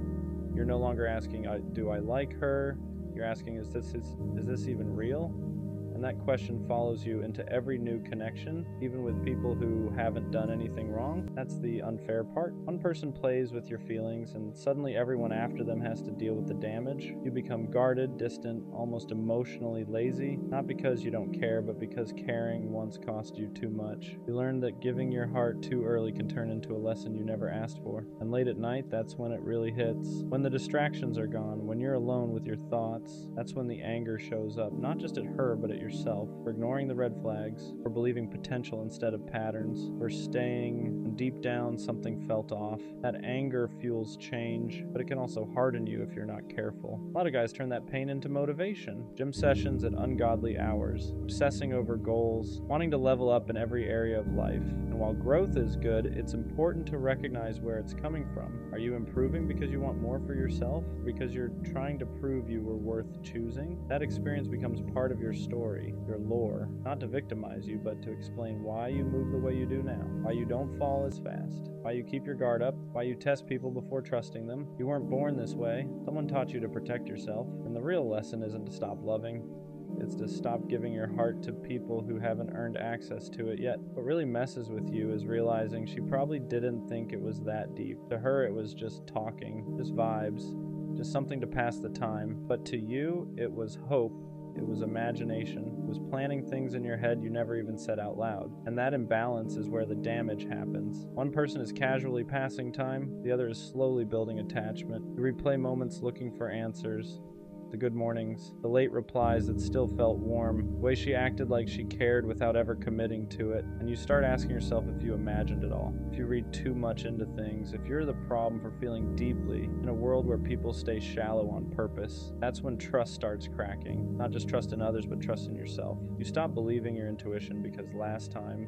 You're no longer asking, do I like her? You're asking, is this even real? And And that question follows you into every new connection, even with people who haven't done anything wrong. That's the unfair part. One person plays with your feelings, and suddenly everyone after them has to deal with the damage. You become guarded, distant, almost emotionally lazy, not because you don't care, but because caring once cost you too much. You learn that giving your heart too early can turn into a lesson you never asked for. And late at night, that's when it really hits. When the distractions are gone, when you're alone with your thoughts, that's when the anger shows up, not just at her, but at yourself, for ignoring the red flags, for believing potential instead of patterns, for staying when deep down something felt off. That anger fuels change, but it can also harden you if you're not careful. A lot of guys turn that pain into motivation. Gym sessions at ungodly hours, obsessing over goals, wanting to level up in every area of life. And while growth is good, it's important to recognize where it's coming from. Are you improving because you want more for yourself? Because you're trying to prove you were worth choosing? That experience becomes part of your story, your lore, not to victimize you, but to explain why you move the way you do now, why you don't fall as fast, why you keep your guard up, why you test people before trusting them. You weren't born this way. Someone taught you to protect yourself. And the real lesson isn't to stop loving. It's to stop giving your heart to people who haven't earned access to it yet. What really messes with you is realizing she probably didn't think it was that deep. To her, it was just talking, just vibes, just something to pass the time. But to you, it was hope. It was imagination. It was planning things in your head you never even said out loud. And that imbalance is where the damage happens. One person is casually passing time, the other is slowly building attachment. You replay moments looking for answers. The good mornings, the late replies that still felt warm, the way she acted like she cared without ever committing to it, and you start asking yourself if you imagined it all, if you read too much into things, if you're the problem for feeling deeply in a world where people stay shallow on purpose. That's when trust starts cracking, not just trust in others, but trust in yourself. You stop believing your intuition because last time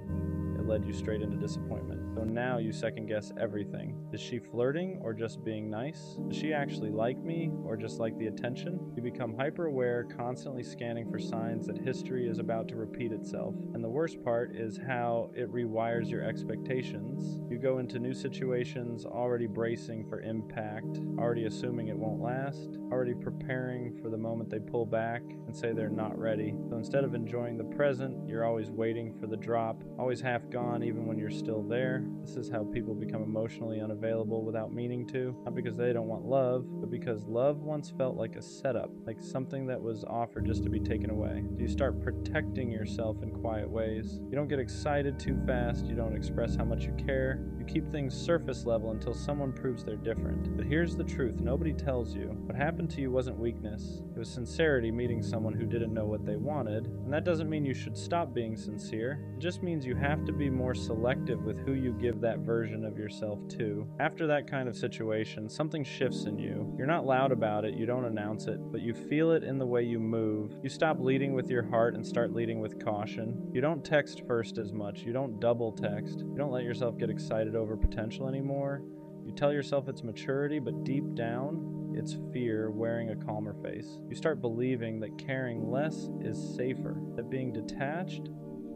it led you straight into disappointment. So now you second guess everything. Is she flirting or just being nice? Does she actually like me or just like the attention? You become hyper-aware, constantly scanning for signs that history is about to repeat itself. And the worst part is how it rewires your expectations. You go into new situations already bracing for impact, already assuming it won't last, already preparing for the moment they pull back and say they're not ready. So instead of enjoying the present, you're always waiting for the drop, always half gone even when you're still there. This is how people become emotionally unavailable without meaning to, not because they don't want love, but because love once felt like a setup, like something that was offered just to be taken away. So you start protecting yourself in quiet ways. You don't get excited too fast, you don't express how much you care. You keep things surface level until someone proves they're different. But here's the truth, nobody tells you. What happened to you wasn't weakness. It was sincerity meeting someone who didn't know what they wanted. And that doesn't mean you should stop being sincere. It just means you have to be more selective with who you give that version of yourself to. After that kind of situation, something shifts in you. You're not loud about it, you don't announce it, but you feel it in the way you move. You stop leading with your heart and start leading with caution. You don't text first as much. You don't double text. You don't let yourself get excited over potential anymore. You tell yourself it's maturity, but deep down, it's fear wearing a calmer face. You start believing that caring less is safer, that being detached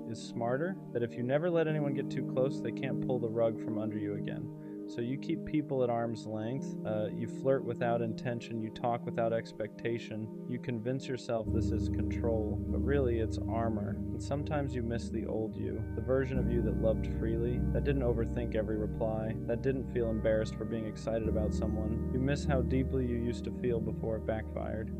is smarter, that if you never let anyone get too close, they can't pull the rug from under you again. So you keep people at arm's length, you flirt without intention, you talk without expectation, you convince yourself this is control, but really it's armor. And sometimes you miss the old you, the version of you that loved freely, that didn't overthink every reply, that didn't feel embarrassed for being excited about someone. You miss how deeply you used to feel before it backfired.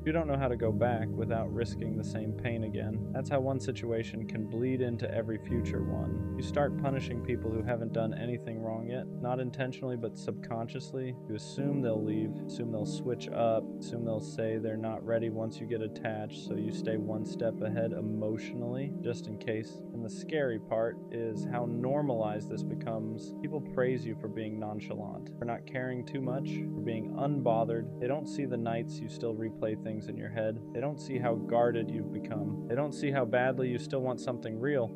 You don't know how to go back without risking the same pain again. That's how one situation can bleed into every future one. You start punishing people who haven't done anything wrong yet, not intentionally but subconsciously. You assume they'll leave, assume they'll switch up, assume they'll say they're not ready once you get attached, so you stay one step ahead emotionally, just in case. And the scary part is how normalized this becomes. People praise you for being nonchalant, for not caring too much, for being unbothered. They don't see the nights you still replay things in your head. They don't see how guarded you've become. They don't see how badly you still want something real,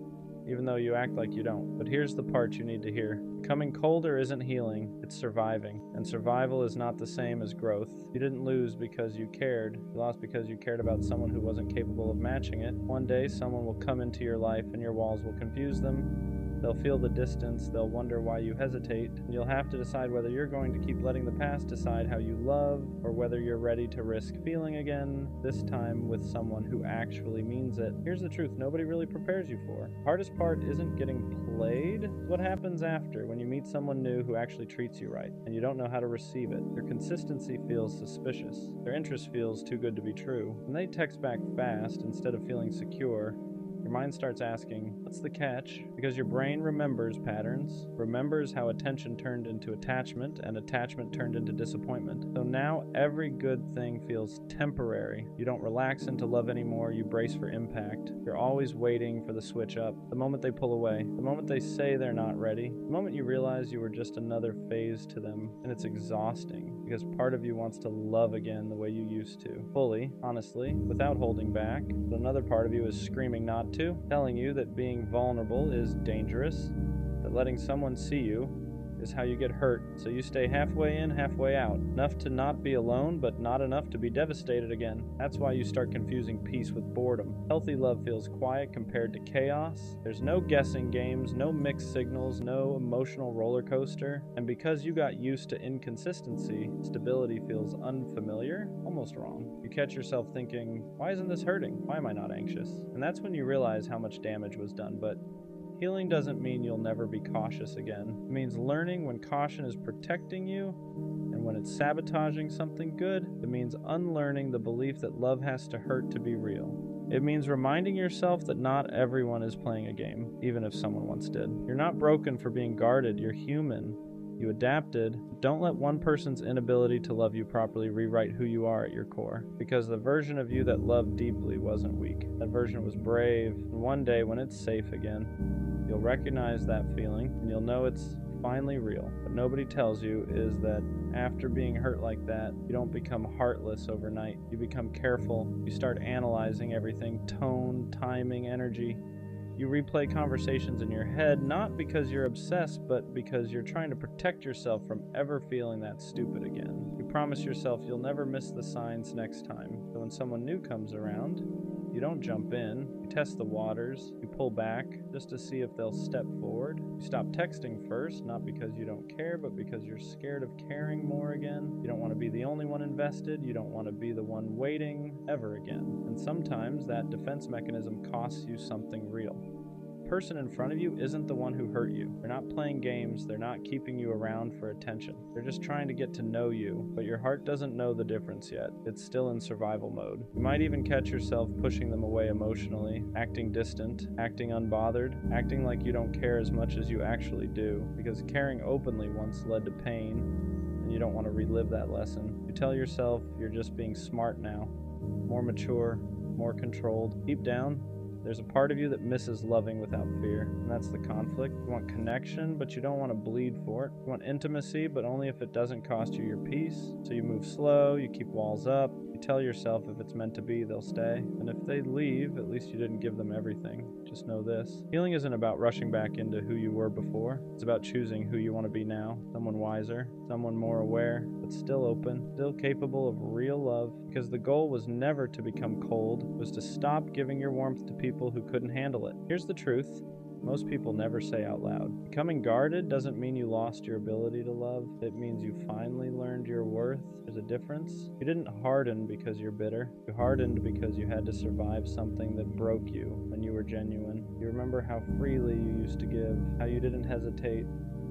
even though you act like you don't. But here's the part you need to hear. Becoming colder isn't healing, it's surviving. And survival is not the same as growth. You didn't lose because you cared. You lost because you cared about someone who wasn't capable of matching it. One day, someone will come into your life and your walls will confuse them. They'll feel the distance, they'll wonder why you hesitate, and you'll have to decide whether you're going to keep letting the past decide how you love, or whether you're ready to risk feeling again, this time with someone who actually means it. Here's the truth nobody really prepares you for. The hardest part isn't getting played, it's what happens after when you meet someone new who actually treats you right, and you don't know how to receive it. Their consistency feels suspicious. Their interest feels too good to be true. When they text back fast instead of feeling secure, your mind starts asking, what's the catch? Because your brain remembers patterns, remembers how attention turned into attachment, and attachment turned into disappointment. So now every good thing feels temporary. You don't relax into love anymore, you brace for impact. You're always waiting for the switch up, the moment they pull away, the moment they say they're not ready, the moment you realize you were just another phase to them. And it's exhausting, because part of you wants to love again the way you used to. Fully, honestly, without holding back. But another part of you is screaming not to, telling you that being vulnerable is dangerous, that letting someone see you is how you get hurt, so you stay halfway in, halfway out. Enough to not be alone, but not enough to be devastated again. That's why you start confusing peace with boredom. Healthy love feels quiet compared to chaos. There's no guessing games, no mixed signals, no emotional roller coaster. And because you got used to inconsistency, stability feels unfamiliar, almost wrong. You catch yourself thinking, why isn't this hurting? Why am I not anxious? And that's when you realize how much damage was done, but healing doesn't mean you'll never be cautious again. It means learning when caution is protecting you, and when it's sabotaging something good. It means unlearning the belief that love has to hurt to be real. It means reminding yourself that not everyone is playing a game, even if someone once did. You're not broken for being guarded, you're human. You adapted. Don't let one person's inability to love you properly rewrite who you are at your core. Because the version of you that loved deeply wasn't weak. That version was brave. And one day, when it's safe again, you'll recognize that feeling and you'll know it's finally real. What nobody tells you is that after being hurt like that, you don't become heartless overnight. You become careful. You start analyzing everything: tone, timing, energy. You replay conversations in your head, not because you're obsessed, but because you're trying to protect yourself from ever feeling that stupid again. You promise yourself you'll never miss the signs next time. So when someone new comes around, you don't jump in. You test the waters. You pull back just to see if they'll step forward. You stop texting first, not because you don't care, but because you're scared of caring more again. You don't want to be the only one invested. You don't want to be the one waiting ever again. And sometimes that defense mechanism costs you something real. The person in front of you isn't the one who hurt you. They're not playing games. They're not keeping you around for attention. They're just trying to get to know you, but your heart doesn't know the difference yet. It's still in survival mode. You might even catch yourself pushing them away emotionally, acting distant, acting unbothered, acting like you don't care as much as you actually do, because caring openly once led to pain, and you don't want to relive that lesson. You tell yourself you're just being smart now, more mature, more controlled. Deep down, there's a part of you that misses loving without fear, and that's the conflict. You want connection, but you don't want to bleed for it. You want intimacy, but only if it doesn't cost you your peace. So you move slow, you keep walls up, you tell yourself if it's meant to be, they'll stay. And if they leave, at least you didn't give them everything. Just know this. Healing isn't about rushing back into who you were before. It's about choosing who you want to be now. Someone wiser, someone more aware, but still open, still capable of real love. Because the goal was never to become cold, it was to stop giving your warmth to people who couldn't handle it. Here's the truth. Most people never say out loud. Becoming guarded doesn't mean you lost your ability to love. It means you finally learned your worth. There's a difference. You didn't harden because you're bitter. You hardened because you had to survive something that broke you when you were genuine. You remember how freely you used to give, how you didn't hesitate,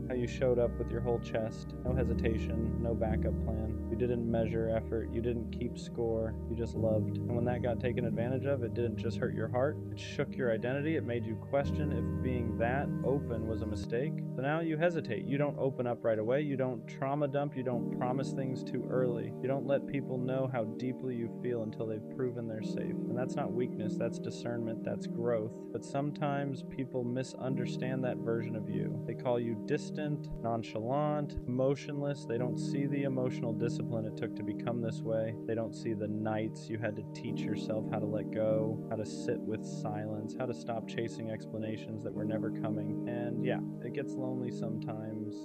how you showed up with your whole chest. No hesitation, no backup plan. You didn't measure effort, you didn't keep score, you just loved. And when that got taken advantage of, it didn't just hurt your heart, it shook your identity, it made you question if being that open was a mistake. So now you hesitate, you don't open up right away, you don't trauma dump, you don't promise things too early. You don't let people know how deeply you feel until they've proven they're safe. And that's not weakness, that's discernment, that's growth. But sometimes people misunderstand that version of you. They call you distant, nonchalant, emotionless. They don't see the emotional discipline it took to become this way. They don't see the nights you had to teach yourself how to let go, how to sit with silence, how to stop chasing explanations that were never coming. And yeah, it gets lonely sometimes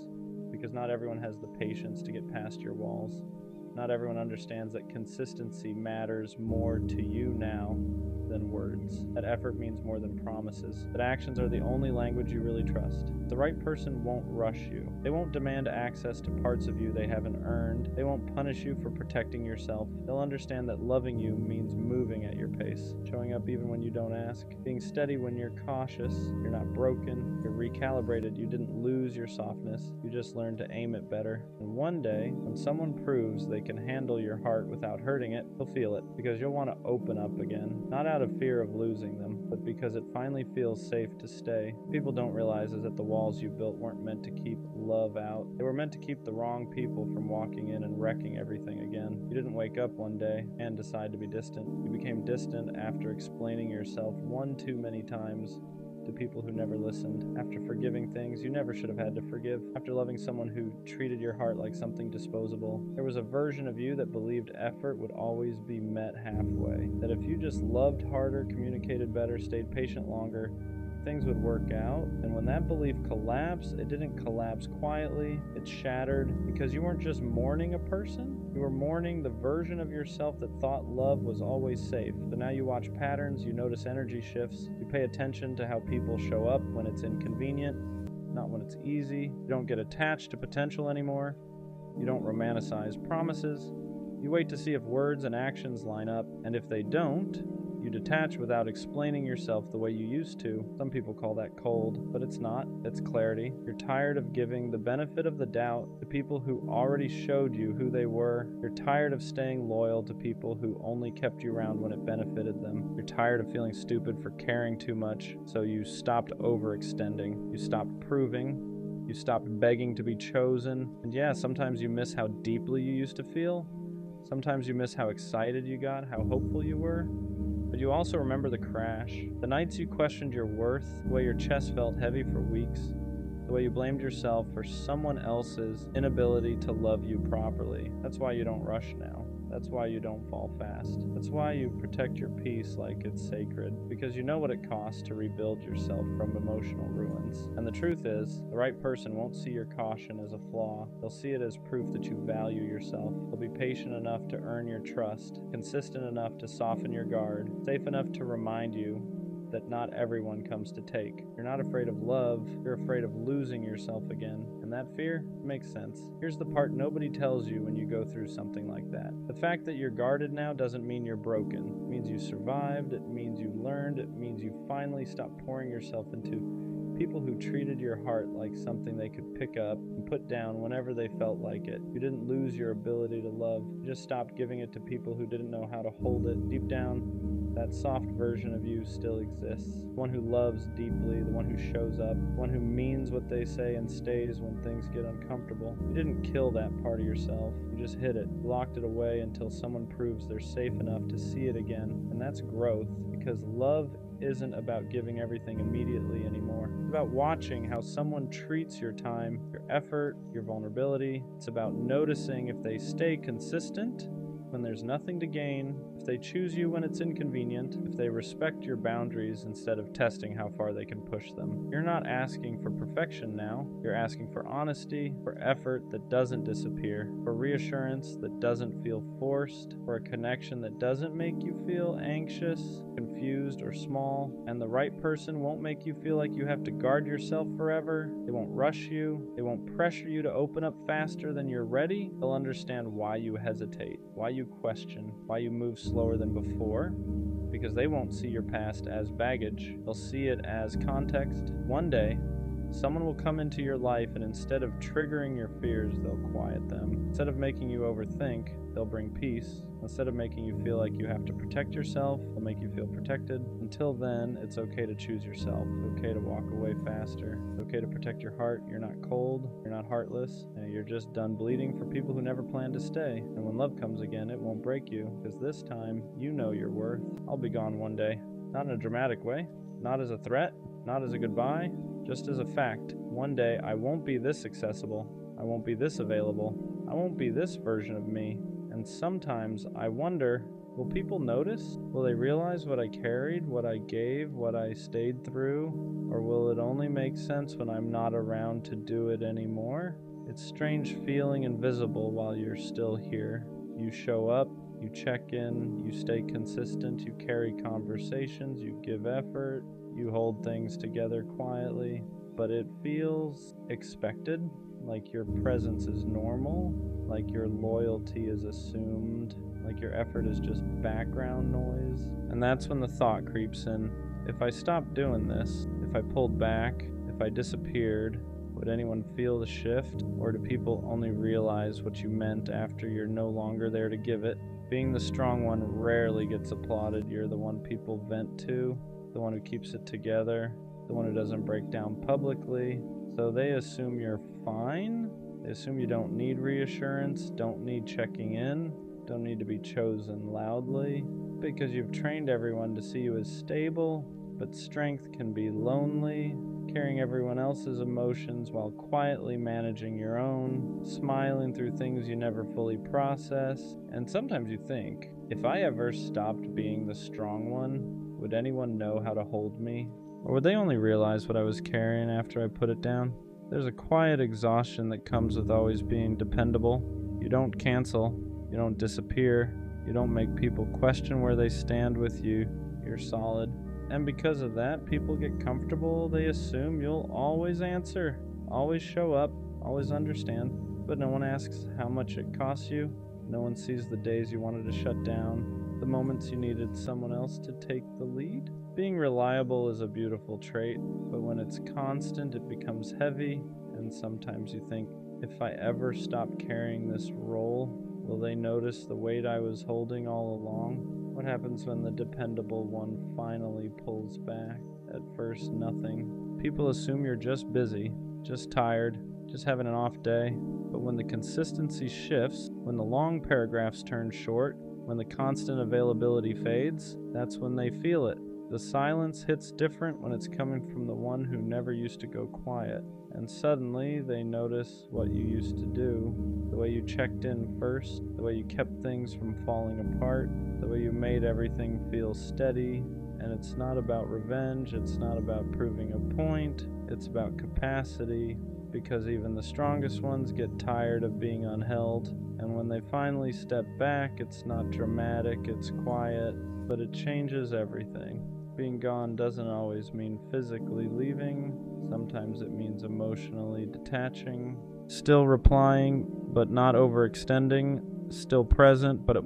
because not everyone has the patience to get past your walls. Not everyone understands that consistency matters more to you now than words, that effort means more than promises, that actions are the only language you really trust. The right person won't rush you. They won't demand access to parts of you they haven't earned. They won't punish you for protecting yourself. They'll understand that loving you means moving at your pace, showing up even when you don't ask, being steady when you're cautious. You're not broken, you're recalibrated. You didn't lose your softness, you just learned to aim it better. And one day, when someone proves they can handle your heart without hurting it, you'll feel it, because you'll want to open up again, not out of fear of losing them, but because it finally feels safe to stay. What people don't realize is that the walls you built weren't meant to keep love out. They were meant to keep the wrong people from walking in and wrecking everything again. You didn't wake up one day and decide to be distant. You became distant after explaining yourself one too many times to people who never listened, after forgiving things you never should have had to forgive, after loving someone who treated your heart like something disposable. There was a version of you that believed effort would always be met halfway, that if you just loved harder, communicated better, stayed patient longer, things would work out. And when that belief collapsed, it didn't collapse quietly, it shattered, because you weren't just mourning a person, you were mourning the version of yourself that thought love was always safe. So now you watch patterns, you notice energy shifts, you pay attention to how people show up when it's inconvenient, not when it's easy. You don't get attached to potential anymore. You don't romanticize promises. You wait to see if words and actions line up, and if they don't, you detach without explaining yourself the way you used to. Some people call that cold, but it's not. It's clarity. You're tired of giving the benefit of the doubt to people who already showed you who they were. You're tired of staying loyal to people who only kept you around when it benefited them. You're tired of feeling stupid for caring too much, so you stopped overextending. You stopped proving. You stopped begging to be chosen. And yeah, sometimes you miss how deeply you used to feel. Sometimes you miss how excited you got, how hopeful you were. But you also remember the crash, the nights you questioned your worth, the way your chest felt heavy for weeks, the way you blamed yourself for someone else's inability to love you properly. That's why you don't rush now. That's why you don't fall fast. That's why you protect your peace like it's sacred, because you know what it costs to rebuild yourself from emotional ruins. And the truth is, the right person won't see your caution as a flaw. They'll see it as proof that you value yourself. They'll be patient enough to earn your trust, consistent enough to soften your guard, safe enough to remind you that not everyone comes to take. You're not afraid of love, you're afraid of losing yourself again. And that fear makes sense. Here's the part nobody tells you when you go through something like that. The fact that you're guarded now doesn't mean you're broken. It means you survived, it means you learned, it means you finally stopped pouring yourself into people who treated your heart like something they could pick up and put down whenever they felt like it. You didn't lose your ability to love, you just stopped giving it to people who didn't know how to hold it. Deep down, that soft version of you still exists. The one who loves deeply, the one who shows up, the one who means what they say and stays when things get uncomfortable. You didn't kill that part of yourself, you just hid it. You locked it away until someone proves they're safe enough to see it again. And that's growth, because love isn't about giving everything immediately anymore. It's about watching how someone treats your time, your effort, your vulnerability. It's about noticing if they stay consistent when there's nothing to gain, if they choose you when it's inconvenient, if they respect your boundaries instead of testing how far they can push them. You're not asking for perfection now. You're asking for honesty, for effort that doesn't disappear, for reassurance that doesn't feel forced, for a connection that doesn't make you feel anxious, confused, or small. And the right person won't make you feel like you have to guard yourself forever. They won't rush you. They won't pressure you to open up faster than you're ready. They'll understand why you hesitate, why you question, why you move slower than before, because they won't see your past as baggage. They'll see it as context. One day, someone will come into your life, and instead of triggering your fears, they'll quiet them. Instead of making you overthink, they'll bring peace. Instead of making you feel like you have to protect yourself, they'll make you feel protected. Until then, it's okay to choose yourself. It's okay to walk away faster. It's okay to protect your heart. You're not cold. You're not heartless. You're just done bleeding for people who never planned to stay. And when love comes again, it won't break you, because this time, you know your worth. I'll be gone one day. Not in a dramatic way. Not as a threat. Not as a goodbye. Just as a fact. One day, I won't be this accessible. I won't be this available. I won't be this version of me. And sometimes I wonder, will people notice? Will they realize what I carried, what I gave, what I stayed through? Or will it only make sense when I'm not around to do it anymore? It's strange feeling invisible while you're still here. You show up, You check in, you stay consistent, you carry conversations, you give effort, you hold things together quietly, but it feels expected, like your presence is normal, like your loyalty is assumed, like your effort is just background noise. And that's when the thought creeps in. If I stopped doing this, if I pulled back, if I disappeared, would anyone feel the shift? Or do people only realize what you meant after you're no longer there to give it? Being the strong one rarely gets applauded. You're the one people vent to, the one who keeps it together, the one who doesn't break down publicly. So they assume you're fine. They assume you don't need reassurance, don't need checking in, don't need to be chosen loudly, because you've trained everyone to see you as stable. But strength can be lonely, carrying everyone else's emotions while quietly managing your own, smiling through things you never fully process. And sometimes you think, if I ever stopped being the strong one, would anyone know how to hold me? Or would they only realize what I was carrying after I put it down? There's a quiet exhaustion that comes with always being dependable. You don't cancel, you don't disappear, you don't make people question where they stand with you. You're solid. And because of that, people get comfortable. They assume you'll always answer, always show up, always understand. But no one asks how much it costs you. No one sees the days you wanted to shut down, the moments you needed someone else to take the lead. Being reliable is a beautiful trait, but when it's constant, it becomes heavy. And sometimes you think, if I ever stop carrying this role, will they notice the weight I was holding all along? What happens when the dependable one finally pulls back? At first, nothing. People assume you're just busy, just tired, just having an off day. But when the consistency shifts, when the long paragraphs turn short, when the constant availability fades, that's when they feel it. The silence hits different when it's coming from the one who never used to go quiet. And suddenly they notice what you used to do, the way you checked in first, the way you kept things from falling apart, the way you made everything feel steady. And it's not about revenge, it's not about proving a point, it's about capacity, because even the strongest ones get tired of being unheld. And when they finally step back, it's not dramatic, it's quiet, but it changes everything. Being gone doesn't always mean physically leaving. Sometimes it means emotionally detaching. Still replying, but not overextending. Still present, but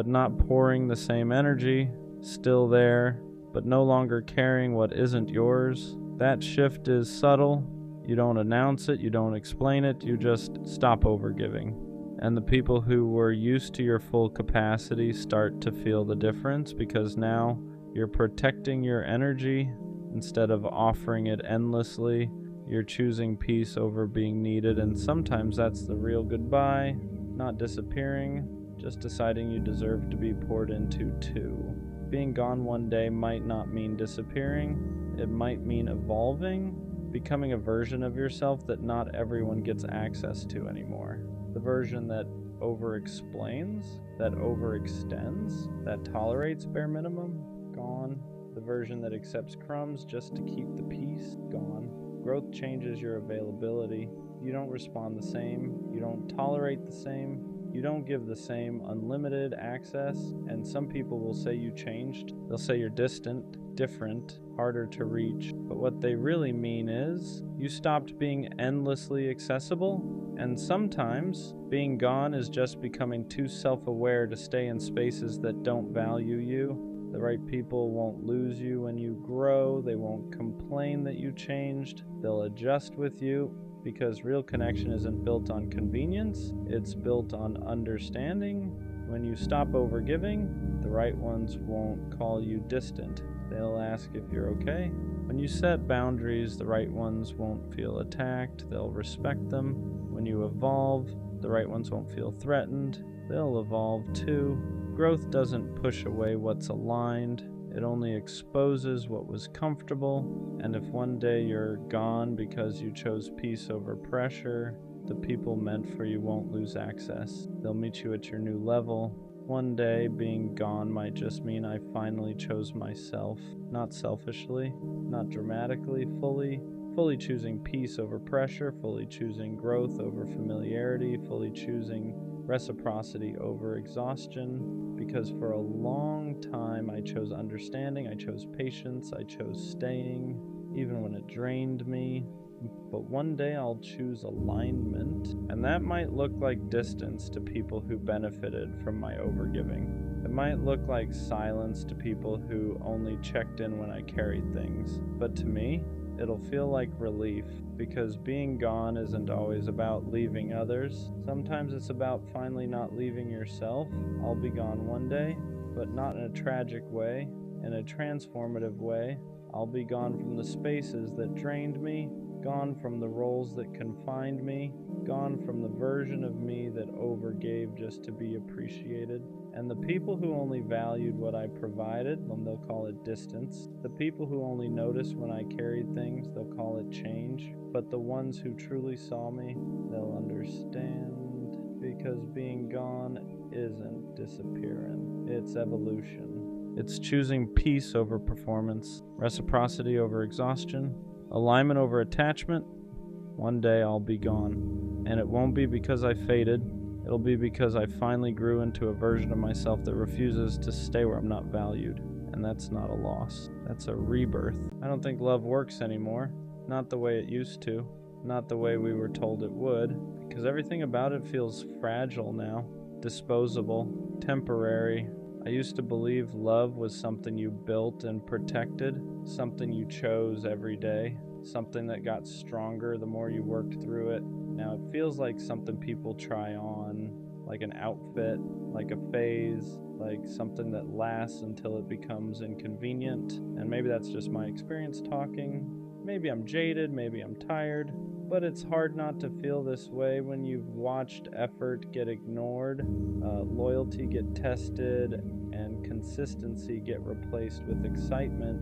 not pouring the same energy. Still there, but no longer carrying what isn't yours. That shift is subtle. You don't announce it, you don't explain it, you just stop overgiving. And the people who were used to your full capacity start to feel the difference, because now you're protecting your energy instead of offering it endlessly. You're choosing peace over being needed, and sometimes that's the real goodbye. Not disappearing, just deciding you deserve to be poured into too. Being gone one day might not mean disappearing. It might mean evolving, becoming a version of yourself that not everyone gets access to anymore. The version that over-explains, that overextends, that tolerates bare minimum, gone. The version that accepts crumbs just to keep the peace, gone. Growth changes your availability. You don't respond the same. You don't tolerate the same. You don't give the same unlimited access. And some people will say you changed. They'll say you're distant, different, harder to reach. But what they really mean is you stopped being endlessly accessible. And sometimes being gone is just becoming too self-aware to stay in spaces that don't value you. The right people won't lose you when you grow. They won't complain that you changed. They'll adjust with you, because real connection isn't built on convenience. It's built on understanding. When you stop overgiving, the right ones won't call you distant. They'll ask if you're okay. When you set boundaries, the right ones won't feel attacked. They'll respect them. When you evolve, the right ones won't feel threatened. They'll evolve too. Growth doesn't push away what's aligned. It only exposes what was comfortable. And if one day you're gone because you chose peace over pressure, the people meant for you won't lose access. They'll meet you at your new level. One day, being gone might just mean I finally chose myself, not selfishly, not dramatically, fully choosing peace over pressure, fully choosing growth over familiarity, fully choosing reciprocity over exhaustion, because for a long time I chose understanding, I chose patience, I chose staying, even when it drained me. But one day I'll choose alignment, and that might look like distance to people who benefited from my overgiving. It might look like silence to people who only checked in when I carried things. But to me, it'll feel like relief, because being gone isn't always about leaving others. Sometimes it's about finally not leaving yourself. I'll be gone one day, but not in a tragic way, in a transformative way. I'll be gone from the spaces that drained me, gone from the roles that confined me, gone from the version of me that overgave just to be appreciated. And the people who only valued what I provided, they'll call it distance. The people who only noticed when I carried things, they'll call it change. But the ones who truly saw me, they'll understand. Because being gone isn't disappearing, it's evolution. It's choosing peace over performance, reciprocity over exhaustion, alignment over attachment. One day I'll be gone, and it won't be because I faded. It'll be because I finally grew into a version of myself that refuses to stay where I'm not valued. And that's not a loss. That's a rebirth. I don't think love works anymore. Not the way it used to. Not the way we were told it would. Because everything about it feels fragile now. Disposable. Temporary. I used to believe love was something you built and protected. Something you chose every day. Something that got stronger the more you worked through it. Now it feels like something people try on, like an outfit, like a phase, like something that lasts until it becomes inconvenient. And maybe that's just my experience talking. Maybe I'm jaded, maybe I'm tired, but it's hard not to feel this way when you've watched effort get ignored, loyalty get tested, and consistency get replaced with excitement.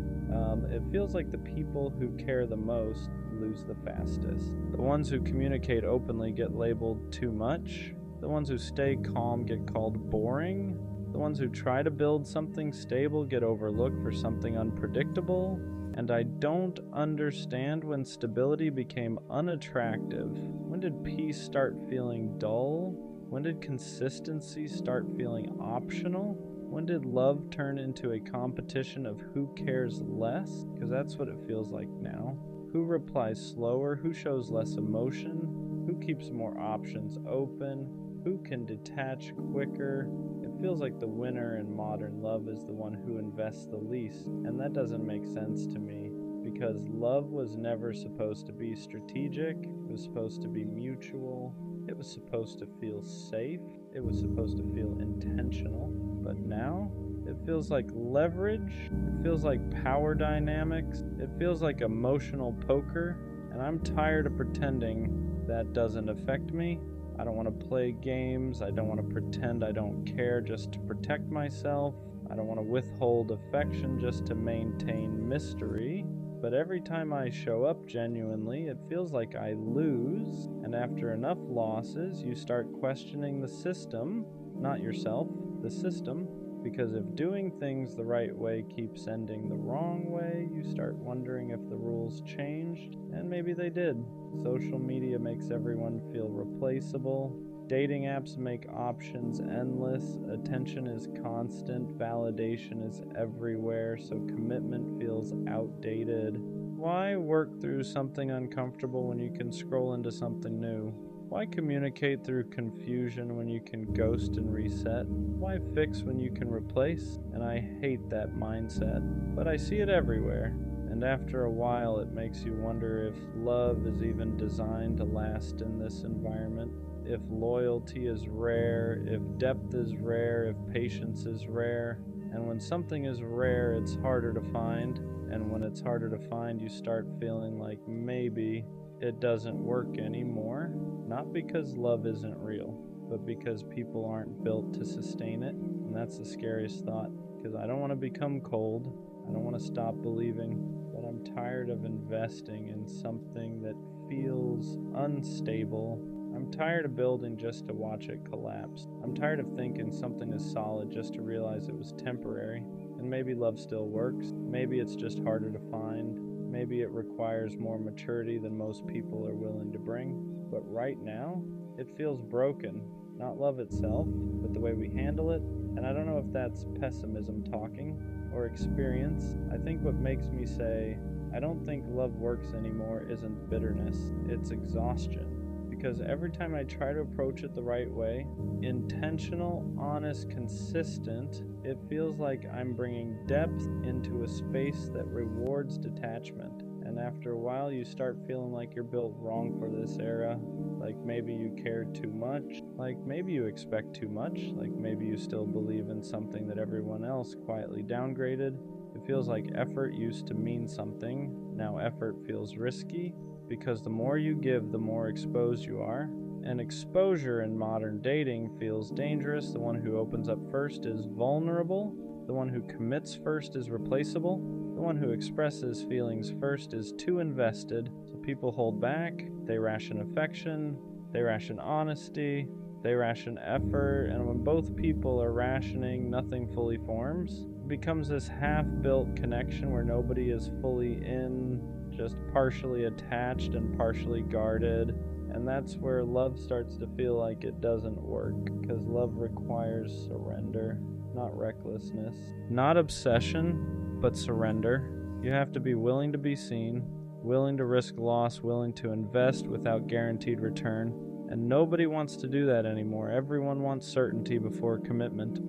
It feels like the people who care the most lose the fastest. The ones who communicate openly get labeled too much. The ones who stay calm get called boring. The ones who try to build something stable get overlooked for something unpredictable. And I don't understand when stability became unattractive. When did peace start feeling dull? When did consistency start feeling optional? When did love turn into a competition of who cares less? Because that's what it feels like now. Who replies slower? Who shows less emotion? Who keeps more options open? Who can detach quicker? It feels like the winner in modern love is the one who invests the least, and that doesn't make sense to me, because love was never supposed to be strategic. It was supposed to be mutual. It was supposed to feel safe. It was supposed to feel intentional. But now, it feels like leverage. It feels like power dynamics. It feels like emotional poker. And I'm tired of pretending that doesn't affect me. I don't want to play games. I don't want to pretend I don't care just to protect myself. I don't want to withhold affection just to maintain mystery. But every time I show up genuinely, it feels like I lose. And after enough losses, you start questioning the system, not yourself, the system. Because if doing things the right way keeps ending the wrong way, you start wondering if the rules changed, and maybe they did. Social media makes everyone feel replaceable. Dating apps make options endless. Attention is constant. Validation is everywhere, so commitment feels outdated. Why work through something uncomfortable when you can scroll into something new? Why communicate through confusion when you can ghost and reset? Why fix when you can replace? And I hate that mindset, but I see it everywhere. And after a while, it makes you wonder if love is even designed to last in this environment. If loyalty is rare, if depth is rare, if patience is rare. And when something is rare, it's harder to find. And when it's harder to find, you start feeling like maybe it doesn't work anymore. Not because love isn't real, but because people aren't built to sustain it. And that's the scariest thought, because I don't want to become cold. I don't want to stop believing, but I'm tired of investing in something that feels unstable. I'm tired of building just to watch it collapse. I'm tired of thinking something is solid just to realize it was temporary. And maybe love still works. Maybe it's just harder to find. Maybe it requires more maturity than most people are willing to bring. But right now, it feels broken. Not love itself, but the way we handle it. And I don't know if that's pessimism talking or experience. I think what makes me say, I don't think love works anymore isn't bitterness, it's exhaustion. Because every time I try to approach it the right way, intentional, honest, consistent, it feels like I'm bringing depth into a space that rewards detachment. And after a while, you start feeling like you're built wrong for this era. Like maybe you care too much. Like maybe you expect too much. Like maybe you still believe in something that everyone else quietly downgraded. It feels like effort used to mean something. Now effort feels risky. Because the more you give, the more exposed you are. And exposure in modern dating feels dangerous. The one who opens up first is vulnerable. The one who commits first is replaceable. The one who expresses feelings first is too invested. So people hold back, they ration affection, they ration honesty, they ration effort, and when both people are rationing, nothing fully forms. It becomes this half-built connection where nobody is fully in, just partially attached and partially guarded, and that's where love starts to feel like it doesn't work, because love requires surrender, not recklessness, not obsession, but surrender. You have to be willing to be seen, willing to risk loss, willing to invest without guaranteed return, and nobody wants to do that anymore. Everyone wants certainty before commitment,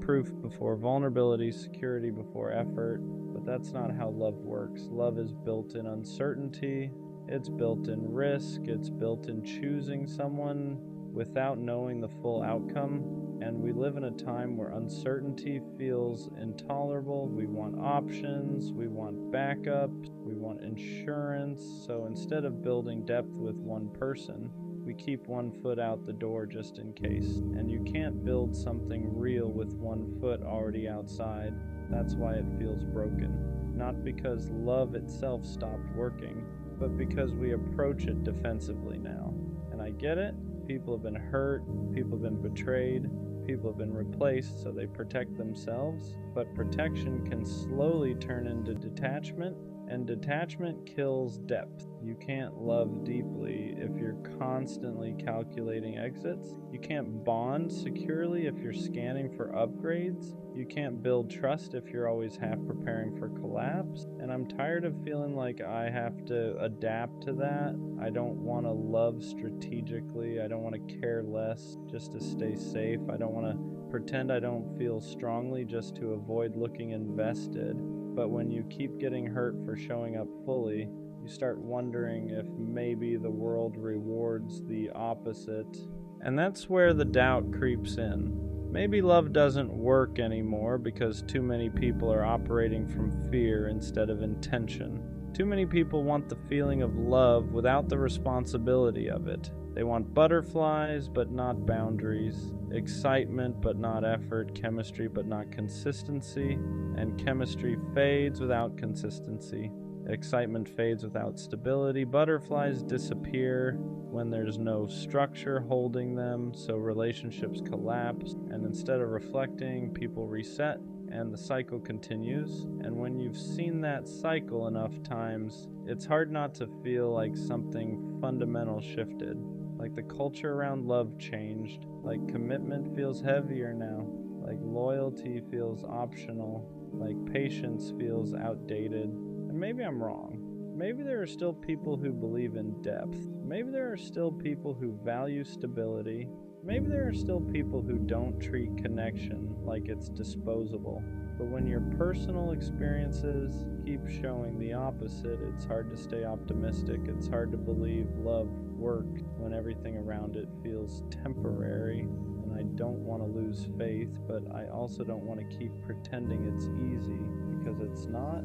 proof before vulnerability, security before effort. But that's not how love works. Love is built in uncertainty, it's built in risk, it's built in choosing someone without knowing the full outcome. And we live in a time where uncertainty feels intolerable. We want options, we want backups, we want insurance. So instead of building depth with one person, we keep one foot out the door just in case. And you can't build something real with one foot already outside. That's why it feels broken. Not because love itself stopped working, but because we approach it defensively now. And I get it. People have been hurt, people have been betrayed, people have been replaced, so they protect themselves. But protection can slowly turn into detachment, and detachment kills depth. You can't love deeply if you're constantly calculating exits. You can't bond securely if you're scanning for upgrades. You can't build trust if you're always half preparing for collapse. And I'm tired of feeling like I have to adapt to that. I don't want to love strategically. I don't want to care less just to stay safe. I don't want to pretend I don't feel strongly just to avoid looking invested. But when you keep getting hurt for showing up fully, you start wondering if maybe the world rewards the opposite. And that's where the doubt creeps in. Maybe love doesn't work anymore because too many people are operating from fear instead of intention. Too many people want the feeling of love without the responsibility of it. They want butterflies but not boundaries, excitement but not effort, chemistry but not consistency, and chemistry fades without consistency. Excitement fades without stability. Butterflies disappear when there's no structure holding them, so relationships collapse, and instead of reflecting, people reset, and the cycle continues. And when you've seen that cycle enough times, it's hard not to feel like something fundamental shifted. Like the culture around love changed. Like commitment feels heavier now. Like loyalty feels optional. Like patience feels outdated. And maybe I'm wrong. Maybe there are still people who believe in depth. Maybe there are still people who value stability. Maybe there are still people who don't treat connection like it's disposable. But when your personal experiences keep showing the opposite, it's hard to stay optimistic. It's hard to believe love worked when everything around it feels temporary. And I don't want to lose faith, but I also don't want to keep pretending it's easy, because it's not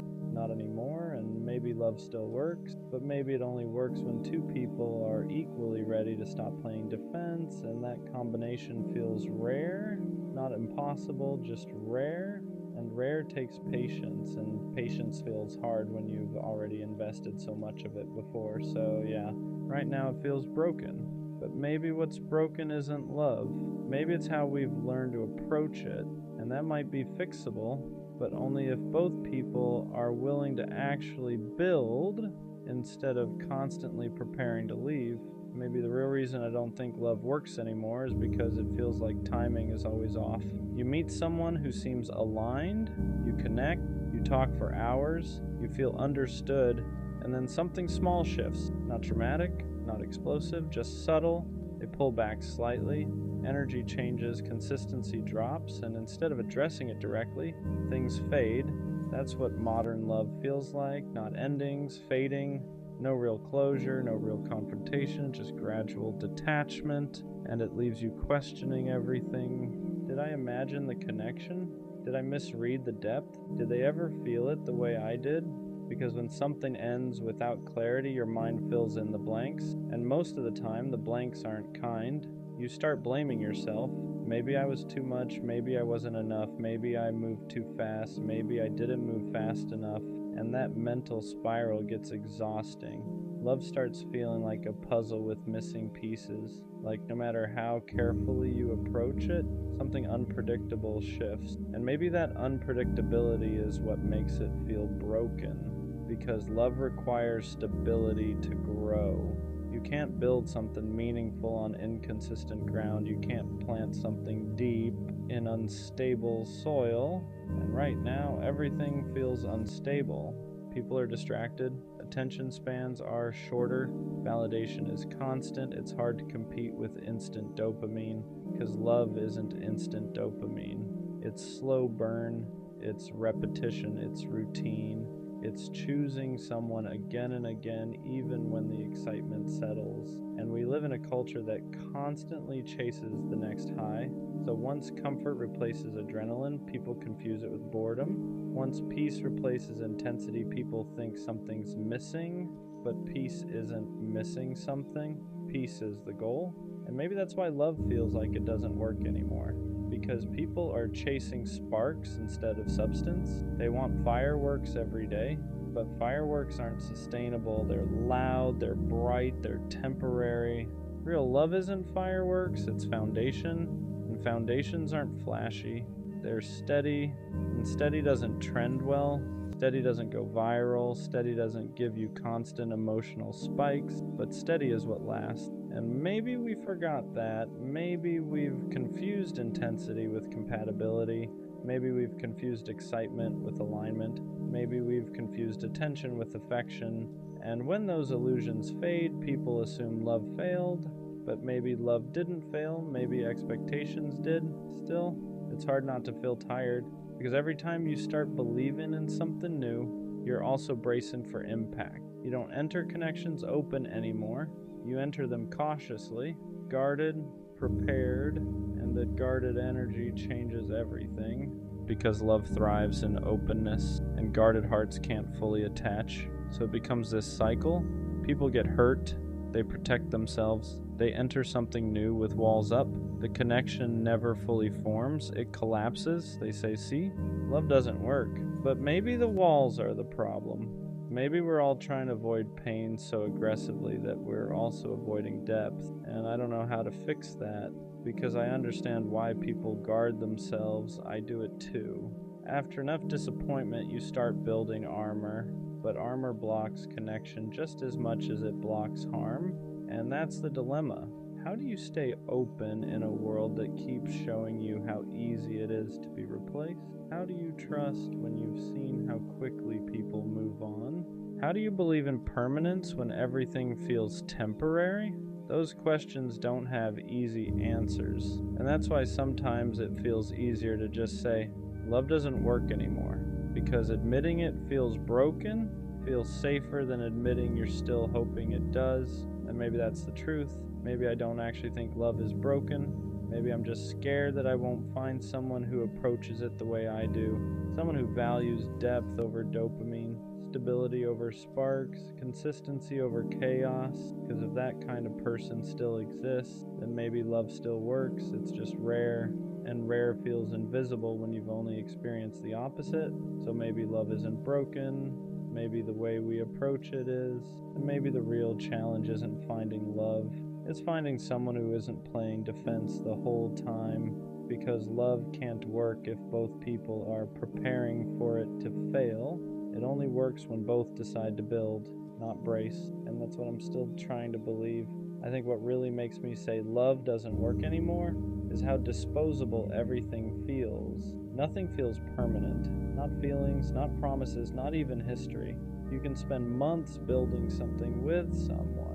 anymore, and maybe love still works, but maybe it only works when two people are equally ready to stop playing defense, and that combination feels rare, not impossible, just rare. And rare takes patience, and patience feels hard when you've already invested so much of it before. So yeah, right now it feels broken. But maybe what's broken isn't love. Maybe it's how we've learned to approach it, and that might be fixable, but only if both people are willing to actually build instead of constantly preparing to leave. Maybe the real reason I don't think love works anymore is because it feels like timing is always off. You meet someone who seems aligned, you connect, you talk for hours, you feel understood, and then something small shifts. Not dramatic, not explosive, just subtle. They pull back slightly, energy changes, consistency drops, and instead of addressing it directly, things fade. That's what modern love feels like. Not endings, fading, no real closure, no real confrontation, just gradual detachment, and it leaves you questioning everything. Did I imagine the connection? Did I misread the depth? Did they ever feel it the way I did? Because when something ends without clarity, your mind fills in the blanks, and most of the time the blanks aren't kind. You start blaming yourself. Maybe I was too much, maybe I wasn't enough, maybe I moved too fast, maybe I didn't move fast enough, and that mental spiral gets exhausting. Love starts feeling like a puzzle with missing pieces. Like no matter how carefully you approach it, something unpredictable shifts. And maybe that unpredictability is what makes it feel broken. Because love requires stability to grow. You can't build something meaningful on inconsistent ground. You can't plant something deep in unstable soil. And right now, everything feels unstable. People are distracted. Attention spans are shorter. Validation is constant. It's hard to compete with instant dopamine because love isn't instant dopamine. It's slow burn. It's repetition. It's routine. It's choosing someone again and again, even when the excitement settles. And we live in a culture that constantly chases the next high. So once comfort replaces adrenaline, people confuse it with boredom. Once peace replaces intensity, people think something's missing. But peace isn't missing something. Peace is the goal. And maybe that's why love feels like it doesn't work anymore. Because people are chasing sparks instead of substance. They want fireworks every day, but fireworks aren't sustainable. They're loud, they're bright, they're temporary. Real love isn't fireworks, it's foundation, and foundations aren't flashy. They're steady, and steady doesn't trend well. Steady doesn't go viral, steady doesn't give you constant emotional spikes, but steady is what lasts. And maybe we forgot that. Maybe we've confused intensity with compatibility. Maybe we've confused excitement with alignment. Maybe we've confused attention with affection. And when those illusions fade, people assume love failed, but maybe love didn't fail, maybe expectations did. Still, it's hard not to feel tired. Because every time you start believing in something new, you're also bracing for impact. You don't enter connections open anymore. You enter them cautiously, guarded, prepared, and that guarded energy changes everything. Because love thrives in openness, and guarded hearts can't fully attach. So it becomes this cycle. People get hurt. They protect themselves. They enter something new with walls up. The connection never fully forms. It collapses. They say, see, love doesn't work. But maybe the walls are the problem. Maybe we're all trying to avoid pain so aggressively that we're also avoiding depth. And I don't know how to fix that because I understand why people guard themselves. I do it too. After enough disappointment, you start building armor. But armor blocks connection just as much as it blocks harm. And that's the dilemma. How do you stay open in a world that keeps showing you how easy it is to be replaced? How do you trust when you've seen how quickly people move on? How do you believe in permanence when everything feels temporary? Those questions don't have easy answers. And that's why sometimes it feels easier to just say, love doesn't work anymore. Because admitting it feels broken, feels safer than admitting you're still hoping it does. And maybe that's the truth. Maybe I don't actually think love is broken. Maybe I'm just scared that I won't find someone who approaches it the way I do. Someone who values depth over dopamine, stability over sparks, consistency over chaos. Because if that kind of person still exists, then maybe love still works. It's just rare. And rare feels invisible when you've only experienced the opposite. So maybe love isn't broken. Maybe the way we approach it is. And maybe the real challenge isn't finding love. It's finding someone who isn't playing defense the whole time. Because love can't work if both people are preparing for it to fail. It only works when both decide to build. not brace. And that's what I'm still trying to believe. I think what really makes me say love doesn't work anymore is how disposable everything feels. Nothing feels permanent. Not feelings, not promises, not even history. You can spend months building something with someone.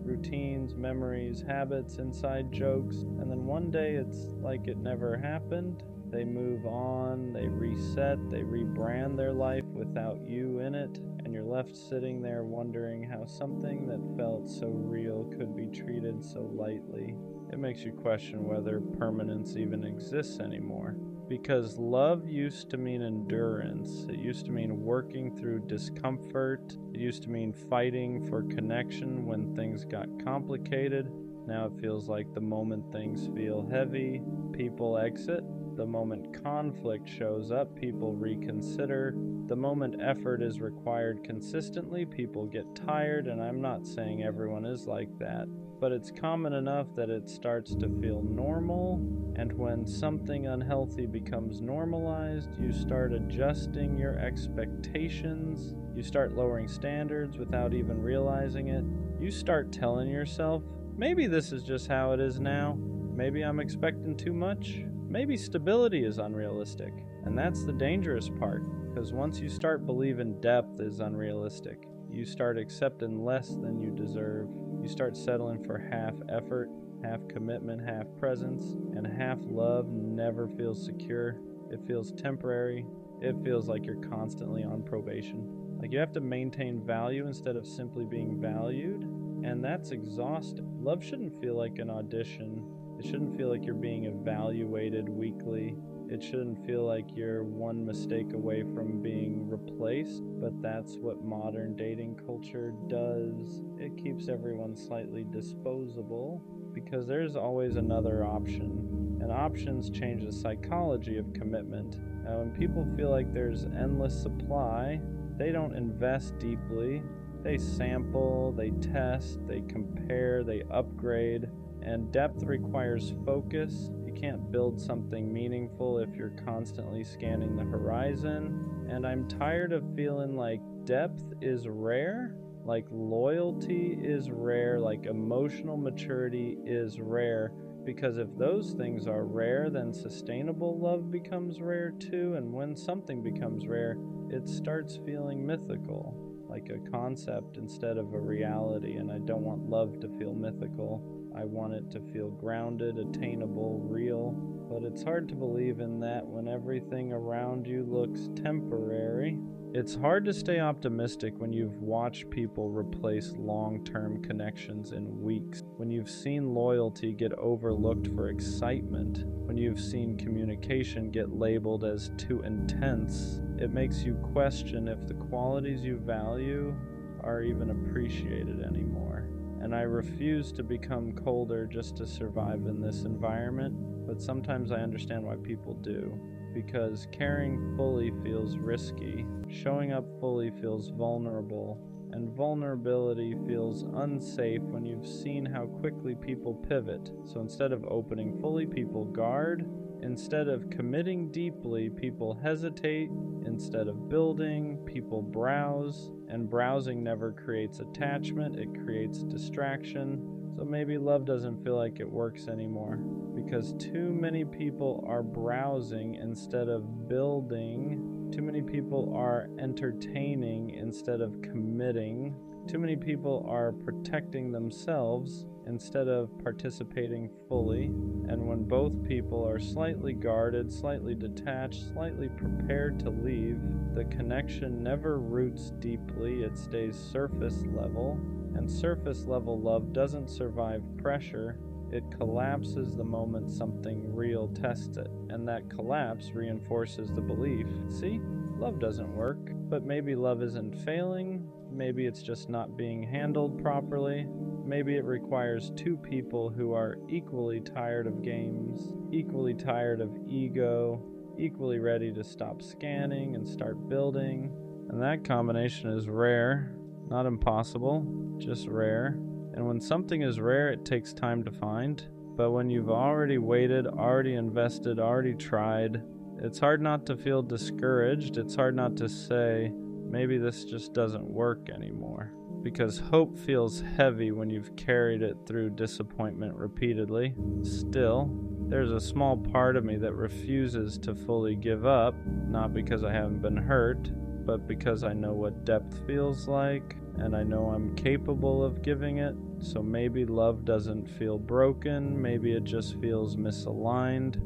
Routines, memories, habits, inside jokes, and then one day it's like it never happened. They move on, they reset, they rebrand their life without you in it, and you're left sitting there wondering how something that felt so real could be treated so lightly. It makes you question whether permanence even exists anymore. Because love used to mean endurance. It used to mean working through discomfort. It used to mean fighting for connection when things got complicated. Now it feels like the moment things feel heavy, people exit. The moment conflict shows up, people reconsider. The moment effort is required consistently, people get tired, and I'm not saying everyone is like that. But it's common enough that it starts to feel normal, and when something unhealthy becomes normalized, you start adjusting your expectations, you start lowering standards without even realizing it. You start telling yourself, maybe this is just how it is now, maybe I'm expecting too much, maybe stability is unrealistic. And that's the dangerous part, because once you start believing depth is unrealistic, you start accepting less than you deserve. You start settling for half effort, half commitment, half presence, and half love never feels secure. It feels temporary. It feels like you're constantly on probation. Like you have to maintain value instead of simply being valued, and that's exhausting. Love shouldn't feel like an audition. It shouldn't feel like you're being evaluated weekly. It shouldn't feel like you're one mistake away from being replaced, but that's what modern dating culture does. It keeps everyone slightly disposable because there's always another option, and options change the psychology of commitment. Now, when people feel like there's endless supply, they don't invest deeply. They sample, they test, they compare, they upgrade, and depth requires focus. You can't build something meaningful if you're constantly scanning the horizon. And I'm tired of feeling like depth is rare, like loyalty is rare, like emotional maturity is rare. Because if those things are rare, then sustainable love becomes rare too. And when something becomes rare, it starts feeling mythical, like a concept instead of a reality. And I don't want love to feel mythical. I want it to feel grounded, attainable, real. But it's hard to believe in that when everything around you looks temporary. It's hard to stay optimistic when you've watched people replace long-term connections in weeks, when you've seen loyalty get overlooked for excitement, when you've seen communication get labeled as too intense. It makes you question if the qualities you value are even appreciated anymore. And I refuse to become colder just to survive in this environment, but sometimes I understand why people do. Because caring fully feels risky, showing up fully feels vulnerable, and vulnerability feels unsafe when you've seen how quickly people pivot. So instead of opening fully, people guard. Instead of committing deeply, people hesitate. Instead of building, people browse. And browsing never creates attachment, it creates distraction. So maybe love doesn't feel like it works anymore, because too many people are browsing instead of building. Too many people are entertaining instead of committing. Too many people are protecting themselves instead of participating fully. And when both people are slightly guarded, slightly detached, slightly prepared to leave, the connection never roots deeply, it stays surface level. And surface level love doesn't survive pressure. It collapses the moment something real tests it, and that collapse reinforces the belief. See, love doesn't work, but maybe love isn't failing, maybe it's just not being handled properly, maybe it requires two people who are equally tired of games, equally tired of ego, equally ready to stop scanning and start building, and that combination is rare, not impossible, just rare. And when something is rare, it takes time to find. But when you've already waited, already invested, already tried, it's hard not to feel discouraged. It's hard not to say, maybe this just doesn't work anymore. because hope feels heavy when you've carried it through disappointment repeatedly. Still, there's a small part of me that refuses to fully give up, not because I haven't been hurt, but because I know what depth feels like, and I know I'm capable of giving it. So maybe love doesn't feel broken, maybe it just feels misaligned.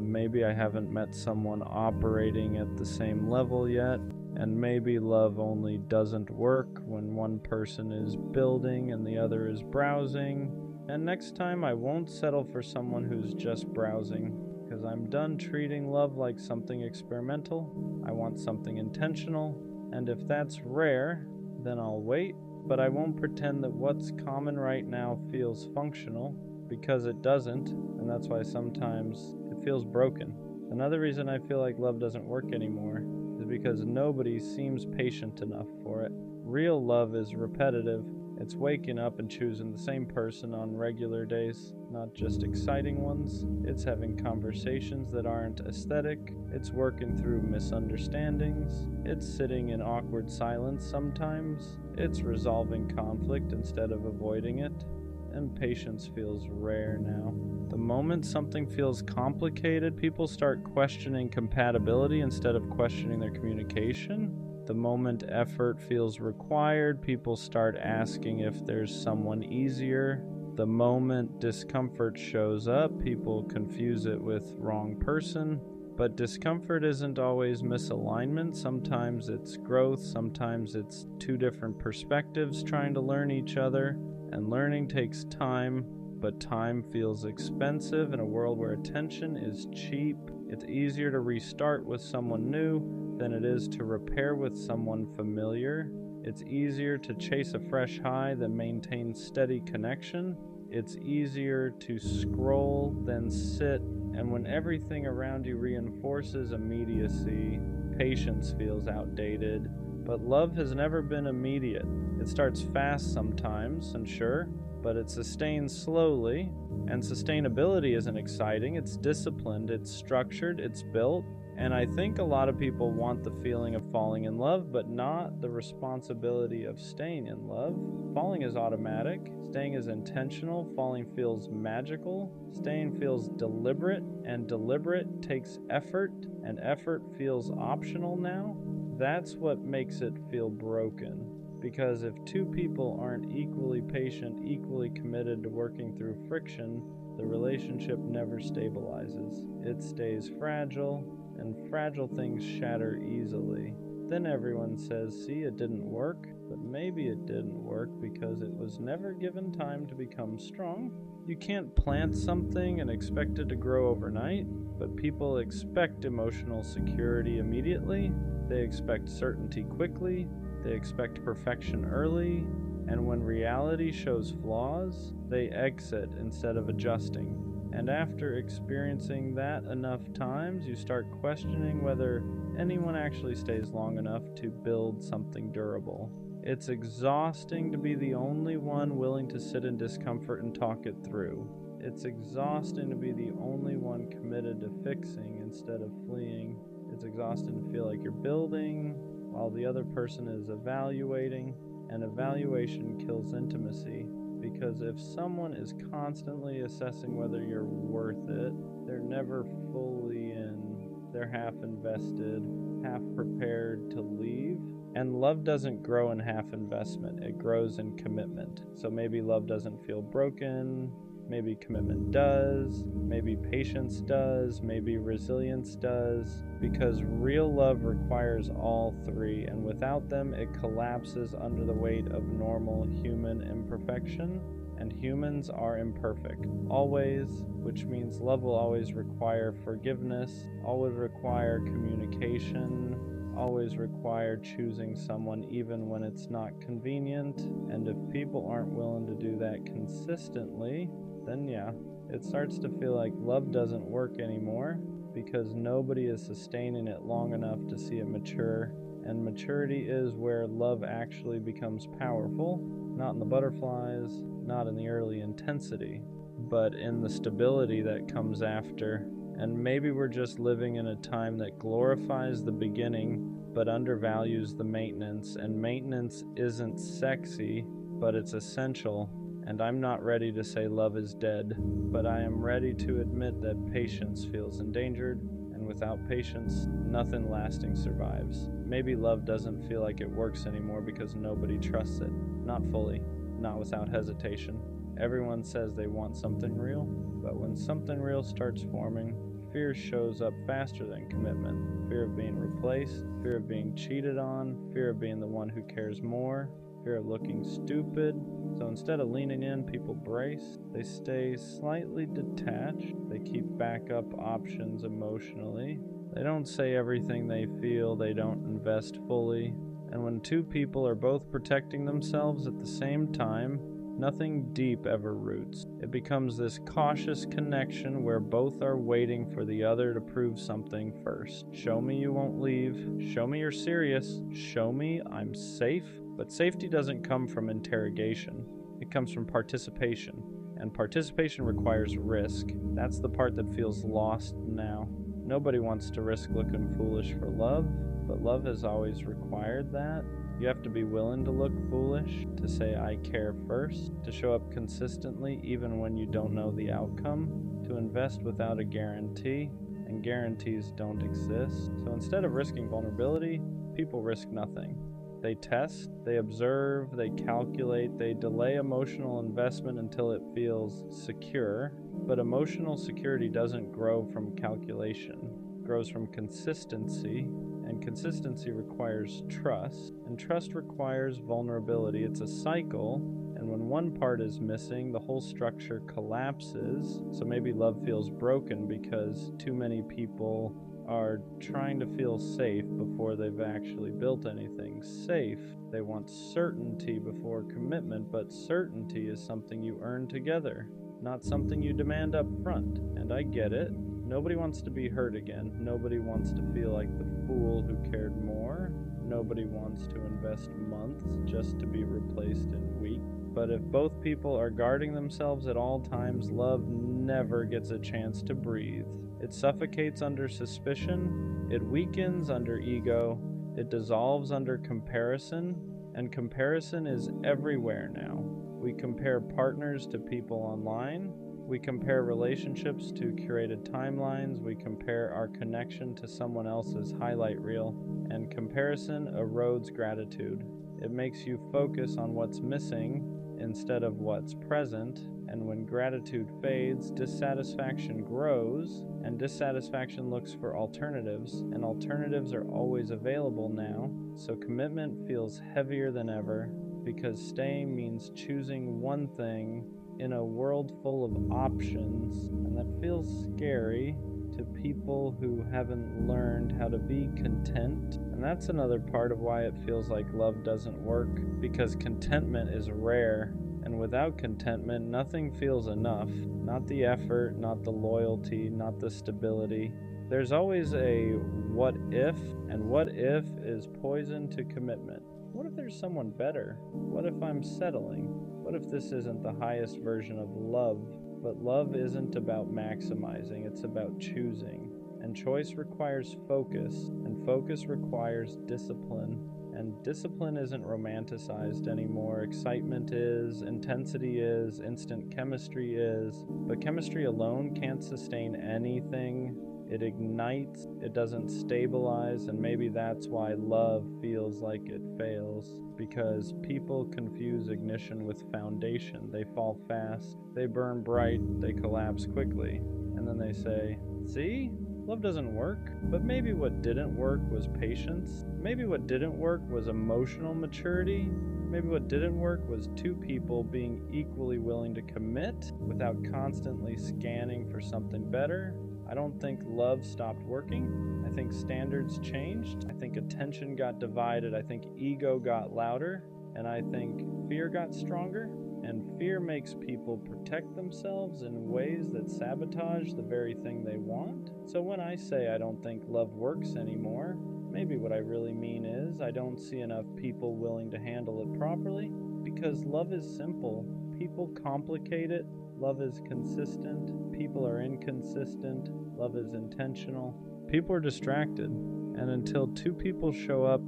Maybe I haven't met someone operating at the same level yet, and maybe love only doesn't work when one person is building and the other is browsing. And next time I won't settle for someone who's just browsing, because I'm done treating love like something experimental. I want something intentional, and if that's rare, then I'll wait, but I won't pretend that what's common right now feels functional, because it doesn't, and that's why sometimes it feels broken. Another reason I feel like love doesn't work anymore is because nobody seems patient enough for it. Real love is repetitive. It's waking up and choosing the same person on regular days, not just exciting ones. It's having conversations that aren't aesthetic. It's working through misunderstandings. It's sitting in awkward silence sometimes. It's resolving conflict instead of avoiding it. And patience feels rare now. The moment something feels complicated, people start questioning compatibility instead of questioning their communication. The moment effort feels required, people start asking if there's someone easier. The moment discomfort shows up, people confuse it with wrong person. But discomfort isn't always misalignment. Sometimes it's growth, sometimes it's two different perspectives trying to learn each other. And learning takes time, but time feels expensive in a world where attention is cheap. It's easier to restart with someone new than it is to repair with someone familiar. It's easier to chase a fresh high than maintain steady connection. It's easier to scroll than sit, and when everything around you reinforces immediacy, patience feels outdated. But love has never been immediate. It starts fast sometimes, and sure, but it sustains slowly, and sustainability isn't exciting. It's disciplined, it's structured, it's built, and I think a lot of people want the feeling of falling in love, but not the responsibility of staying in love. Falling is automatic, staying is intentional, falling feels magical, staying feels deliberate, and deliberate takes effort, and effort feels optional now. That's what makes it feel broken. Because if two people aren't equally patient, equally committed to working through friction, the relationship never stabilizes. It stays fragile, and fragile things shatter easily. Then everyone says, see, it didn't work, but maybe it didn't work because it was never given time to become strong. You can't plant something and expect it to grow overnight, but people expect emotional security immediately. They expect certainty quickly. They expect perfection early, and when reality shows flaws, they exit instead of adjusting. And after experiencing that enough times, you start questioning whether anyone actually stays long enough to build something durable. It's exhausting to be the only one willing to sit in discomfort and talk it through. It's exhausting to be the only one committed to fixing instead of fleeing. It's exhausting to feel like you're building while the other person is evaluating, and evaluation kills intimacy, because if someone is constantly assessing whether you're worth it, they're never fully in. They're half invested, half prepared to leave. And love doesn't grow in half investment, it grows in commitment. So maybe love doesn't feel broken, maybe commitment does, maybe patience does, maybe resilience does, because real love requires all three, and without them it collapses under the weight of normal human imperfection, and humans are imperfect, always, which means love will always require forgiveness, always require communication, always require choosing someone even when it's not convenient, and if people aren't willing to do that consistently, then yeah, it starts to feel like love doesn't work anymore because nobody is sustaining it long enough to see it mature, and maturity is where love actually becomes powerful, not in the butterflies, not in the early intensity, but in the stability that comes after. And maybe we're just living in a time that glorifies the beginning but undervalues the maintenance, and maintenance isn't sexy, but it's essential. And I'm not ready to say love is dead, but I am ready to admit that patience feels endangered, and without patience, nothing lasting survives. Maybe love doesn't feel like it works anymore because nobody trusts it. Not fully, not without hesitation. Everyone says they want something real, but when something real starts forming, fear shows up faster than commitment. Fear of being replaced, fear of being cheated on, fear of being the one who cares more, fear of looking stupid. So instead of leaning in, people brace. They stay slightly detached. They keep backup options emotionally. They don't say everything they feel. They don't invest fully. And when two people are both protecting themselves at the same time, nothing deep ever roots. It becomes this cautious connection where both are waiting for the other to prove something first. Show me you won't leave. Show me you're serious. Show me I'm safe. But safety doesn't come from interrogation. It comes from participation. And participation requires risk. That's the part that feels lost now. Nobody wants to risk looking foolish for love, but love has always required that. You have to be willing to look foolish, to say I care first, to show up consistently even when you don't know the outcome, to invest without a guarantee, and guarantees don't exist. So instead of risking vulnerability, people risk nothing. They test, they observe, they calculate, they delay emotional investment until it feels secure. But emotional security doesn't grow from calculation. It grows from consistency, and consistency requires trust, and trust requires vulnerability. It's a cycle, and when one part is missing, the whole structure collapses. So maybe love feels broken because too many people are trying to feel safe before they've actually built anything safe. They want certainty before commitment, but certainty is something you earn together, not something you demand up front. And I get it. Nobody wants to be hurt again. Nobody wants to feel like the fool who cared more. Nobody wants to invest months just to be replaced in weeks. But if both people are guarding themselves at all times, love never gets a chance to breathe. It suffocates under suspicion, it weakens under ego, it dissolves under comparison, and comparison is everywhere now. We compare partners to people online, we compare relationships to curated timelines, we compare our connection to someone else's highlight reel, and comparison erodes gratitude. It makes you focus on what's missing instead of what's present, and when gratitude fades, dissatisfaction grows, and dissatisfaction looks for alternatives, and alternatives are always available now, so commitment feels heavier than ever, because staying means choosing one thing in a world full of options, and that feels scary to people who haven't learned how to be content. And that's another part of why it feels like love doesn't work, because contentment is rare, and without contentment, nothing feels enough. Not the effort, not the loyalty, not the stability. There's always a what if, and what if is poison to commitment. What if there's someone better? What if I'm settling? What if this isn't the highest version of love? But love isn't about maximizing, it's about choosing. And choice requires focus, and focus requires discipline. And discipline isn't romanticized anymore. Excitement is, intensity is, instant chemistry is. But chemistry alone can't sustain anything. It ignites, it doesn't stabilize, and maybe that's why love feels like it fails. Because people confuse ignition with foundation. They fall fast, they burn bright, they collapse quickly. And then they say, see? Love doesn't work. But maybe what didn't work was patience. Maybe what didn't work was emotional maturity. Maybe what didn't work was two people being equally willing to commit without constantly scanning for something better. I don't think love stopped working. I think standards changed. I think attention got divided. I think ego got louder. And I think fear got stronger. And fear makes people protect themselves in ways that sabotage the very thing they want. So when I say I don't think love works anymore, maybe what I really mean is I don't see enough people willing to handle it properly. Because love is simple. People complicate it. Love is consistent. People are inconsistent. Love is intentional. People are distracted. And until two people show up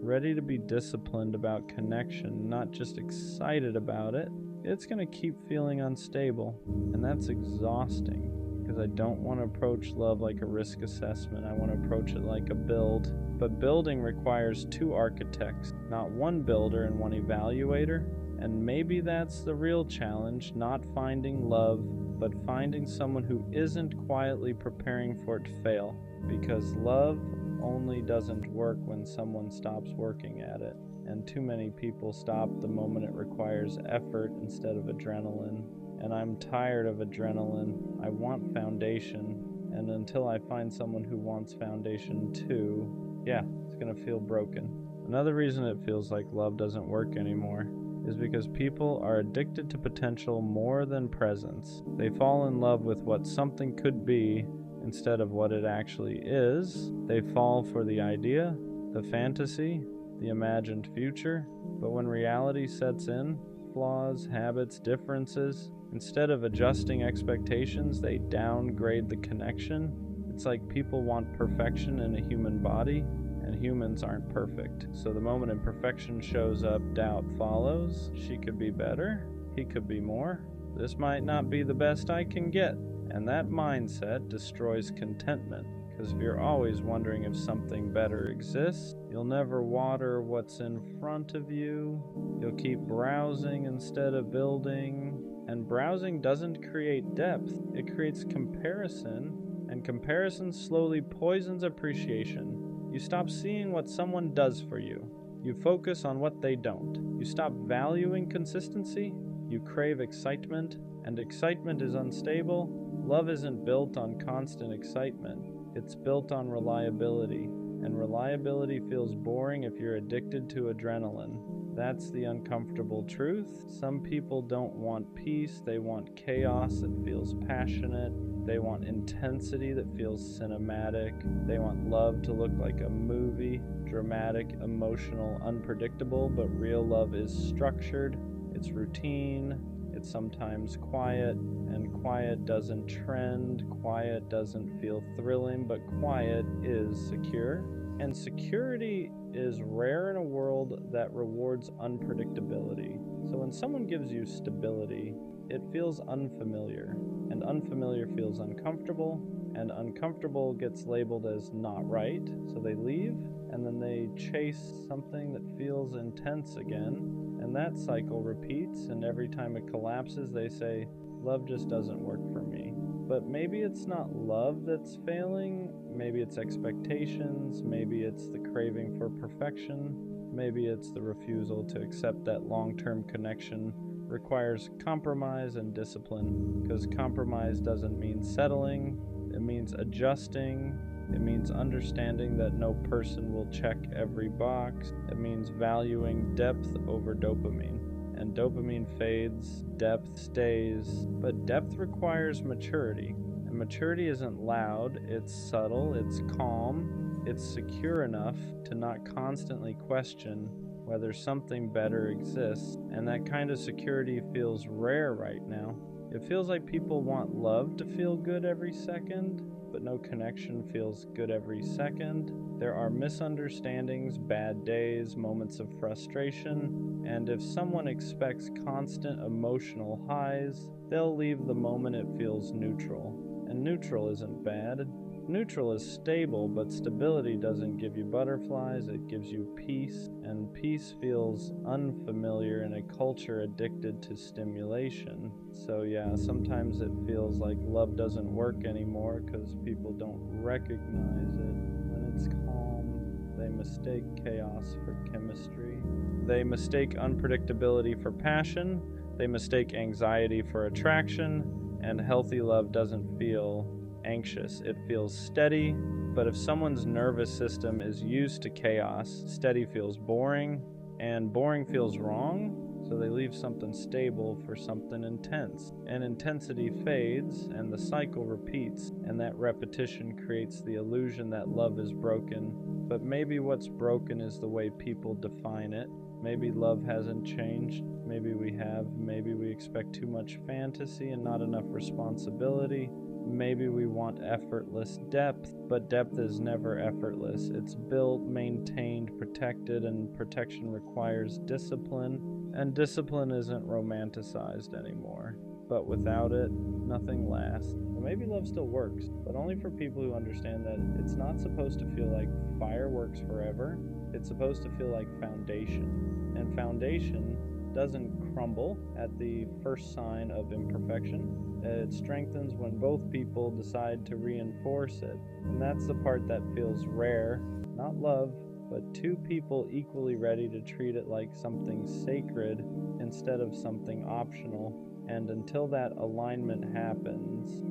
ready to be disciplined about connection, not just excited about it, it's going to keep feeling unstable. And that's exhausting, because I don't want to approach love like a risk assessment. I want to approach it like a build. But building requires two architects, not one builder and one evaluator. And maybe that's the real challenge, not finding love, but finding someone who isn't quietly preparing for it to fail. Because love only doesn't work when someone stops working at it. And too many people stop the moment it requires effort instead of adrenaline. And I'm tired of adrenaline. I want foundation. And until I find someone who wants foundation too, it's gonna feel broken. Another reason it feels like love doesn't work anymore is because people are addicted to potential more than presence. They fall in love with what something could be instead of what it actually is. They fall for the idea, the fantasy, the imagined future. But when reality sets in, flaws, habits, differences, instead of adjusting expectations, they downgrade the connection. It's like people want perfection in a human body, and humans aren't perfect. So the moment imperfection shows up, doubt follows. She could be better. He could be more. This might not be the best I can get. And that mindset destroys contentment. Because if you're always wondering if something better exists, you'll never water what's in front of you. You'll keep browsing instead of building. And browsing doesn't create depth. It creates comparison. And comparison slowly poisons appreciation. You stop seeing what someone does for you. You focus on what they don't. You stop valuing consistency. You crave excitement, and excitement is unstable. Love isn't built on constant excitement. It's built on reliability, and reliability feels boring if you're addicted to adrenaline. That's the uncomfortable truth. Some people don't want peace. They want chaos that feels passionate. They want intensity that feels cinematic. They want love to look like a movie, dramatic, emotional, unpredictable, but real love is structured. It's routine. It's sometimes quiet, and quiet doesn't trend. Quiet doesn't feel thrilling, but quiet is secure. And security is rare in a world that rewards unpredictability. So when someone gives you stability, it feels unfamiliar, and unfamiliar feels uncomfortable, and uncomfortable gets labeled as not right, so they leave, and then they chase something that feels intense again, and that cycle repeats, and every time it collapses, they say, love just doesn't work for me. But maybe it's not love that's failing, maybe it's expectations, maybe it's the craving for perfection, maybe it's the refusal to accept that long-term connection requires compromise and discipline, because compromise doesn't mean settling, it means adjusting, it means understanding that no person will check every box, it means valuing depth over dopamine. And dopamine fades, depth stays, but depth requires maturity. And maturity isn't loud, it's subtle, it's calm, it's secure enough to not constantly question whether something better exists. And that kind of security feels rare right now. It feels like people want love to feel good every second, but no connection feels good every second. There are misunderstandings, bad days, moments of frustration, and if someone expects constant emotional highs, they'll leave the moment it feels neutral. And neutral isn't bad. Neutral is stable, but stability doesn't give you butterflies, it gives you peace, and peace feels unfamiliar in a culture addicted to stimulation. So sometimes it feels like love doesn't work anymore because people don't recognize it. When it's calm, they mistake chaos for chemistry. They mistake unpredictability for passion. They mistake anxiety for attraction, and healthy love doesn't feel anxious. It feels steady, but if someone's nervous system is used to chaos, steady feels boring, and boring feels wrong, so they leave something stable for something intense. And intensity fades, and the cycle repeats, and that repetition creates the illusion that love is broken. But maybe what's broken is the way people define it. Maybe love hasn't changed. Maybe we have. Maybe we expect too much fantasy and not enough responsibility. Maybe we want effortless depth, but depth is never effortless. It's built, maintained, protected, and protection requires discipline, and discipline isn't romanticized anymore. But without it, nothing lasts. Well, maybe love still works, but only for people who understand that it's not supposed to feel like fireworks forever. It's supposed to feel like foundation. And foundation doesn't crumble at the first sign of imperfection. It strengthens when both people decide to reinforce it. And that's the part that feels rare, not love, but two people equally ready to treat it like something sacred instead of something optional. And until that alignment happens,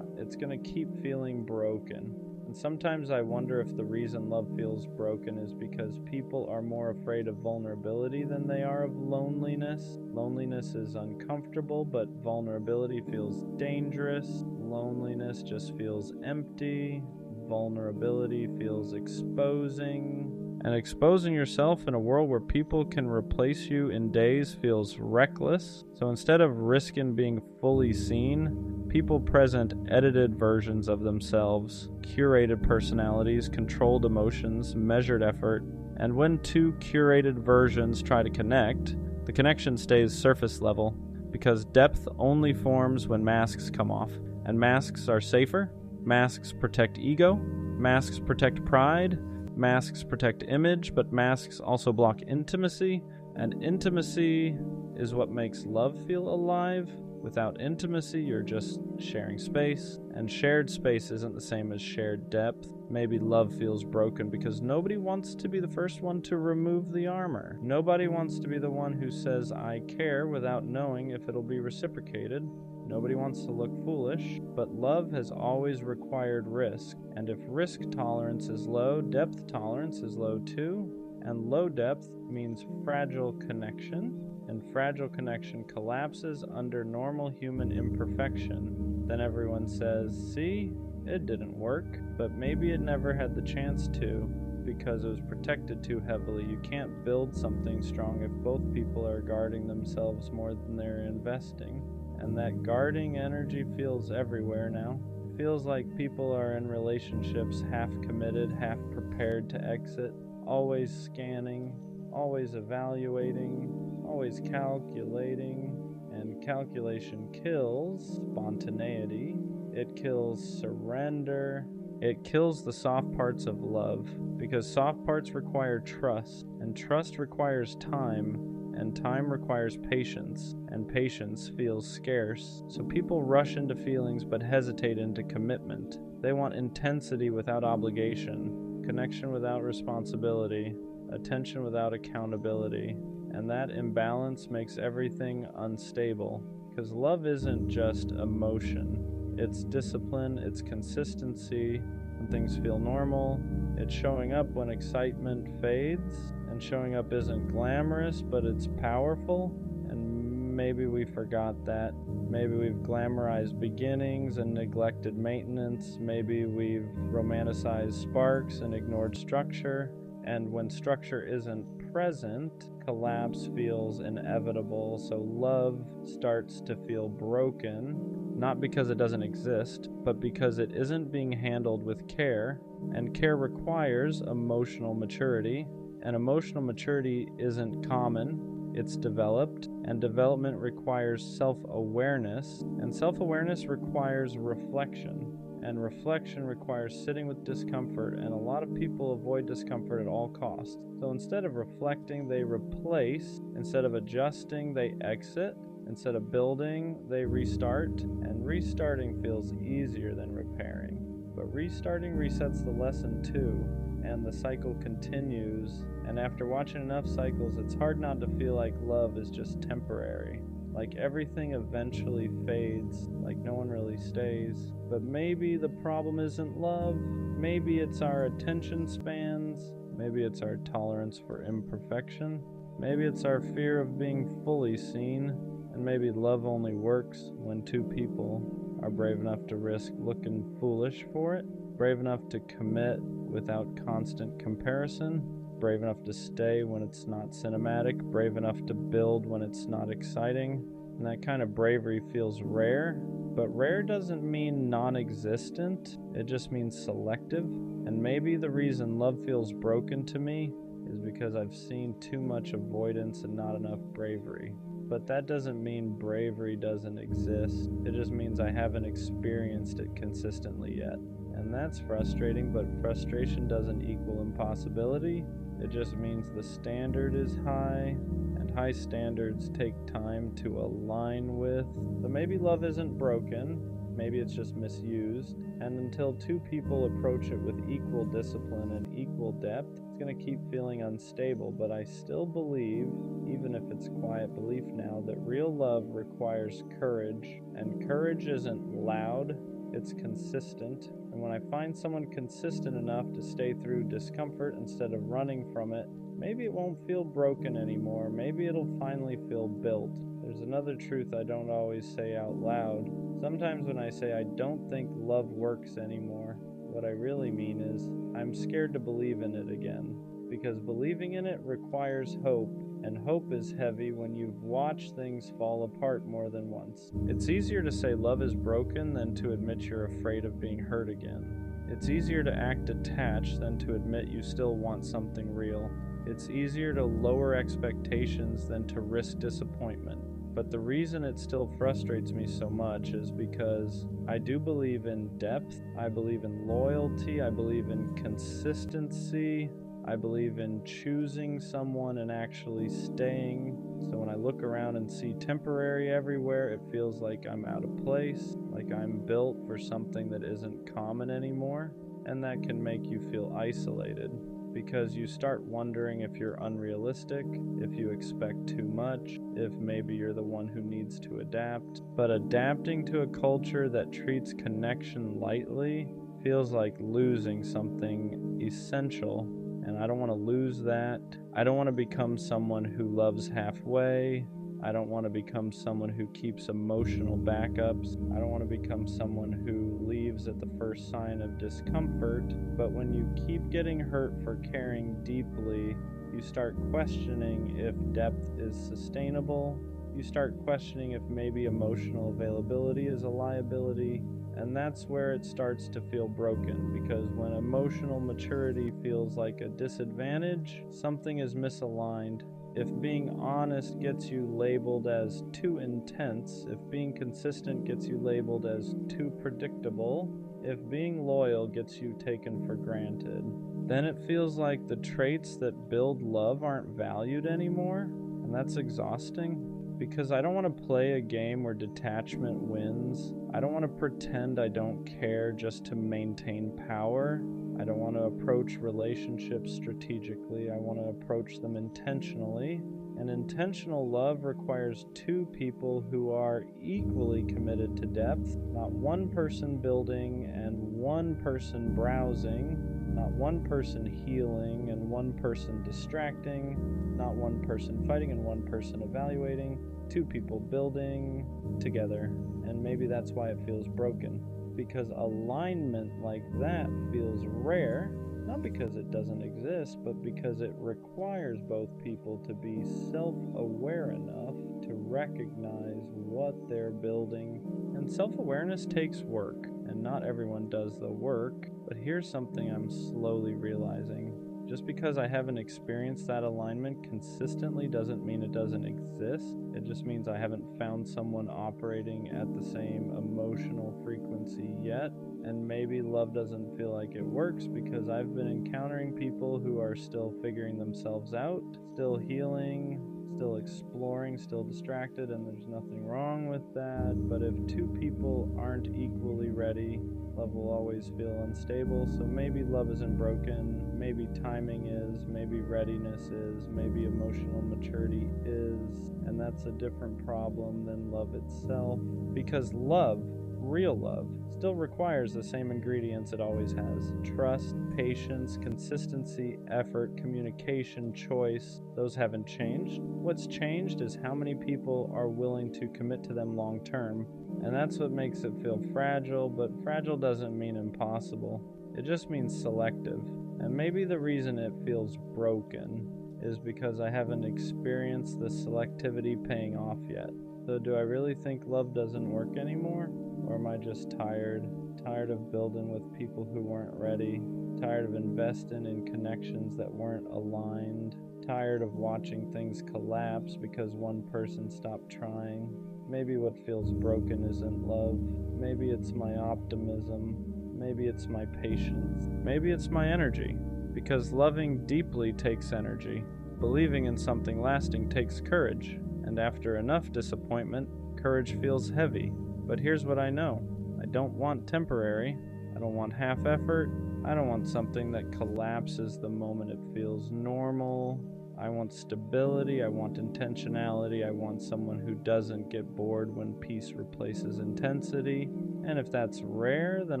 it's going to keep feeling broken. And sometimes I wonder if the reason love feels broken is because people are more afraid of vulnerability than they are of loneliness. Loneliness is uncomfortable, but vulnerability feels dangerous. Loneliness just feels empty. Vulnerability feels exposing. And exposing yourself in a world where people can replace you in days feels reckless. So instead of risking being fully seen, people present edited versions of themselves, curated personalities, controlled emotions, measured effort. And when two curated versions try to connect, the connection stays surface level, because depth only forms when masks come off. And masks are safer. Masks protect ego. Masks protect pride. Masks protect image, but masks also block intimacy, and intimacy is what makes love feel alive. Without intimacy, you're just sharing space, and shared space isn't the same as shared depth. Maybe love feels broken because nobody wants to be the first one to remove the armor. Nobody wants to be the one who says, "I care," without knowing if it'll be reciprocated. Nobody wants to look foolish, but love has always required risk. And if risk tolerance is low, depth tolerance is low too. And low depth means fragile connection, and fragile connection collapses under normal human imperfection. Then everyone says, "See, it didn't work," but maybe it never had the chance to, because it was protected too heavily. You can't build something strong if both people are guarding themselves more than they're investing. And that guarding energy feels everywhere now. It feels like people are in relationships half committed, half prepared to exit, always scanning, always evaluating, always calculating. And calculation kills spontaneity. It kills surrender. It kills the soft parts of love, because soft parts require trust, and trust requires time, and time requires patience, and patience feels scarce. So people rush into feelings but hesitate into commitment. They want intensity without obligation, connection without responsibility, attention without accountability. And that imbalance makes everything unstable, because love isn't just emotion. It's discipline, it's consistency when things feel normal, it's showing up when excitement fades, and showing up isn't glamorous, but it's powerful. And maybe we forgot that. Maybe we've glamorized beginnings and neglected maintenance. Maybe we've romanticized sparks and ignored structure. And when structure isn't present, collapse feels inevitable. So love starts to feel broken, not because it doesn't exist, but because it isn't being handled with care. And care requires emotional maturity. And emotional maturity isn't common, it's developed. And development requires self-awareness. And self-awareness requires reflection. And reflection requires sitting with discomfort, and a lot of people avoid discomfort at all costs. So instead of reflecting, they replace. Instead of adjusting, they exit. Instead of building, they restart. And restarting feels easier than repairing. But restarting resets the lesson too, and the cycle continues. And after watching enough cycles, it's hard not to feel like love is just temporary. Like everything eventually fades, like no one really stays. But maybe the problem isn't love. Maybe it's our attention spans. Maybe it's our tolerance for imperfection. Maybe it's our fear of being fully seen. And maybe love only works when two people are brave enough to risk looking foolish for it, brave enough to commit without constant comparison, brave enough to stay when it's not cinematic, brave enough to build when it's not exciting. And that kind of bravery feels rare, but rare doesn't mean non-existent, it just means selective. And maybe the reason love feels broken to me is because I've seen too much avoidance and not enough bravery. But that doesn't mean bravery doesn't exist, it just means I haven't experienced it consistently yet. And that's frustrating, but frustration doesn't equal impossibility. It just means the standard is high, and high standards take time to align with. So maybe love isn't broken, maybe it's just misused. And until two people approach it with equal discipline and equal depth, it's going to keep feeling unstable. But I still believe, even if it's quiet belief now, that real love requires courage. And courage isn't loud, it's consistent. And when I find someone consistent enough to stay through discomfort instead of running from it, maybe it won't feel broken anymore. Maybe it'll finally feel built. There's another truth I don't always say out loud. Sometimes when I say I don't think love works anymore, what I really mean is I'm scared to believe in it again. Because believing in it requires hope, and hope is heavy when you've watched things fall apart more than once. It's easier to say love is broken than to admit you're afraid of being hurt again. It's easier to act attached than to admit you still want something real. It's easier to lower expectations than to risk disappointment. But the reason it still frustrates me so much is because I do believe in depth, I believe in loyalty, I believe in consistency, I believe in choosing someone and actually staying. So when I look around and see temporary everywhere, it feels like I'm out of place, like I'm built for something that isn't common anymore. And that can make you feel isolated, because you start wondering if you're unrealistic, if you expect too much, if maybe you're the one who needs to adapt. But adapting to a culture that treats connection lightly feels like losing something essential. And I don't want to lose that. I don't want to become someone who loves halfway. I don't want to become someone who keeps emotional backups. I don't want to become someone who leaves at the first sign of discomfort. But when you keep getting hurt for caring deeply, you start questioning if depth is sustainable. You start questioning if maybe emotional availability is a liability. And that's where it starts to feel broken, because when emotional maturity feels like a disadvantage, something is misaligned. If being honest gets you labeled as too intense, if being consistent gets you labeled as too predictable, if being loyal gets you taken for granted, then it feels like the traits that build love aren't valued anymore, and that's exhausting. Because I don't want to play a game where detachment wins. I don't want to pretend I don't care just to maintain power. I don't want to approach relationships strategically. I want to approach them intentionally. And intentional love requires two people who are equally committed to depth, not one person building and one person browsing, not one person healing and one person distracting, not one person fighting and one person evaluating, two people building together. And maybe that's why it feels broken, because alignment like that feels rare, not because it doesn't exist, but because it requires both people to be self-aware enough to recognize what they're building. And self-awareness takes work, and not everyone does the work. But here's something I'm slowly realizing. Just because I haven't experienced that alignment consistently doesn't mean it doesn't exist. It just means I haven't found someone operating at the same emotional frequency yet. And maybe love doesn't feel like it works because I've been encountering people who are still figuring themselves out, still healing, still exploring, still distracted, and there's nothing wrong with that. But if two people aren't equally ready, love will always feel unstable. So maybe love isn't broken, maybe timing is, maybe readiness is, maybe emotional maturity is, and that's a different problem than love itself. Because love, real love, still requires the same ingredients it always has: trust, patience, consistency, effort, communication, choice. Those haven't changed. What's changed is how many people are willing to commit to them long term. And that's what makes it feel fragile, but fragile doesn't mean impossible. It just means selective. And maybe the reason it feels broken is because I haven't experienced the selectivity paying off yet. So do I really think love doesn't work anymore? Or am I just tired? Tired of building with people who weren't ready? Tired of investing in connections that weren't aligned? Tired of watching things collapse because one person stopped trying? Maybe what feels broken isn't love. Maybe it's my optimism. Maybe it's my patience. Maybe it's my energy. Because loving deeply takes energy. Believing in something lasting takes courage. And after enough disappointment, courage feels heavy. But here's what I know. I don't want temporary. I don't want half effort. I don't want something that collapses the moment it feels normal. I want stability. I want intentionality. I want someone who doesn't get bored when peace replaces intensity. And if that's rare, then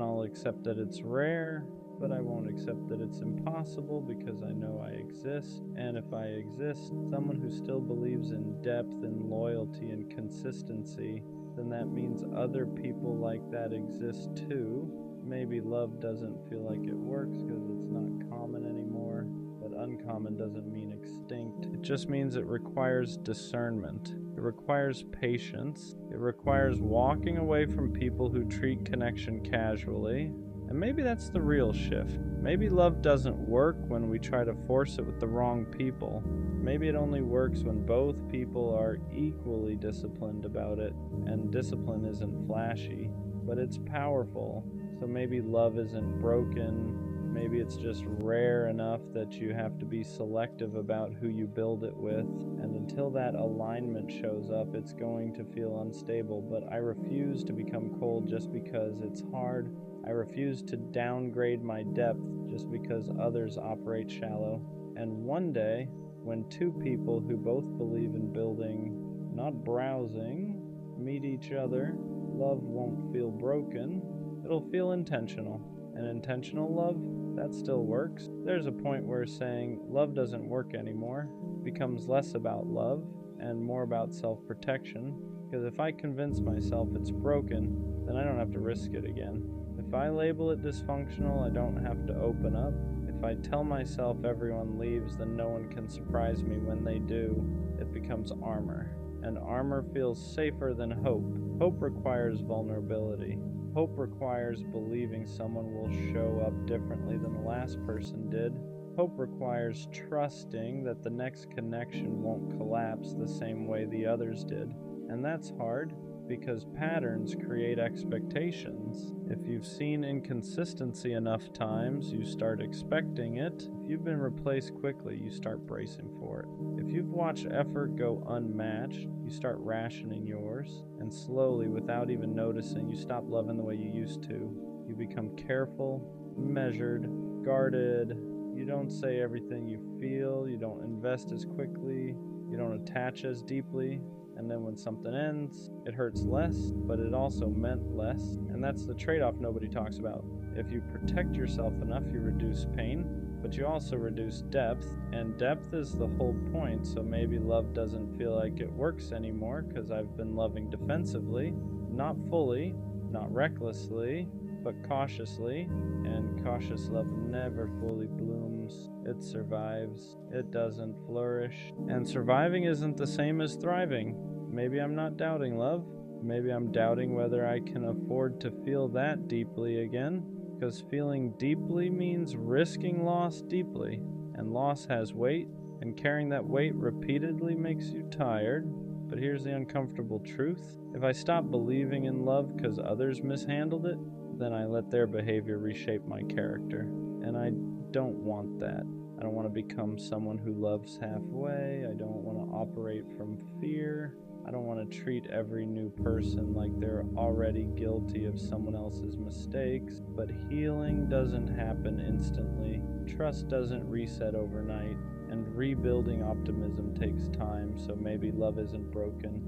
I'll accept that it's rare. But I won't accept that it's impossible because I know I exist. And if I exist, someone who still believes in depth and loyalty and consistency, then that means other people like that exist too. Maybe love doesn't feel like it works because it's not common anymore, but uncommon doesn't mean extinct. It just means it requires discernment. It requires patience. It requires walking away from people who treat connection casually. And maybe that's the real shift. Maybe love doesn't work when we try to force it with the wrong people. Maybe it only works when both people are equally disciplined about it. And discipline isn't flashy, but it's powerful. So maybe love isn't broken. Maybe it's just rare enough that you have to be selective about who you build it with. And until that alignment shows up, it's going to feel unstable. But I refuse to become cold just because it's hard. I refuse to downgrade my depth just because others operate shallow. And one day, when two people who both believe in building, not browsing, meet each other, love won't feel broken. It'll feel intentional. And intentional love, that still works. There's a point where saying love doesn't work anymore becomes less about love and more about self-protection. Because if I convince myself it's broken, then I don't have to risk it again. If I label it dysfunctional, I don't have to open up. If I tell myself everyone leaves, then no one can surprise me when they do. It becomes armor. And armor feels safer than hope. Hope requires vulnerability. Hope requires believing someone will show up differently than the last person did. Hope requires trusting that the next connection won't collapse the same way the others did. And that's hard, because patterns create expectations. If you've seen inconsistency enough times, you start expecting it. If you've been replaced quickly, you start bracing for it. If you've watched effort go unmatched, you start rationing yours. And slowly, without even noticing, you stop loving the way you used to. You become careful, measured, guarded. You don't say everything you feel. You don't invest as quickly. You don't attach as deeply. And then when something ends, it hurts less, but it also meant less. And that's the trade-off nobody talks about. If you protect yourself enough, you reduce pain, but you also reduce depth. And depth is the whole point, so maybe love doesn't feel like it works anymore because I've been loving defensively. Not fully, not recklessly, but cautiously. And cautious love never fully blooms. It survives. It doesn't flourish. And surviving isn't the same as thriving. Maybe I'm not doubting love. Maybe I'm doubting whether I can afford to feel that deeply again. Because feeling deeply means risking loss deeply. And loss has weight. And carrying that weight repeatedly makes you tired. But here's the uncomfortable truth. If I stop believing in love because others mishandled it, then I let their behavior reshape my character. And I don't want that. I don't want to become someone who loves halfway. I don't want to operate from fear. I don't want to treat every new person like they're already guilty of someone else's mistakes. But healing doesn't happen instantly. Trust doesn't reset overnight. And rebuilding optimism takes time, so maybe love isn't broken.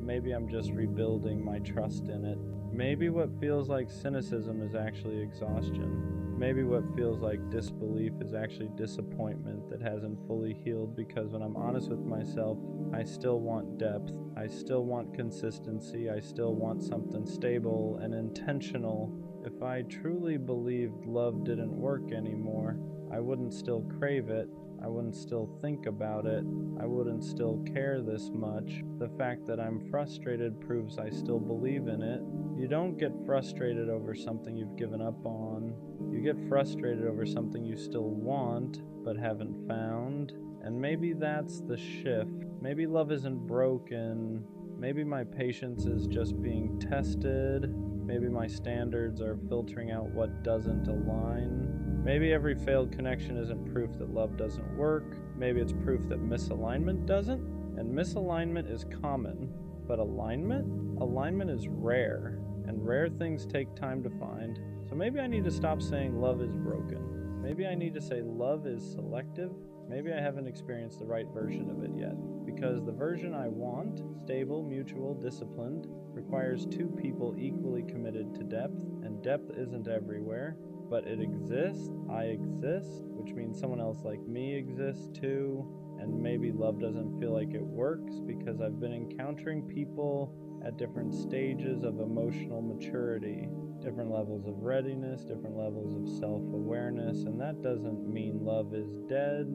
Maybe I'm just rebuilding my trust in it. Maybe what feels like cynicism is actually exhaustion. Maybe what feels like disbelief is actually disappointment that hasn't fully healed, because when I'm honest with myself, I still want depth. I still want consistency. I still want something stable and intentional. If I truly believed love didn't work anymore, I wouldn't still crave it, I wouldn't still think about it, I wouldn't still care this much. The fact that I'm frustrated proves I still believe in it. You don't get frustrated over something you've given up on. You get frustrated over something you still want, but haven't found. And maybe that's the shift. Maybe love isn't broken. Maybe my patience is just being tested. Maybe my standards are filtering out what doesn't align. Maybe every failed connection isn't proof that love doesn't work. Maybe it's proof that misalignment doesn't. And misalignment is common, but alignment is rare. And rare things take time to find. So maybe I need to stop saying love is broken. Maybe I need to say love is selective. Maybe I haven't experienced the right version of it yet. Because the version I want, stable, mutual, disciplined, requires two people equally committed to depth, and depth isn't everywhere, but it exists, I exist, which means someone else like me exists too, and maybe love doesn't feel like it works because I've been encountering people at different stages of emotional maturity, different levels of readiness, different levels of self-awareness, and that doesn't mean love is dead.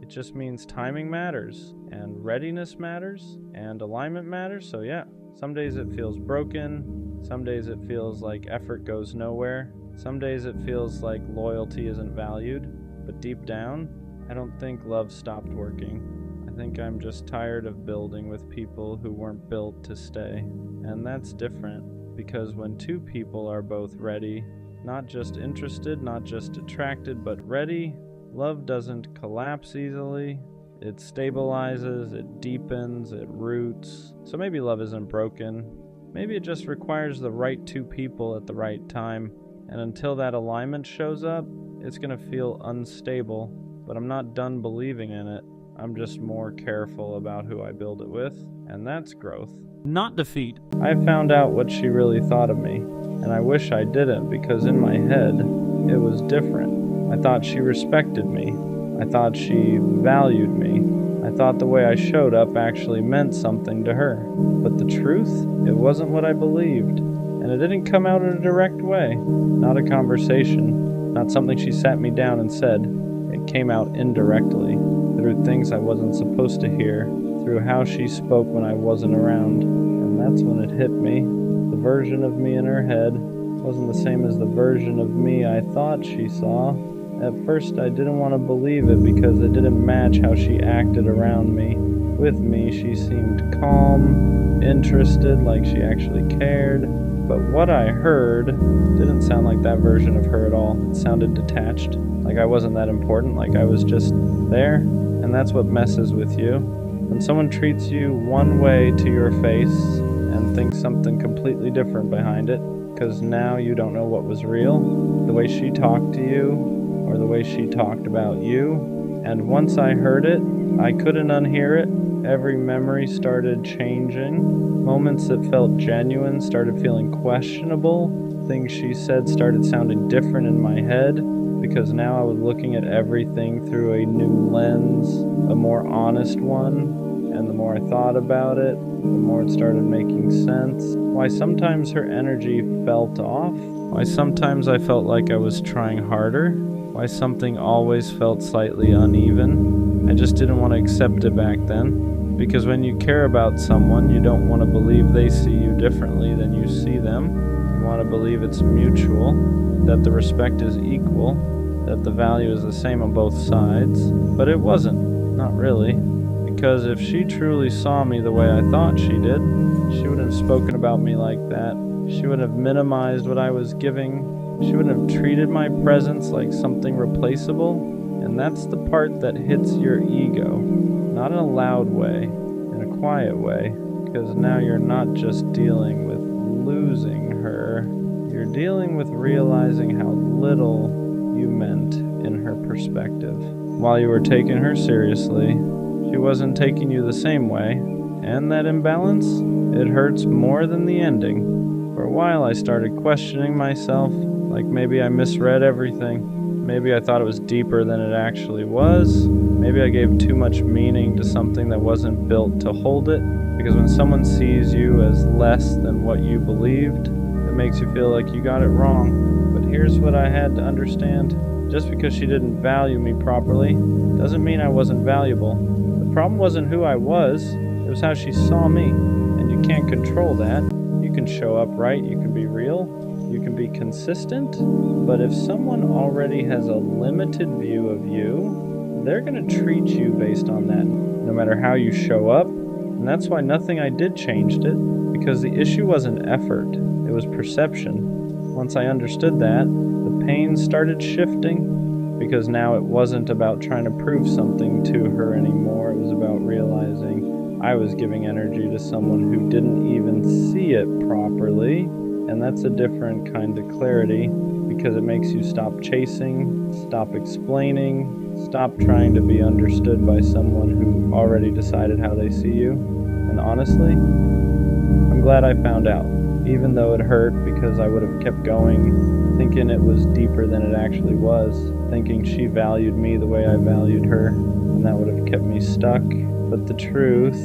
It just means timing matters, and readiness matters, and alignment matters. So yeah, some days it feels broken, some days it feels like effort goes nowhere, some days it feels like loyalty isn't valued, but deep down, I don't think love stopped working. I think I'm just tired of building with people who weren't built to stay. And that's different, because when two people are both ready, not just interested, not just attracted, but ready, love doesn't collapse easily. It stabilizes, it deepens, it roots. So maybe love isn't broken. Maybe it just requires the right two people at the right time. And until that alignment shows up, it's gonna feel unstable. But I'm not done believing in it. I'm just more careful about who I build it with. And that's growth, not defeat. I found out what she really thought of me. And I wish I didn't, because in my head, it was different. I thought she respected me. I thought she valued me. I thought the way I showed up actually meant something to her. But the truth, it wasn't what I believed. And it didn't come out in a direct way. Not a conversation. Not something she sat me down and said. It came out indirectly, through things I wasn't supposed to hear, through how she spoke when I wasn't around. And that's when it hit me. The version of me in her head wasn't the same as the version of me I thought she saw. At first I didn't want to believe it because it didn't match how she acted around me. With me, she seemed calm, interested, like she actually cared. But what I heard didn't sound like that version of her at all. It sounded detached, like I wasn't that important, like I was just there. And that's what messes with you. When someone treats you one way to your face and thinks something completely different behind it, because now you don't know what was real, the way she talked to you, or the way she talked about you. And once I heard it, I couldn't unhear it. Every memory started changing. Moments that felt genuine started feeling questionable. Things she said started sounding different in my head, because now I was looking at everything through a new lens, a more honest one. And the more I thought about it, the more it started making sense. Why sometimes her energy felt off. Why sometimes I felt like I was trying harder. Why something always felt slightly uneven. I just didn't want to accept it back then. Because when you care about someone, you don't want to believe they see you differently than you see them. You want to believe it's mutual, that the respect is equal, that the value is the same on both sides. But it wasn't. Not really. Because if she truly saw me the way I thought she did, she wouldn't have spoken about me like that. She wouldn't have minimized what I was giving. She wouldn't have treated my presence like something replaceable. And that's the part that hits your ego. Not in a loud way, in a quiet way. Because now you're not just dealing with losing her. You're dealing with realizing how little you meant in her perspective. While you were taking her seriously, she wasn't taking you the same way, and that imbalance, it hurts more than the ending. For a while I started questioning myself, like maybe I misread everything. Maybe I thought it was deeper than it actually was. Maybe I gave too much meaning to something that wasn't built to hold it. Because when someone sees you as less than what you believed, it makes you feel like you got it wrong. But here's what I had to understand. Just because she didn't value me properly doesn't mean I wasn't valuable. The problem wasn't who I was, it was how she saw me. And you can't control that. You can show up right, you can be real, you can be consistent, but if someone already has a limited view of you, they're going to treat you based on that, no matter how you show up. And that's why nothing I did changed it, because the issue wasn't effort, it was perception. Once I understood that, the pain started shifting, because now it wasn't about trying to prove something to her anymore, it was about realizing I was giving energy to someone who didn't even see it properly, and that's a different kind of clarity, because it makes you stop chasing, stop explaining, stop trying to be understood by someone who already decided how they see you. And honestly, I'm glad I found out, even though it hurt, because I would have kept going, thinking it was deeper than it actually was, thinking she valued me the way I valued her, and that would have kept me stuck. But the truth,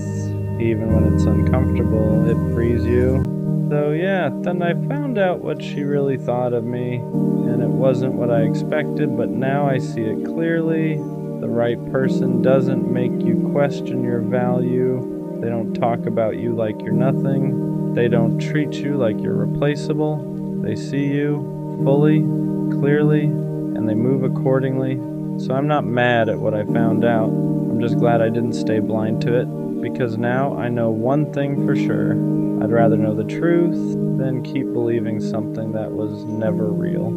even when it's uncomfortable, it frees you. So yeah, then I found out what she really thought of me, and it wasn't what I expected, but now I see it clearly. The right person doesn't make you question your value. They don't talk about you like you're nothing. They don't treat you like you're replaceable. They see you fully, clearly, and they move accordingly. So I'm not mad at what I found out. I'm just glad I didn't stay blind to it, because now I know one thing for sure. I'd rather know the truth than keep believing something that was never real.